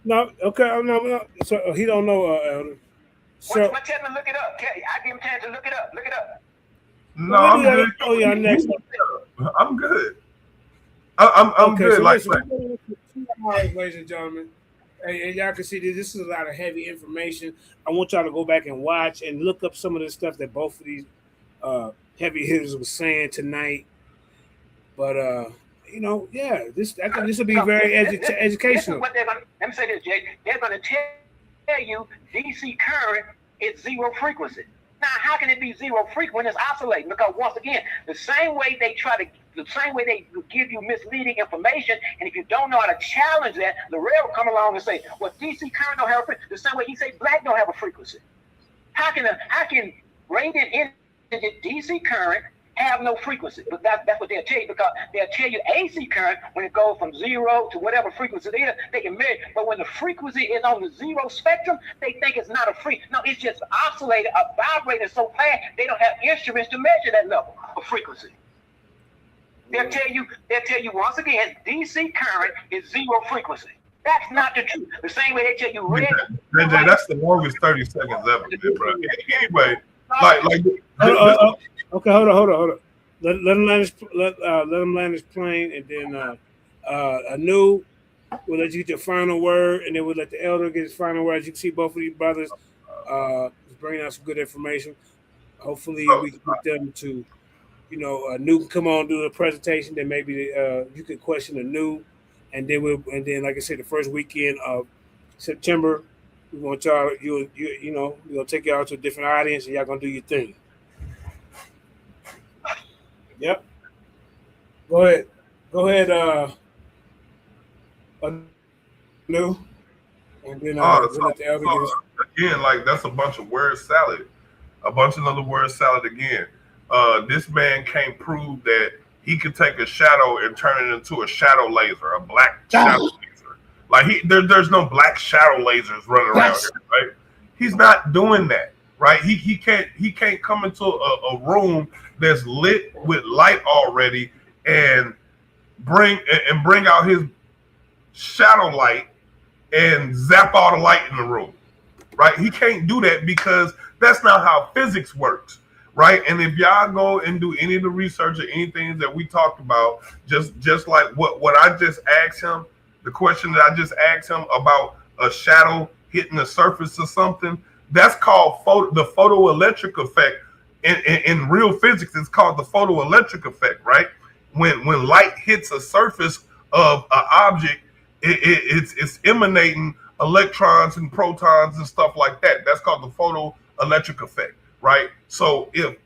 No, okay, no. So he don't know, Elder. So tell him to look it up. I give him time to look it up. Look it up. No, I'm good. Oh yeah, next. I'm good. I'm okay, good. So like, ladies and gentlemen, and y'all can see this is a lot of heavy information. I want y'all to go back and watch and look up some of the stuff that both of these heavy hitters was saying tonight. But I think this will be very educational. What let me say this, Jay. They're going to tell you DC current is zero frequency. Now, how can it be zero frequency when it's oscillating? Because once again, the same way they give you misleading information, and if you don't know how to challenge that, Lorel will come along and say, well, DC current don't have a frequency. The same way he say black don't have a frequency. How can rated in DC current have no frequency? But that's what they'll tell you, because they'll tell you AC current, when it goes from 0 to whatever frequency it is, they can measure. But when the frequency is on the 0 spectrum, they think it's not a frequency. No, it's just oscillating or vibrating so fast they don't have instruments to measure that level of frequency. They'll tell you once again, DC current is 0 frequency. That's not the truth. The same way they tell you red. That's the longest 30 seconds ever, man, bro. Anyway, okay, hold on. Let him land his plane, and then Anu, we'll let you get your final word, and then we'll let the elder get his final word. As you can see, both of these brothers bringing out some good information. Hopefully, we can get them to, Anu can come on and do the presentation. Then maybe you can question Anu, and then like I said, the first weekend of September, we want y'all. We're gonna take y'all to a different audience, and y'all gonna do your thing. Yep. Go ahead. New. And then let the elder again, like that's a bunch of word salad. A bunch of other word salad again. This man can't prove that he could take a shadow and turn it into a shadow laser, a black shadow laser. Like there's no black shadow lasers running around here, right? He's not doing that, right? He can't come into a room that's lit with light already and bring out his shadow light and zap all the light in the room, right? He can't do that because that's not how physics works, right? And if y'all go and do any of the research or anything that we talked about, just like what I just asked him, the question that I just asked him about a shadow hitting the surface or something, that's called the photoelectric effect. In real physics, it's called the photoelectric effect, right? When light hits a surface of an object, it's emanating electrons and protons and stuff like that. That's called the photoelectric effect, right? So if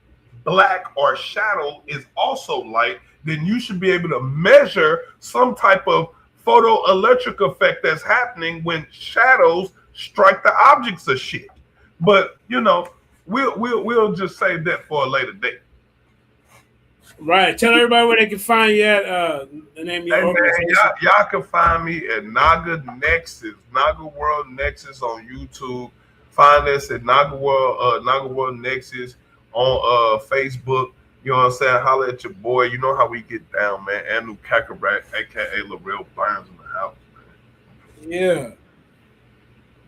black or shadow is also light, then you should be able to measure some type of photoelectric effect that's happening when shadows strike the objects of shit. But we'll just save that for a later date. Right. Tell everybody where they can find you at. The name of your organization. Y'all can find me at Naga Nexus, Naga World Nexus on YouTube. Find us at Naga World Nexus on Facebook. You know what I'm saying? Holler at your boy. You know how we get down, man. Anu Kakarot, aka Lorel Burns in the house, man. Yeah.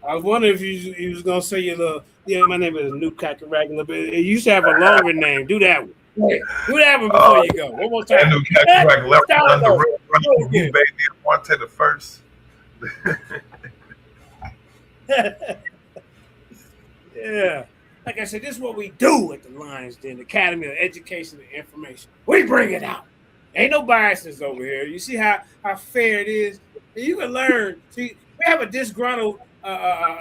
I was wondering if you was gonna say your little. Yeah, my name is Anu Kakarot. You used to have a longer name. Do that one. Do that one before you go. One more time. Anu Kakarot left on the real baby. Wanted the first. Yeah. Like I said, this is what we do at the Lions Den, Academy of Education and Information. We bring it out. Ain't no biases over here. You see how fair it is? And you can learn. See, we have a disgruntled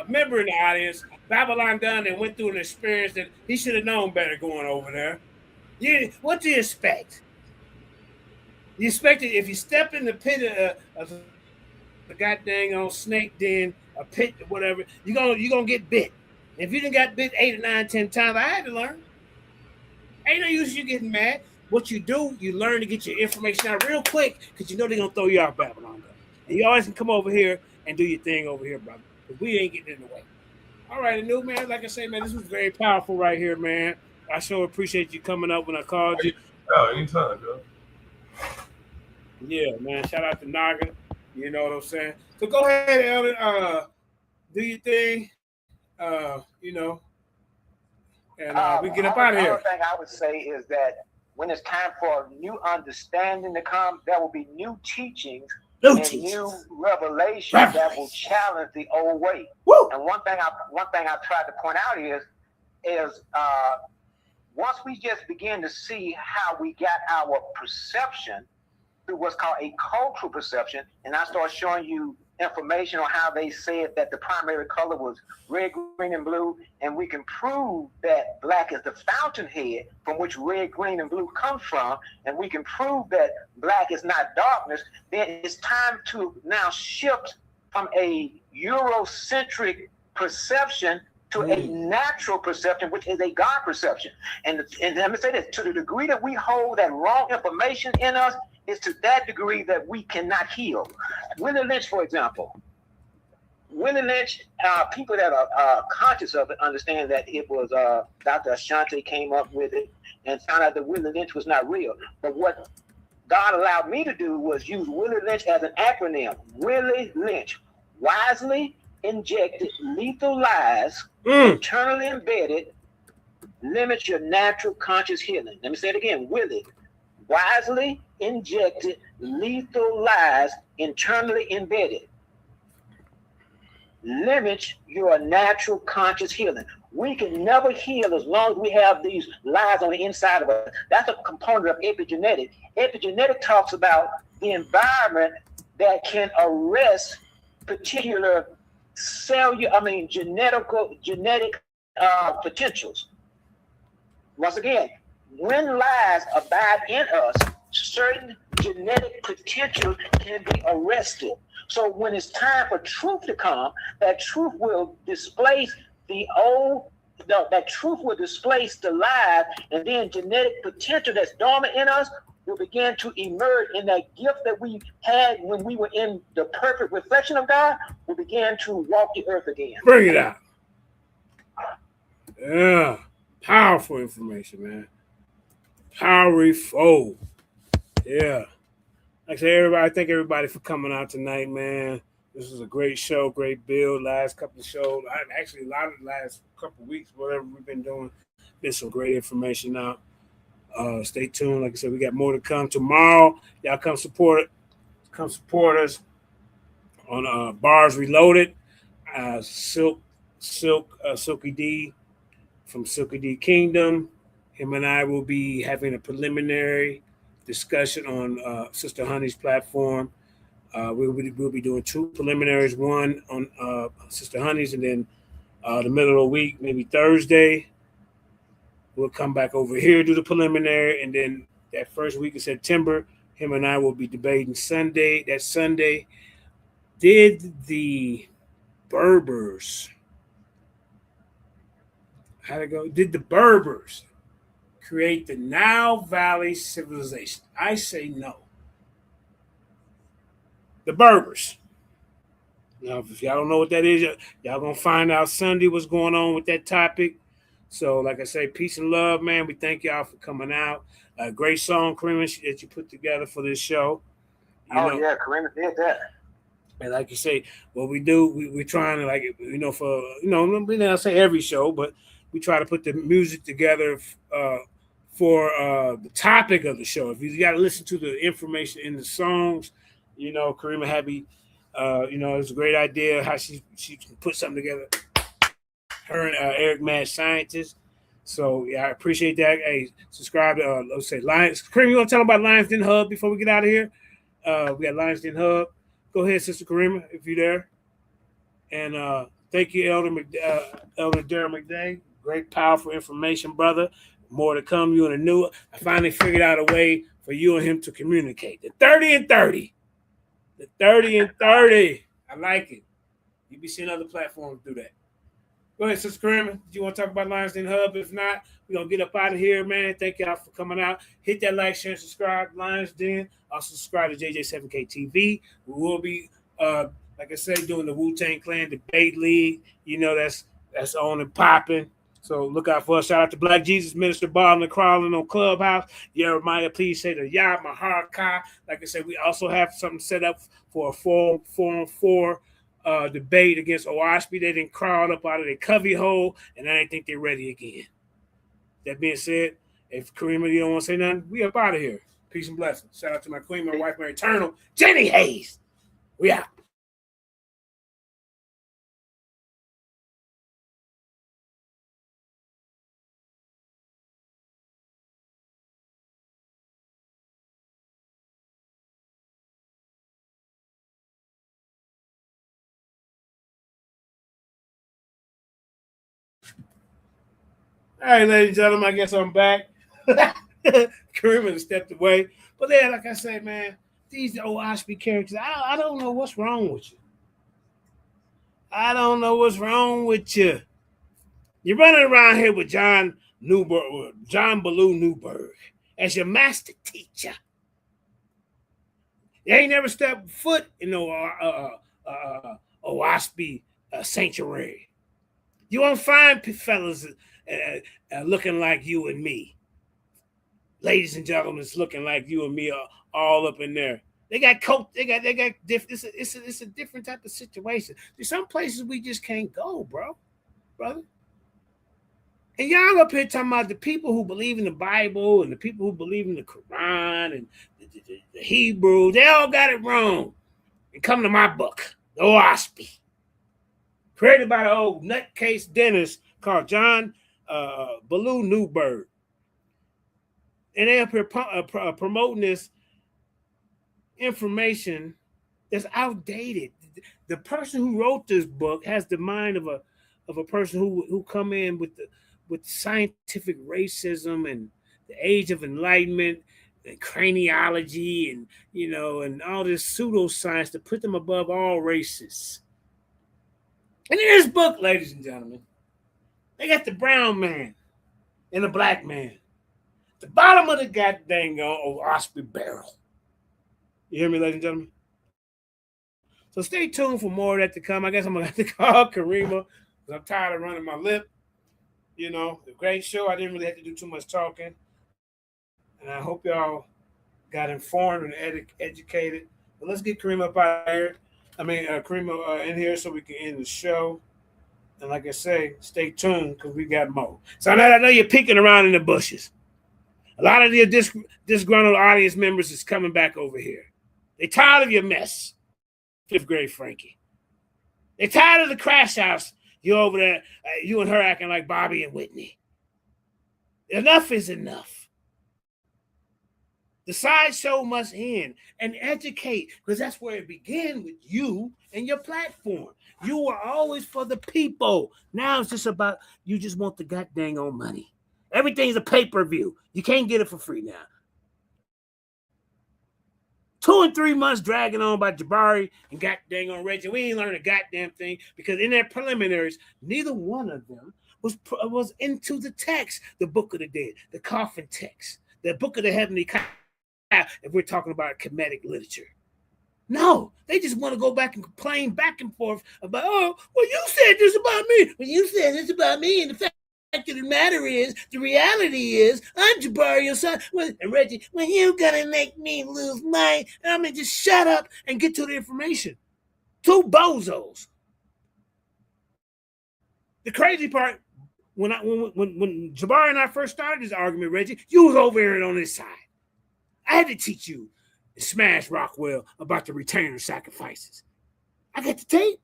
member in the audience, Babylon Dunn, that went through an experience that he should have known better going over there. What do you expect? You expect it if you step in the pit of a goddamn old snake den, a pit, or whatever, you're gonna get bit. If you done got bit 8 or 9, 10 times, I had to learn. Ain't no use you getting mad. What you do, you learn to get your information out real quick because you know they're going to throw you out Babylon. And you always can come over here and do your thing over here, brother. Because we ain't getting in the way. All right, new man, like I say, man, this was very powerful right here, man. I sure appreciate you coming up when I called you. Oh, anytime, bro. Yeah, man. Shout out to Naga. You know what I'm saying? So go ahead, Elder. Do your thing. And we get up out of here. Another thing I would say is that when it's time for new understanding to come, there will be new teachings new revelation that will challenge the old way. Woo! And one thing I tried to point out is once we just begin to see how we got our perception through what's called a cultural perception, and I start showing you information on how they said that the primary color was red, green, and blue, and we can prove that black is the fountainhead from which red, green, and blue come from, and we can prove that black is not darkness, then it's time to now shift from a Eurocentric perception to a natural perception, which is a God perception. And let me say this, to the degree that we hold that wrong information in us, is to that degree that we cannot heal. Willie Lynch, for example. Willie Lynch, people that are conscious of it understand that it was Dr. Ashanti came up with it and found out that Willie Lynch was not real. But what God allowed me to do was use Willie Lynch as an acronym. Willie Lynch, wisely injected lethal lies, internally embedded, limits your natural conscious healing. Let me say it again. Willie, wisely injected lethal lies, internally embedded, limits your natural conscious healing. We can never heal as long as we have these lies on the inside of us. That's a component of epigenetic. Epigenetic talks about the environment that can arrest particular genetic potentials. Once again, when lies abide in us, certain genetic potentials can be arrested. So when it's time for truth to come, that truth will displace that truth will displace the lies, and then genetic potential that's dormant in us will begin to emerge, in that gift that we had when we were in the perfect reflection of God will begin to walk the earth again. Bring it out. Yeah. Powerful information, man. Powerful. Yeah. Like I said, everybody, thank everybody for coming out tonight, man. This was a great show, great build. Last couple of shows, actually a lot of the last couple of weeks, whatever we've been doing, been some great information out. Stay tuned. Like I said, we got more to come tomorrow. Y'all come support us on Bars Reloaded. Silky D from Silky D Kingdom. Him and I will be having a preliminary discussion on Sister Honey's platform. We'll be doing two preliminaries, one on Sister Honey's, and then the middle of the week, maybe Thursday, we'll come back over here, do the preliminary, and then that first week of September, him and I will be debating Sunday. That Sunday, did the Berbers, Did the Berbers create the Nile Valley civilization? I say no. The Berbers. Now, if y'all don't know what that is, y'all gonna find out Sunday what's going on with that topic. So, like I say, peace and love, man. We thank y'all for coming out. Great song, Kareem, that you put together for this show. Yeah, Kareem did that. And like you say, what we do, we're trying to, we don't say every show, but we try to put the music together for the topic of the show. If you got to listen to the information in the songs, Karima Happy, it's a great idea how she put something together. Her and Eric Mad Scientist. So yeah, I appreciate that. Hey, subscribe to let's say Lions. Karima, you want to tell them about Lions Den Hub before we get out of here? We got Lions Den Hub. Go ahead, Sister Karima, if you're there. And thank you, Elder Daryl McDay. Great, powerful information, brother. More to come. You and a new. I finally figured out a way for you and him to communicate. The 30 and 30. The 30 and 30. I like it. You be seeing other platforms do that. Go ahead, Sister Karima. Do you want to talk about Lions Den Hub? If not, we're going to get up out of here, man. Thank y'all for coming out. Hit that like, share, and subscribe. Lions Den. Also subscribe to JJ7K TV. We will be, like I said, doing the Wu-Tang Clan Debate League. That's on and popping. So look out for us. Shout out to Black Jesus, Minister Bob and Crawling on Clubhouse. Jeremiah, please say the Yah Maharka. Like I said, we also have something set up for a 4-on-4 debate against OSP. They didn't crawl up out of their cubby hole, and I think they're ready again. That being said, if Karima, you don't want to say nothing, we up out of here. Peace and blessings. Shout out to my queen, my wife, my eternal, Jenny Hayes. We out. All right, ladies and gentlemen, I guess I'm back. Kareem has stepped away. But yeah, like I said, man, these old Osby characters, I don't know what's wrong with you. I don't know what's wrong with you. You're running around here with John Ballou Newberg as your master teacher. You ain't never stepped foot in no Osby sanctuary. You won't find fellas looking like you and me. Ladies and gentlemen, it's looking like you and me are all up in there. They got coat. They got different. It's a different type of situation. There's some places we just can't go, brother. And y'all up here talking about the people who believe in the Bible and the people who believe in the Quran and the Hebrew. They all got it wrong. And come to my book, the Osby, created by the old nutcase dentist called John Ballou Newberg. And they up here promoting this information that's outdated. The person who wrote this book has the mind of a person who come in with scientific racism and the age of enlightenment and craniology and and all this pseudoscience to put them above all races. And in this book, ladies and gentlemen, they got the brown man and the black man. The bottom of the goddamn Osby barrel. You hear me, ladies and gentlemen? So stay tuned for more of that to come. I guess I'm going to have to call Karima because I'm tired of running my lip. A great show. I didn't really have to do too much talking. And I hope y'all got informed and educated. But let's get Karima up out of here. Karima in here so we can end the show. And like I say, stay tuned because we got more. So I know you're peeking around in the bushes. A lot of your disgruntled audience members is coming back over here. They tired of your mess, fifth grade Frankie. They tired of the crash house. You over there, you and her acting like Bobby and Whitney. Enough is enough. The sideshow must end and educate, because that's where it began with you and your platform. You were always for the people. Now it's just about you just want the goddamn on money. Everything's a pay-per-view. You can't get it for free now. 2 and 3 months dragging on by Jabari and goddamn on Reggie. We ain't learned a goddamn thing because in their preliminaries, neither one of them was into the text, the Book of the Dead, the coffin text, the Book of the Heavenly Kind, if we're talking about Kemetic literature. No, they just want to go back and complain back and forth about, oh, well, you said this about me. Well, you said this about me, and the fact of the matter is, the reality is, I'm Jabari, your son. And Reggie, well, you gonna make me lose mine. And I'm gonna just shut up and get to the information. 2 bozos. The crazy part, when Jabari and I first started this argument, Reggie, you was over here on this side. I had to teach you in Smash Rockwell about the retainer sacrifices. I got the tape.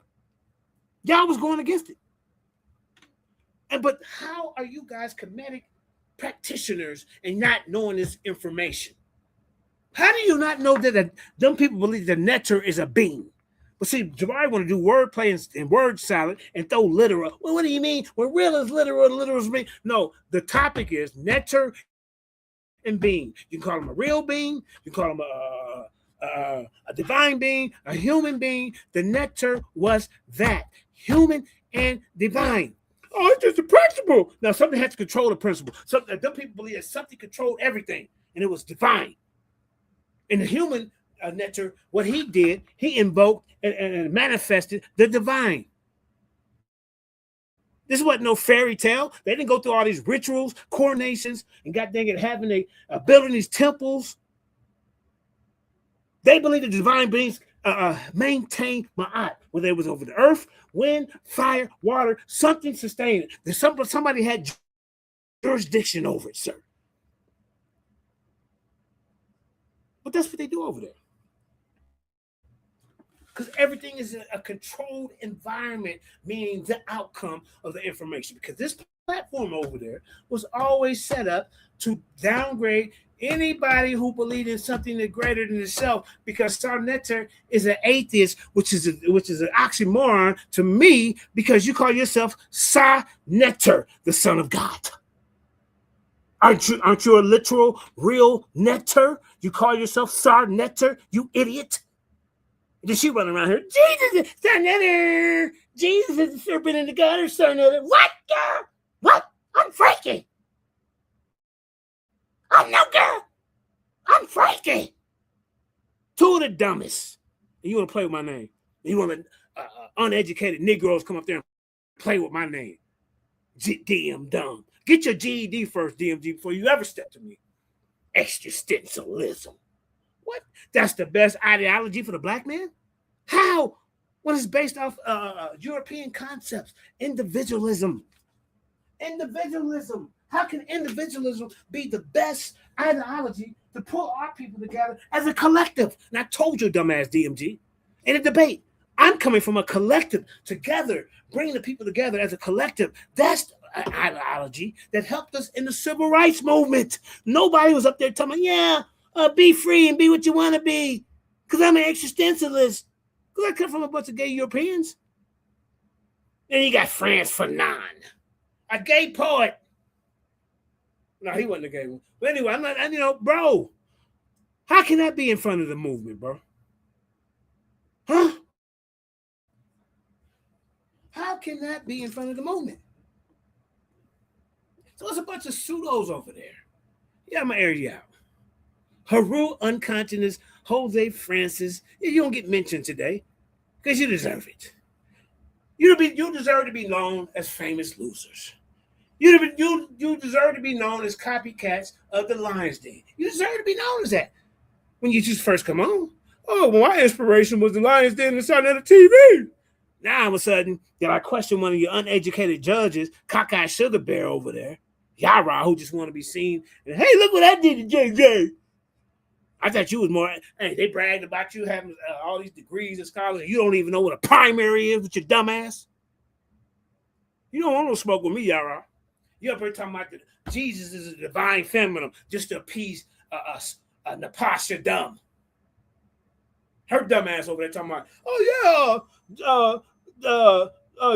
Y'all was going against it. But how are you guys Kemetic practitioners and not knowing this information? How do you not know that them people believe that Neter is a being? But see, Jabari want to do wordplay and word salad and throw literal. Well, what do you mean? Well, real is literal, literal is being. No, the topic is Neter and being. You can call him a real being. You can call him a divine being, a human being. The Neter was that, human and divine. Oh, it's just a principle. Now, something had to control the principle. Some people believe that something controlled everything, and it was divine. And the human Neter, what he did, he invoked and manifested the divine. This wasn't no fairy tale. They didn't go through all these rituals, coronations, and got dang it, having building these temples. They believe the divine beings maintain Ma'at, whether it was over the earth, wind, fire, water, something sustained it. Somebody had jurisdiction over it, sir. But that's what they do over there. Because everything is in a controlled environment, meaning the outcome of the information. Because this platform over there was always set up to downgrade anybody who believed in something that's greater than itself, because Sar Neter is an atheist, which is an oxymoron to me, because you call yourself Sa Neter, the Son of God. Aren't you a literal, real netter? You call yourself Sar Netter, you idiot? Then she running around here, Jesus, Sar Netter. Jesus is the serpent in the gutter, Sar Netter. What, girl? What? I'm freaky. I'm no girl. I'm freaky. Two of the dumbest. And you want to play with my name. You want uneducated Negroes come up there and play with my name. DM dumb. Get your GED first, DMG, before you ever step to me. Existentialism. What? That's the best ideology for the black man? How? When it's based off European concepts. Individualism. Individualism. How can individualism be the best ideology to pull our people together as a collective? And I told you, dumbass DMG, in a debate, I'm coming from a collective together, bringing the people together as a collective. That's an ideology that helped us in the civil rights movement. Nobody was up there telling me, be free and be what you want to be, because I'm an existentialist, because I come from a bunch of gay Europeans. Then you got Frantz Fanon, a gay poet. No, he wasn't a gay one. But anyway, I'm not, bro, how can that be in front of the movement, bro? Huh? How can that be in front of the movement? So it's a bunch of pseudos over there. Yeah, I'm going to air you out. Haru Unconsciousness, Jose Francis, you don't get mentioned today because you deserve it. You deserve to be known as famous losers. You deserve to be known as copycats of the Lions Den. You deserve to be known as that. When you just first come on, well, my inspiration was the Lions Den inside of the TV. Now all of a sudden, I question one of your uneducated judges, cockeyed sugar bear over there, Yara, who just want to be seen. And hey, look what I did to JJ. I thought you was more. Hey, they bragged about you having all these degrees and scholars. You don't even know what a primary is with your dumb ass. You don't want no smoke with me, Yara. You up here talking about Jesus is a divine feminine just to appease Natasha Dumb. Her dumb ass over there talking about,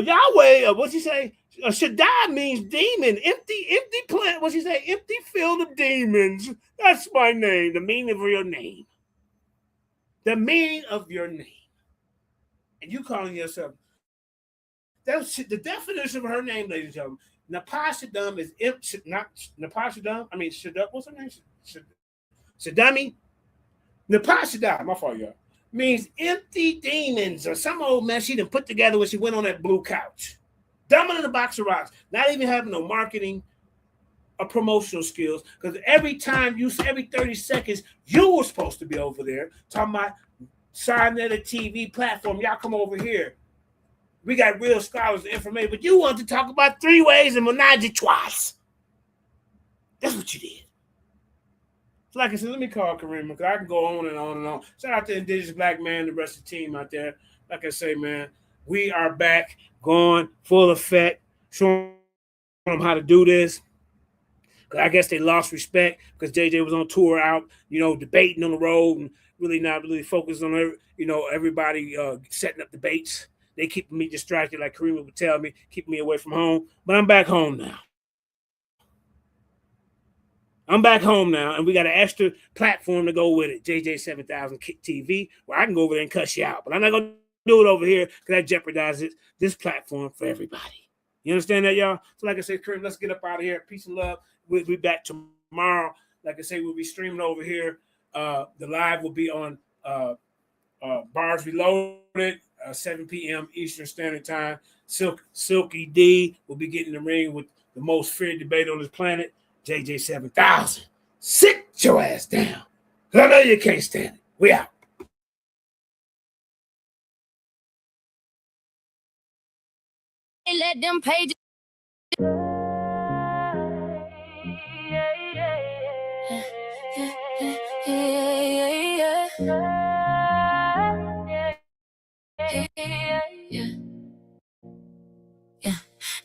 Yahweh, what's he say? Shaddai means demon, empty plant. What's he say? Empty field of demons. That's my name, the meaning of your name. The meaning of your name. And you calling yourself, that's the definition of her name, ladies and gentlemen. Natasha Dumb is not Natasha Dumb. I mean, what's her name? Shadami? Natasha Dumb, my fault, y'all. Means empty demons or some old mess she done put together when she went on that blue couch. Dumbing in a box of rocks, not even having no marketing or promotional skills, because every 30 seconds, you were supposed to be over there talking about signing at a TV platform. Y'all come over here. We got real scholars and information, but you want to talk about three ways and menage twice. That's what you did. So like I said, let me call Kareem, because I can go on and on and on. Shout out to Indigenous Black Man, the rest of the team out there. Like I say, man, we are back, going full effect, showing them how to do this. Because I guess they lost respect because JJ was on tour out, debating on the road and really not really focused on, everybody setting up debates. They keep me distracted, like Kareem would tell me, keep me away from home. But I'm back home now. And we got an extra platform to go with it, JJ 7000 TV, where I can go over there and cuss you out. But I'm not going to do it over here because that jeopardizes this platform for everybody. You understand that, y'all? So like I said, Kareem, let's get up out of here. Peace and love. We'll be back tomorrow. Like I say, we'll be streaming over here. The live will be on Bars Reloaded, 7 p.m. Eastern Standard Time. Silky D will be getting the ring with the most feared debate on this planet, JJ 7000. Sit your ass down. I know you can't stand it. We out. Let them pages.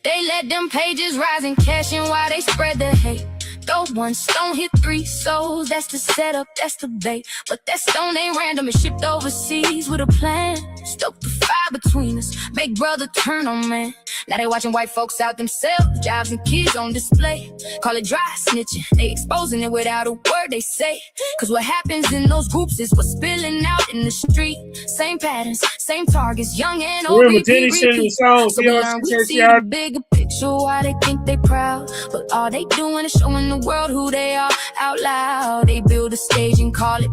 They let them pages rise and cash in while they spread the hate. Throw one stone, hit 3 souls. That's the setup, that's the bait. But that stone ain't random, it's shipped overseas with a plan. Stoke the fire between us, make brother turn on man. Now they watching white folks out themselves, jobs and kids on display. Call it dry snitching, they exposing it without a word they say. Cause what happens in those groups is what's spilling out in the street. Same patterns, same targets, young and old. Remember, Teddy singing the song. So we learn, we see the bigger picture, why they think they proud. But all they doing is showing the world who they are out loud. They build a stage and call it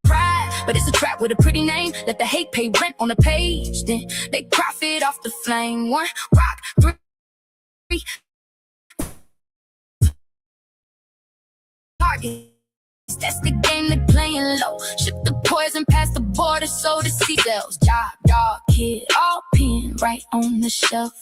pride, but it's a trap with a pretty name. Let the hate pay rent on the page, then they profit off the flame. 1 rock, 3 targets. That's the game they playing low. Ship the poison past the border so the seagulls. Job, dog, kid, all pinned right on the shelf.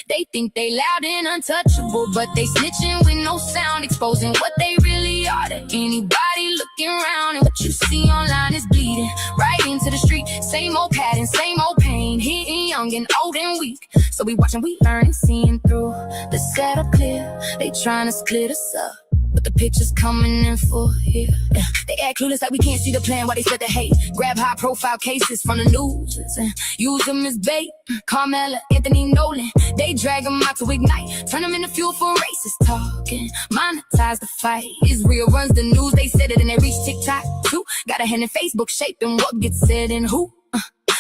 They think they loud and untouchable, but they snitching with no sound, exposing what they really are to anybody looking around. And what you see online is bleeding right into the street. Same old pattern, same old pain, hitting young and old and weak. So we watching, we learn, seeing through the setup clear. They trying to split us up, but the picture's coming in full here. Yeah. They act clueless like we can't see the plan while they spread the hate. Grab high-profile cases from the news and use them as bait. Carmella, Anthony Nolan, they drag them out to ignite. Turn them into fuel for racist talk and monetize the fight. Israel runs the news, they said it and they reach TikTok too. Got a hand in Facebook shaping what gets said and who.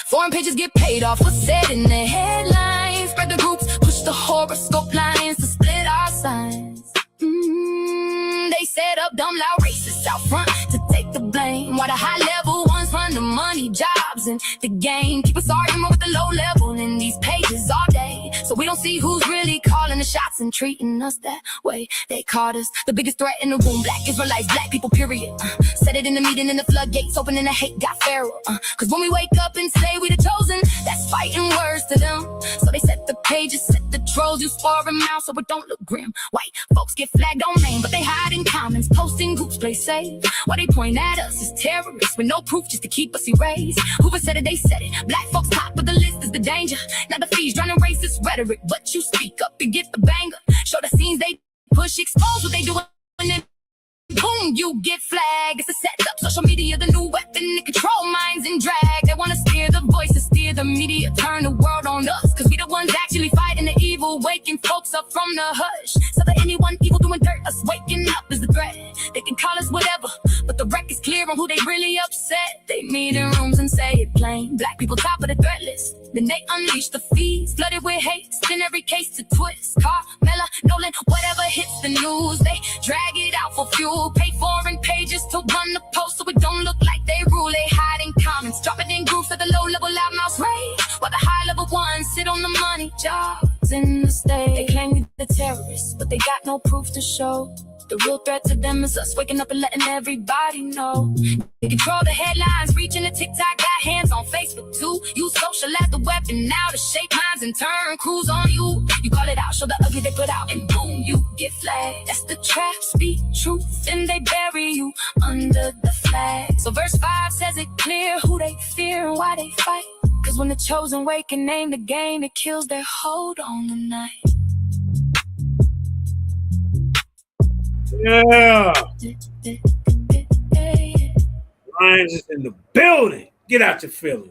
Foreign pages get paid off what's said in the headlines. Spread the groups, push the horoscope lines to split our signs. They set up dumb loud racists out front to take the blame, while the high level ones run the money, jobs, and the game. Keep us arguing with the low level in these pages all day, so we don't see who's really calling the shots and treating us that way. They called us the biggest threat in the room, black Israelites, black people, period. Said it in the meeting and the floodgates opening, the hate got feral. Cause when we wake up and say we the chosen, that's fighting words to them. So they set the pages, set the trolls, you spar them out so it don't look grim. White folks get flagged on name, but they hide in comments, posting groups play safe. Why they point at us as terrorists with no proof just to keep us erased. Whoever said it, they said it. Black folks top of the list is the danger. Now the fees drowning racist rhetoric, but you speak up and get the banger. Show the scenes they push, expose what they do, and then boom, you get flagged. It's a setup, social media, the new weapon. It control minds and drag. They wanna steer the voices, steer the media, turn the world on us. Cause we the ones actually fighting the evil, waking folks up from the hush. So that anyone evil doing dirt, us waking up is the threat. They can call us whatever, but the record is clear on who they really upset. They meet in rooms and say it plain. Black people top of the threat list. Then they unleash the feeds, flooded with hate, spin every case to twist. Carmella, Nolan, whatever hits the news, they drag it out for fuel. Pay foreign pages to run the post so it don't look like they rule. They hide in comments, drop it in groups at the low level loudmouth rage, while the high level ones sit on the money, jobs in the state. They claim we the terrorists, but they got no proof to show. The real threat to them is us waking up and letting everybody know. They control the headlines, reaching the TikTok, got hands on Facebook too. Use social as the weapon now to shape minds and turn crews on you. You call it out, show the ugly they put out, and boom, you get flagged. That's the trap, speak truth, and they bury you under the flag. So verse 5 says it clear who they fear and why they fight. Cause when the chosen wake and name the game, it kills their hold on the night. Yeah. Lions is in the building. Get out your feelings.